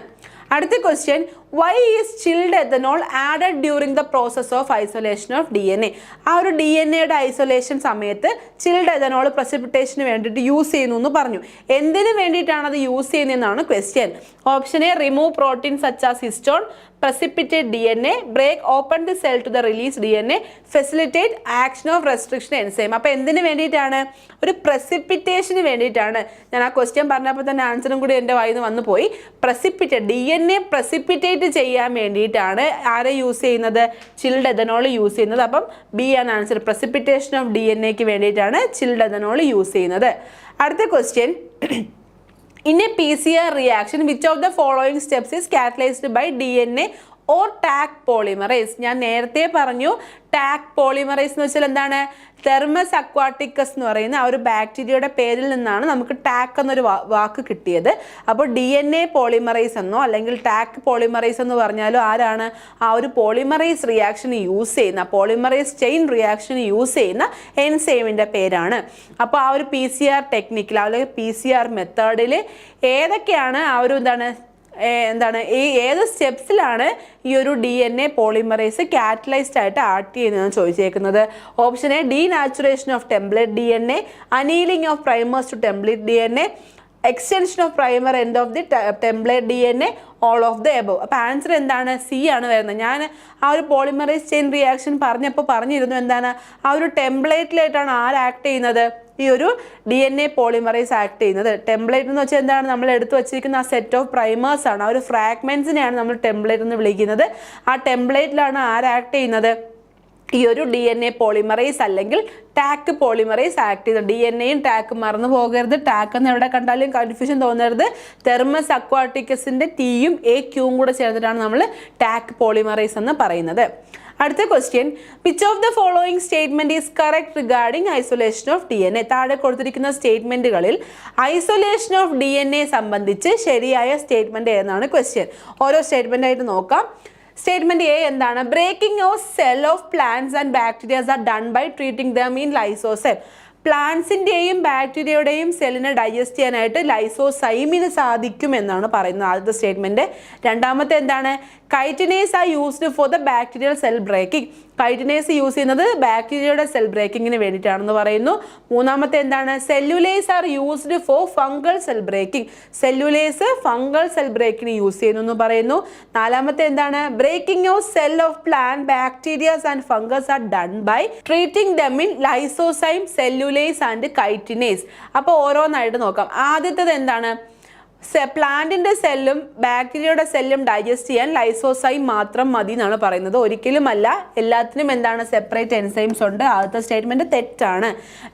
അടുത്ത question, why is chilled ethanol added during the process of isolation of DNA? ആ ഒരു DNAയുടെ ഐസൊലേഷൻ സമയത്ത് ചിൽഡ് എത്തനോൾ പ്രസിപ്പിറ്റേഷന് വേണ്ടിയിട്ട് യൂസ് ചെയ്യുന്നു എന്ന് പറഞ്ഞു. എന്തിനു വേണ്ടിയിട്ടാണ് അത് use ചെയ്യുന്നതെന്നാണ് question. Option A remove protein such as histone, precipitate DNA, break open the cell to the release DNA, facilitate action of restriction enzyme. അപ്പോൾ എന്തിനു വേണ്ടിയിട്ടാണ്? ഒരു പ്രസിപ്പിറ്റേഷന് വേണ്ടിയിട്ടാണ്. ഞാൻ ആ ക്വസ്റ്റ്യൻ പറഞ്ഞപ്പോൾ തന്നെ ആൻസറും കൂടി എൻ്റെ വായിൽ നിന്ന് വന്നു പോയി. പ്രസിപ്പിറ്റേറ്റ്, DNA പ്രസിപ്പിറ്റേറ്റ് ചെയ്യാൻ വേണ്ടിയിട്ടാണ് ആരെ യൂസ് ചെയ്യുന്നത്? ചിൽഡ് എഥനോൾ യൂസ് ചെയ്യുന്നത്. അപ്പം ബി ആണ് ആൻസർ. പ്രസിപ്പിറ്റേഷൻ ഓഫ് DNAക്ക് വേണ്ടിയിട്ടാണ് ചിൽഡ് എഥനോൾ യൂസ് ചെയ്യുന്നത്. അടുത്ത question, in a PCR reaction which of the following steps is catalyzed by DNA or tag polymerase. ഞാൻ നേരത്തെ പറഞ്ഞു ടാക് പോളിമറൈസ് എന്ന് വെച്ചാൽ എന്താണ്? തെർമസ് അക്വാട്ടിക്കസ് എന്ന് പറയുന്ന ആ ഒരു ബാക്ടീരിയയുടെ പേരിൽ നിന്നാണ് നമുക്ക് ടാക് എന്നൊരു വാക്ക് കിട്ടിയത്. അപ്പോൾ DNA പോളിമറൈസ് എന്നോ അല്ലെങ്കിൽ ടാക് പോളിമറൈസ് എന്ന് പറഞ്ഞാലോ ആരാണ്? ആ ഒരു പോളിമറൈസ് റിയാക്ഷന് യൂസ് ചെയ്യുന്ന, പോളിമറൈസ് ചെയിൻ റിയാക്ഷന് യൂസ് ചെയ്യുന്ന എൻസൈമിൻ്റെ പേരാണ്. അപ്പോൾ ആ ഒരു PCR ടെക്നിക്കിൽ അല്ലെങ്കിൽ PCR മെത്തേഡിൽ ഏതൊക്കെയാണ് ആ ഒരു ഈ ഏത് സ്റ്റെപ്സിലാണ് ഈ ഒരു DNA പോളിമറൈസ് കാറ്റലൈസ്ഡ് ആയിട്ട് ആക്ട് ചെയ്യുന്നതെന്ന് ചോദിച്ചേക്കുന്നത്. Option A denaturation of template DNA, annealing of primers to template DNA, extension of primer end of the template DNA, all of the above. അപ്പോൾ ആൻസർ എന്താണ്? സി ആണ് വരുന്നത്. ഞാൻ ആ ഒരു പോളിമറൈസ് ചെയിൻ റിയാക്ഷൻ പറഞ്ഞിരുന്നു എന്താണ്? ആ ഒരു ടെംപ്ലേറ്റിലായിട്ടാണ് ആര് ആക്ട് ചെയ്യുന്നത്? ഈ ഒരു DNA പോളിമറൈസ് ആക്ട് ചെയ്യുന്നത്. ടെംപ്ലേറ്റ് എന്ന് വെച്ചാൽ എന്താണ്? നമ്മൾ എടുത്തു വച്ചിരിക്കുന്ന ആ സെറ്റ് ഓഫ് പ്രൈമേഴ്സ് ആണ്, ആ ഒരു ഫ്രാഗ്മെന്റ്സിനെയാണ് നമ്മൾ ടെംപ്ലേറ്റ് എന്ന് വിളിക്കുന്നത്. ആ ടെംപ്ലേറ്റിലാണ് ആര് ആക്ട് ചെയ്യുന്നത്? ഈ ഒരു DNA പോളിമറൈസ് അല്ലെങ്കിൽ ടാക് പോളിമറൈസ് ആക്ട് ചെയ്യുന്നത്. DNAയും ടാക്കും മറന്നു പോകരുത്. ടാക്ക് എന്ന് എവിടെ കണ്ടാലും കൺഫ്യൂഷൻ തോന്നരുത്. തെർമസ് അക്വാട്ടിക്കസിന്റെ Tയും AQയും കൂടെ ചേർത്തിട്ടാണ് നമ്മൾ ടാക് പോളിമറൈസ് എന്ന് പറയുന്നത്. അടുത്ത question, which of the following statement is correct regarding isolation of DNA? താഴെ കൊടുത്തിരിക്കുന്ന സ്റ്റേറ്റ്മെന്റുകളിൽ ഐസൊലേഷൻ ഓഫ് DNA സംബന്ധിച്ച് ശരിയായ സ്റ്റേറ്റ്മെന്റ് ഏതാണ് ക്വസ്റ്റ്യൻ. ഓരോ സ്റ്റേറ്റ്മെന്റ് ആയിട്ട് നോക്കാം. സ്റ്റേറ്റ്മെന്റ് എ എന്താണ്? Breaking of cell of plants and bacterias are done by treating them in lysozyme. പ്ലാന്റ്സിൻ്റെയും ബാക്ടീരിയയുടെയും സെല്ലിനെ ഡൈജസ്റ്റ് ചെയ്യാനായിട്ട് ലൈസോസൈമിന് സാധിക്കും എന്നാണ് പറയുന്നത് ആദ്യത്തെ സ്റ്റേറ്റ്മെന്റ്. രണ്ടാമത്തെ എന്താണ്? Chitinase are used for the bacterial cell breaking. Chitinase use ചെയ്യുന്നത് ബാക്ടീരിയയുടെ സെൽ ബ്രേക്കിങ്ങിന് വേണ്ടിയിട്ടാണെന്ന് പറയുന്നു. മൂന്നാമത്തെ എന്താണ്? Cellulase are used for fungal cell breaking. Cellulase fungal cell ബ്രേക്കിന് യൂസ് ചെയ്യുന്നു എന്ന് പറയുന്നു. നാലാമത്തെ എന്താണ്? Breaking of cell of plant bacterias and fungus are done by treating them in lysozyme, cellulase and chitinase. അപ്പോൾ ഓരോന്നായിട്ട് നോക്കാം. ആദ്യത്തേത് എന്താണ്? പ്ലാന്റിന്റെ സെല്ലും ബാക്ടീരിയയുടെ സെല്ലും ഡൈജസ്റ്റ് ചെയ്യാൻ ലൈസോസൈം മാത്രം മതി എന്നാണ് പറയുന്നത്. ഒരിക്കലുമല്ല, എല്ലാത്തിനും എന്താണ്? സെപ്പറേറ്റ് എൻസൈംസ് ഉണ്ട്. ആദ്യത്തെ സ്റ്റേറ്റ്മെന്റ് തെറ്റാണ്.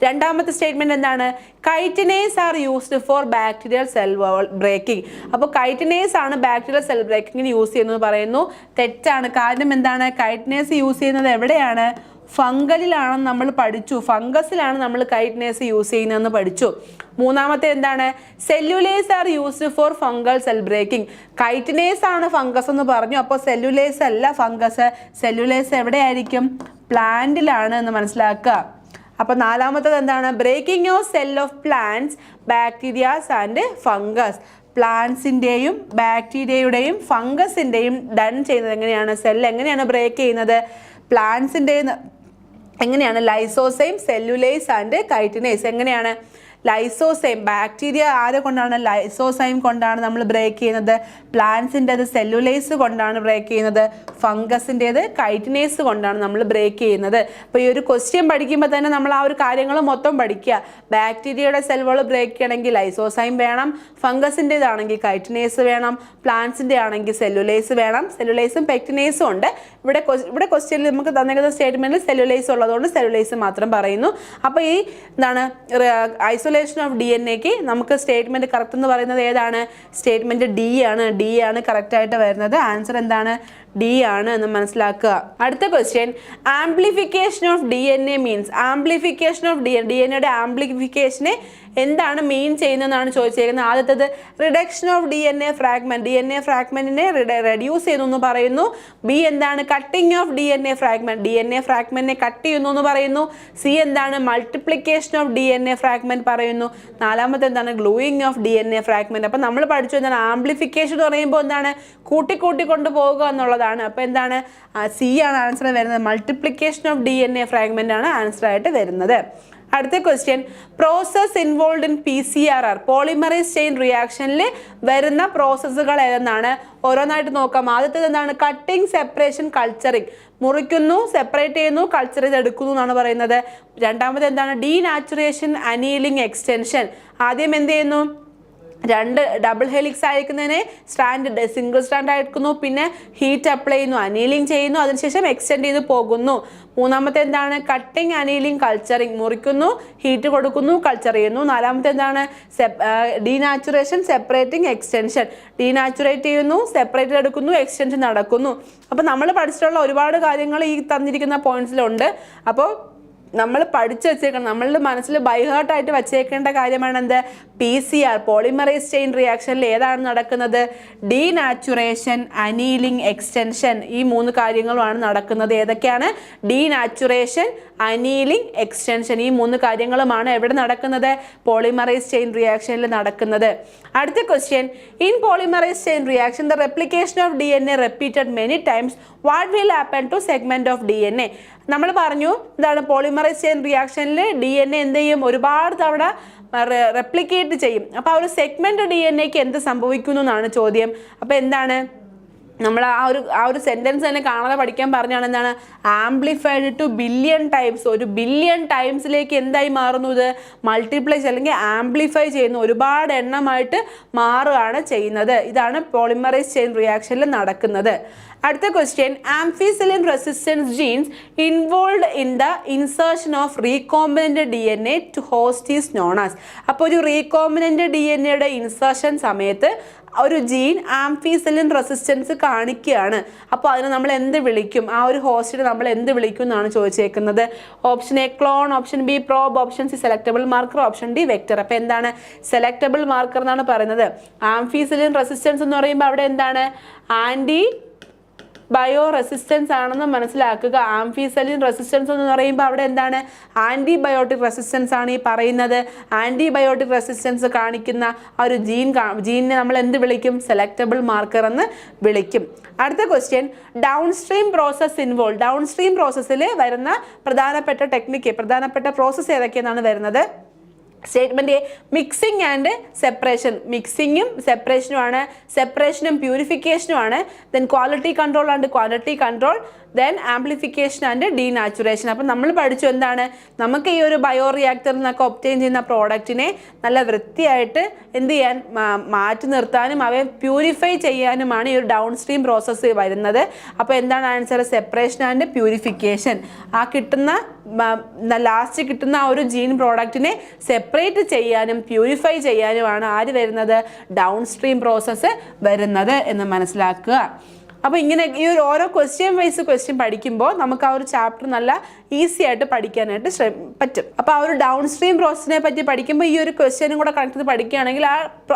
രണ്ടാമത്തെ സ്റ്റേറ്റ്മെന്റ് എന്താണ്? Chitinase are used for bacterial cell breaking. അപ്പോൾ കൈറ്റിനേസ് ആണ് ബാക്ടീരിയൽ സെൽ ബ്രേക്കിങ്ങിന് യൂസ് ചെയ്യുന്നത് പറയുന്നു. തെറ്റാണ്. കാരണം എന്താണ്? കൈറ്റിനേസ് യൂസ് ചെയ്യുന്നത് എവിടെയാണ്? ഫംഗലിലാണെന്ന് നമ്മൾ പഠിച്ചു. ഫംഗസിലാണ് നമ്മൾ കൈറ്റിനേസ് യൂസ് ചെയ്യുന്നതെന്ന് പഠിച്ചു. മൂന്നാമത്തെ എന്താണ്? Cellulase are used for fungal cell breaking. Chitinase ആണ് ഫംഗസ് എന്ന് പറഞ്ഞു. അപ്പോൾ സെല്ലുലേസ് അല്ല ഫംഗസ്. സെല്ലുലേസ് എവിടെയായിരിക്കും? പ്ലാന്റിലാണ് എന്ന് മനസ്സിലാക്കുക. അപ്പോൾ നാലാമത്തത് എന്താണ്? Breaking of cell of plants, bacterias and fungus. പ്ലാന്റ്സിൻ്റെയും ബാക്ടീരിയയുടെയും ഫംഗസിൻ്റെയും ഡൺ ചെയ്യുന്നത് എങ്ങനെയാണ്? സെൽ എങ്ങനെയാണ് ബ്രേക്ക് ചെയ്യുന്നത്? പ്ലാന്റ്സിൻ്റെ എങ്ങനെയാണ്? Lysozyme, cellulase and chitinase. എങ്ങനെയാണ്? ലൈസോസൈം, ബാക്ടീരിയ ആരെ കൊണ്ടാണ്? ലൈസോസൈം കൊണ്ടാണ് നമ്മൾ ബ്രേക്ക് ചെയ്യുന്നത്. പ്ലാന്റ്സിൻ്റെത് സെല്ലുലേസ് കൊണ്ടാണ് ബ്രേക്ക് ചെയ്യുന്നത്. ഫംഗസിൻ്റെത് കൈറ്റിനേസ് കൊണ്ടാണ് നമ്മൾ ബ്രേക്ക് ചെയ്യുന്നത്. അപ്പോൾ ഈ ഒരു ക്വസ്റ്റ്യൻ പഠിക്കുമ്പോൾ തന്നെ നമ്മൾ ആ ഒരു കാര്യങ്ങൾ മൊത്തം പഠിക്കുക. ബാക്ടീരിയയുടെ സെല്ലുകൾ ബ്രേക്ക് ചെയ്യണമെങ്കിൽ ലൈസോസൈം വേണം, ഫംഗസിൻ്റെതാണെങ്കിൽ കൈറ്റിനേസ് വേണം, പ്ലാന്റ്സിൻ്റെ ആണെങ്കിൽ സെല്ലുലേസ് വേണം. സെല്ലുലേസും പെക്റ്റിനേസും ഉണ്ട്. ഇവിടെ ക്വസ്റ്റ്യനിൽ നമുക്ക് തന്നിരിക്കുന്ന സ്റ്റേറ്റ്മെൻറ്റിൽ സെല്ലുലേസ് ഉള്ളതുകൊണ്ട് സെല്ലുലേസ് മാത്രം പറയുന്നു. അപ്പോൾ ഈ എന്താണ്? ഐസൊലേഷൻ ഓഫ് DNAക്ക് നമുക്ക് സ്റ്റേറ്റ്മെന്റ് കറക്റ്റ് എന്ന് പറയുന്നത് ഏതാണ്? സ്റ്റേറ്റ്മെന്റ് ഡി ആണ്. ഡി ആണ് കറക്റ്റ് ആയിട്ട് വരുന്നത്. ആൻസർ എന്താണ്? ഡി ആണ് എന്ന് മനസ്സിലാക്കുക. അടുത്ത question, amplification of DNA means. Amplification of DNAയുടെ ആംപ്ലിഫിക്കേഷനെ എന്താണ് മീൻ ചെയ്യുന്നതെന്നാണ് ചോദിച്ചിരിക്കുന്നത്. ആദ്യത്തേത് reduction of DNA fragment. DNA ഫ്രാഗ്മെന്റിനെ റെഡ്യൂസ് ചെയ്യുന്നു എന്ന് പറയുന്നു. ബി എന്താണ്? Cutting of DNA fragment. DNA ഫ്രാഗ്മെന്റിനെ കട്ട് ചെയ്യുന്നു എന്ന് പറയുന്നു. സി എന്താണ്? മൾട്ടിപ്ലിക്കേഷൻ ഓഫ് DNA ഫ്രാഗ്മെന്റ് പറയുന്നു. നാലാമത്തെ എന്താണ്? Gluing of DNA fragment. അപ്പം നമ്മൾ പഠിച്ചു എന്താണ്? ആംപ്ലിഫിക്കേഷൻ എന്ന് പറയുമ്പോൾ എന്താണ്? കൂട്ടിക്കൊണ്ട് പോകുക എന്നുള്ളതാണ്. അപ്പോൾ എന്താണ്? സി ആണ് ആൻസർ വരുന്നത്. മൾട്ടിപ്ലിക്കേഷൻ ഓഫ് DNA ഫ്രാഗ്മെന്റ് ആണ് ആൻസർ ആയിട്ട് വരുന്നത്. അടുത്ത question, process involve in PCR polymerase chain റിയാക്ഷനിൽ വരുന്ന പ്രോസസ്സുകൾ ഏതെന്നാണ്? ഓരോന്നായിട്ട് നോക്കാം. ആദ്യത്തേത് എന്താണ്? Cutting, separation, culturing. മുറിക്കുന്നു, സെപ്പറേറ്റ് ചെയ്യുന്നു, കൾച്ചർ ചെയ്തെടുക്കുന്നു എന്നാണ് പറയുന്നത്. രണ്ടാമത് എന്താണ്? Denaturation, annealing, extension. ആദ്യം എന്ത് ചെയ്യുന്നു? രണ്ട് ഡബിൾ ഹെലിക്സ് ആയിരിക്കുന്നതിനെ സ്ട്രാൻഡ് സിംഗിൾ സ്ട്രാൻഡ് ആയിരിക്കുന്നു. പിന്നെ ഹീറ്റ് അപ്ലൈ ചെയ്യുന്നു, അനീലിംഗ് ചെയ്യുന്നു, അതിനുശേഷം എക്സ്റ്റെൻഡ് ചെയ്ത് പോകുന്നു. മൂന്നാമത്തെ എന്താണ്? Cutting, annealing, culturing. മുറിക്കുന്നു, ഹീറ്റ് കൊടുക്കുന്നു, കൾച്ചർ ചെയ്യുന്നു. നാലാമത്തെ എന്താണ്? Denaturation, separating, extension. ഡീനാച്ചുറേറ്റ് ചെയ്യുന്നു, സെപ്പറേറ്റ് എടുക്കുന്നു, എക്സ്റ്റൻഷൻ നടക്കുന്നു. അപ്പോൾ നമ്മൾ പഠിച്ചിട്ടുള്ള ഒരുപാട് കാര്യങ്ങൾ ഈ തന്നിരിക്കുന്ന പോയിന്റ്സിലുണ്ട്. അപ്പോൾ നമ്മൾ പഠിച്ചു വെച്ചേക്കണം, നമ്മളുടെ മനസ്സിൽ ബൈഹാർട്ടായിട്ട് വച്ചേക്കേണ്ട കാര്യമാണ് എന്ത്? PCR, പോളിമറൈസ് ചെയിൻ റിയാക്ഷനിൽ ഏതാണ് നടക്കുന്നത്? Denaturation, annealing, extension. ഈ 3 കാര്യങ്ങളുമാണ് നടക്കുന്നത്. ഏതൊക്കെയാണ്? Denaturation, annealing, extension. ഈ 3 കാര്യങ്ങളുമാണ് എവിടെ നടക്കുന്നത്? പോളിമറൈസ് ചെയിൻ റിയാക്ഷനിൽ നടക്കുന്നത്. അടുത്ത question, in polymerase chain reaction the replication of DNA repeated many times, what will happen to segment of DNA? നമ്മൾ പറഞ്ഞു എന്താണ്? പോളിമറൈസ് ചെയിൻ റിയാക്ഷനിൽ DNA എന്ത് ചെയ്യും? ഒരുപാട് തവണ റെപ്ലിക്കേറ്റ് ചെയ്യും. അപ്പോൾ ആ ഒരു സെഗ്മെന്റ് DNAക്ക് എന്ത് സംഭവിക്കുന്നു എന്നാണ് ചോദ്യം. അപ്പോൾ എന്താണ്? നമ്മൾ ആ ഒരു സെന്റൻസ് തന്നെ കാണാതെ പഠിക്കാൻ പറഞ്ഞാണ് എന്താണ്? Amplified to billion times. 1 billion ടൈംസിലേക്ക് എന്തായി മാറുന്നു? ഇത് മൾട്ടിപ്ലൈ അല്ലെങ്കിൽ ആംപ്ലിഫൈ ചെയ്യുന്നു, ഒരുപാട് എണ്ണമായിട്ട് മാറുകയാണ് ചെയ്യുന്നത്. ഇതാണ് പോളിമറൈസ് ചെയിൻ റിയാക്ഷനിൽ നടക്കുന്നത്. അടുത്ത question, ampicillin resistance genes involve in the insertion of recombinant DNA to host is known as. അപ്പോൾ ഒരു റീകോംബിനന്റ് DNAയുടെ ഇൻസേർഷൻ സമയത്ത് ഒരു ജീൻ ആംഫിസിലിൻ റെസിസ്റ്റൻസ് കാണിക്കുകയാണ്. അപ്പോൾ അതിനെ നമ്മൾ എന്ത് വിളിക്കും? ആ ഒരു ഹോസ്റ്റിനെ നമ്മൾ എന്ത് വിളിക്കും എന്നാണ് ചോദിച്ചേക്കുന്നത്. Option A clone, option B probe, option C selectable marker, option D vector. അപ്പോൾ എന്താണ്? സെലക്ടബിൾ മാർക്കർ എന്നാണ് പറയുന്നത്. ആംഫിസിലിൻ റെസിസ്റ്റൻസ് എന്ന് പറയുമ്പോൾ അവിടെ എന്താണ്? ആൻറ്റി ബയോ റെസിസ്റ്റൻസ് ആണെന്ന് മനസ്സിലാക്കുക. ആംഫിസിലിൻ റെസിസ്റ്റൻസ് എന്ന് പറയുമ്പോൾ അവിടെ എന്താണ്? ആൻറ്റിബയോട്ടിക് റെസിസ്റ്റൻസ് ആണ് ഈ പറയുന്നത്. ആൻറ്റിബയോട്ടിക് റെസിസ്റ്റൻസ് കാണിക്കുന്ന ആ ഒരു ജീനിനെ നമ്മൾ എന്ത് വിളിക്കും? സെലക്ടബിൾ മാർക്കർ എന്ന് വിളിക്കും. അടുത്ത question, downstream process involve. Downstream പ്രോസസ്സിൽ വരുന്ന പ്രധാനപ്പെട്ട ടെക്നിക്ക്, പ്രധാനപ്പെട്ട പ്രോസസ്സ് ഏതൊക്കെയെന്നാണ് വരുന്നത്? Statement A, mixing and separation. മിക്സിങ്ങും സെപ്പറേഷനുമാണ്, സെപ്പറേഷനും പ്യൂരിഫിക്കേഷനുമാണ്. Then quality control and quantity control, then amplification and denaturation. അപ്പം നമ്മൾ പഠിച്ചു എന്താണ്? നമുക്ക് ഈ ഒരു ബയോ റിയാക്ടറിൽ നിന്നൊക്കെ ഒബ്റ്റെയിൻ ചെയ്യുന്ന പ്രോഡക്റ്റിനെ നല്ല വൃത്തിയായിട്ട് എന്ത് ചെയ്യാൻ, മാറ്റി നിർത്താനും അവയെ പ്യൂരിഫൈ ചെയ്യാനുമാണ് ഈ ഒരു ഡൗൺ സ്ട്രീം പ്രോസസ്സ് വരുന്നത്. അപ്പോൾ എന്താണ് ആൻസർ? Separation and purification. ആ കിട്ടുന്ന ലാസ്റ്റ് കിട്ടുന്ന ആ ഒരു ജീൻ പ്രോഡക്റ്റിനെ സെപ്പറേറ്റ് ചെയ്യാനും പ്യൂരിഫൈ ചെയ്യാനുമാണ് ആര് വരുന്നത്? ഡൗൺ സ്ട്രീം പ്രോസസ്സ് വരുന്നത് എന്ന് മനസ്സിലാക്കുക. അപ്പോൾ ഇങ്ങനെ ഈ ഒരു ഓരോ ക്വസ്റ്റ്യൻ വൈസ് ക്വസ്റ്റ്യൻ പഠിക്കുമ്പോൾ നമുക്ക് ആ ഒരു ചാപ്റ്റർ നല്ല ഈസി ആയിട്ട് പഠിക്കാനായിട്ട് പറ്റും. അപ്പോൾ ആ ഒരു ഡൗൺ സ്ട്രീം പ്രോസസ്സിനെ പറ്റി പഠിക്കുമ്പോൾ ഈ ഒരു ക്വസ്റ്റ്യനും കൂടെ കണക്ട് ചെയ്ത് പഠിക്കുകയാണെങ്കിൽ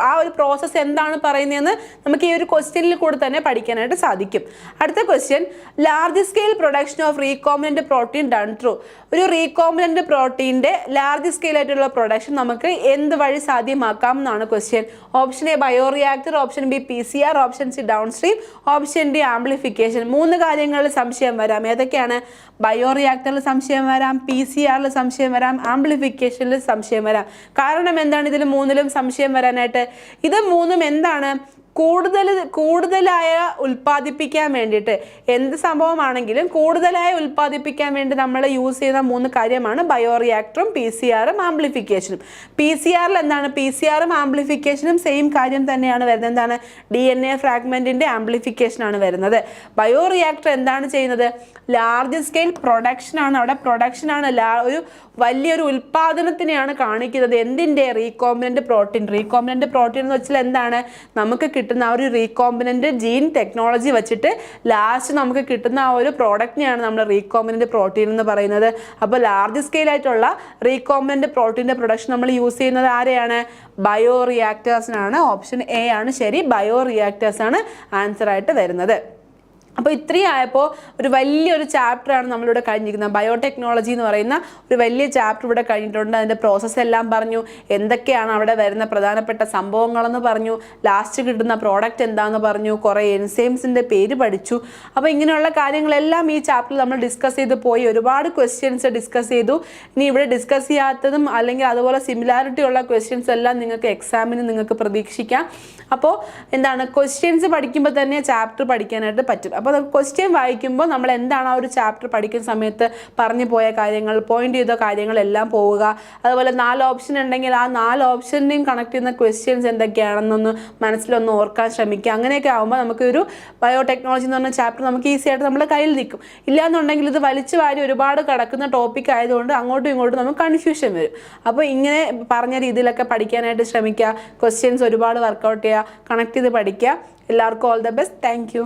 ആ ഒരു പ്രോസസ്സ് എന്താണ് പറയുന്നതെന്ന് നമുക്ക് ഈ ഒരു ക്വസ്റ്റ്യനിൽ കൂടെ തന്നെ പഠിക്കാനായിട്ട് സാധിക്കും. അടുത്ത question, large scale production of recombinant protein done through. ഒരു റീകോംബിനന്റ് പ്രോട്ടീൻ്റെ ലാർജ് സ്കെയിൽ ആയിട്ടുള്ള പ്രൊഡക്ഷൻ നമുക്ക് എന്ത് വഴി സാധ്യമാക്കാം എന്നാണ് question. Option A bio reactor, option B PCR, option C downstream, option D amplification. 3 കാര്യങ്ങളിൽ സംശയം വരാം. ഏതൊക്കെയാണ്? ബയോ റിയാക്ടറിൽ സംശയം വരാം, PCRൽ സംശയം വരാം, ആംപ്ലിഫിക്കേഷനിൽ സംശയം വരാം. കാരണം എന്താണ് ഇതിൽ 3ലും സംശയം വരാനായിട്ട്? ഇത് 3ഉം എന്താണ്? കൂടുതലായ ഉൽപ്പാദിപ്പിക്കാൻ വേണ്ടിയിട്ട്, എന്ത് സംഭവമാണെങ്കിലും കൂടുതലായി ഉൽപ്പാദിപ്പിക്കാൻ വേണ്ടി നമ്മൾ യൂസ് ചെയ്യുന്ന 3 കാര്യമാണ് ബയോ റിയാക്ടറും PCR-ഉം ആംപ്ലിഫിക്കേഷനും. PCRൽ എന്താണ്? PCRും ആംപ്ലിഫിക്കേഷനും സെയിം കാര്യം തന്നെയാണ് വരുന്നത്. എന്താണ്? DNA ഫ്രാഗ്മെന്റിന്റെ ആംപ്ലിഫിക്കേഷനാണ് വരുന്നത്. ബയോ റിയാക്ടർ എന്താണ് ചെയ്യുന്നത്? ലാർജ് സ്കെയിൽ പ്രൊഡക്ഷനാണ്. അവിടെ പ്രൊഡക്ഷനാണ്, ഒരു വലിയൊരു ഉൽപ്പാദനത്തിനെയാണ് കാണിക്കുന്നത്. എന്തിൻ്റെ? Recombinant protein. റീകോംബിനന്റ് പ്രോട്ടീൻ എന്ന് വെച്ചാൽ എന്താണ്? നമുക്ക് കിട്ടുന്ന ആ ഒരു റീകോംബിനന്റ് ജീൻ ടെക്നോളജി വെച്ചിട്ട് ലാസ്റ്റ് നമുക്ക് കിട്ടുന്ന ആ ഒരു പ്രോഡക്റ്റിനെയാണ് നമ്മൾ റീകോംബിനന്റ് പ്രോട്ടീൻ എന്ന് പറയുന്നത്. അപ്പോൾ ലാർജ് സ്കെയിൽ ആയിട്ടുള്ള റീകോംബിനന്റ് പ്രോട്ടീൻ്റെ പ്രൊഡക്ഷൻ നമ്മൾ യൂസ് ചെയ്യുന്നത് ആരെയാണ്? ബയോ റിയാക്ടേഴ്സിനാണ്. ഓപ്ഷൻ എ ആണ് ശരി. ബയോ റിയാക്ടേഴ്സ് ആണ് ആൻസർ ആയിട്ട് വരുന്നത്. അപ്പോൾ ഇത്രയും ആയപ്പോൾ ഒരു വലിയൊരു ചാപ്റ്ററാണ് നമ്മളിവിടെ കഴിഞ്ഞിരിക്കുന്നത്. ബയോടെക്നോളജി എന്ന് പറയുന്ന ഒരു വലിയ ചാപ്റ്റർ ഇവിടെ കഴിഞ്ഞിട്ടുണ്ട്. അതിൻ്റെ പ്രോസസ്സ് എല്ലാം പറഞ്ഞു, എന്തൊക്കെയാണ് അവിടെ വരുന്ന പ്രധാനപ്പെട്ട സംഭവങ്ങളെന്ന് പറഞ്ഞു, ലാസ്റ്റ് കിട്ടുന്ന പ്രോഡക്റ്റ് എന്താണെന്ന് പറഞ്ഞു, കുറേ എൻസൈംസിൻ്റെ പേര് പഠിച്ചു. അപ്പോൾ ഇങ്ങനെയുള്ള കാര്യങ്ങളെല്ലാം ഈ ചാപ്റ്ററിൽ നമ്മൾ ഡിസ്കസ് ചെയ്ത് പോയി. ഒരുപാട് ക്വസ്റ്റ്യൻസ് ഡിസ്കസ് ചെയ്തു. ഇനി ഇവിടെ ഡിസ്കസ് ചെയ്യാത്തതും അല്ലെങ്കിൽ അതുപോലെ സിമിലാരിറ്റി ഉള്ള ക്വസ്റ്റ്യൻസ് എല്ലാം നിങ്ങൾക്ക് എക്സാമിന് നിങ്ങൾക്ക് പ്രതീക്ഷിക്കാം. അപ്പോൾ എന്താണ്, ക്വസ്റ്റ്യൻസ് പഠിക്കുമ്പോൾ തന്നെ ചാപ്റ്റർ പഠിക്കാനായിട്ട് പറ്റും. അപ്പോൾ ക്വസ്റ്റ്യൻ വായിക്കുമ്പോൾ നമ്മൾ എന്താണ് ആ ഒരു ചാപ്റ്റർ പഠിക്കുന്ന സമയത്ത് പറഞ്ഞു പോയ കാര്യങ്ങൾ, പോയിന്റ് ചെയ്ത കാര്യങ്ങളെല്ലാം പോവുക. അതുപോലെ 4 ഓപ്ഷൻ ഉണ്ടെങ്കിൽ ആ 4 ഓപ്ഷനെയും കണക്ട് ചെയ്യുന്ന ക്വസ്റ്റ്യൻസ് എന്തൊക്കെയാണെന്നൊന്ന് മനസ്സിലൊന്ന് ഓർക്കാൻ ശ്രമിക്കുക. അങ്ങനെയൊക്കെ ആകുമ്പോൾ നമുക്കൊരു ബയോടെക്നോളജി എന്ന് പറഞ്ഞ ചാപ്റ്റർ നമുക്ക് ഈസി ആയിട്ട് നമ്മുടെ കയ്യിൽ നിൽക്കും. ഇല്ലാന്നുണ്ടെങ്കിൽ ഇത് വലിച്ചു വാരി ഒരുപാട് കിടക്കുന്ന ടോപ്പിക് ആയതുകൊണ്ട് അങ്ങോട്ടും ഇങ്ങോട്ടും നമുക്ക് കൺഫ്യൂഷൻ വരും. അപ്പോൾ ഇങ്ങനെ പറഞ്ഞ രീതിയിലൊക്കെ പഠിക്കാനായിട്ട് ശ്രമിക്കുക. ക്വസ്റ്റ്യൻസ് ഒരുപാട് വർക്കൗട്ട് ചെയ്യുക, കണക്ട് ചെയ്ത് പഠിക്കുക. എല്ലാവർക്കും all the best. Thank you.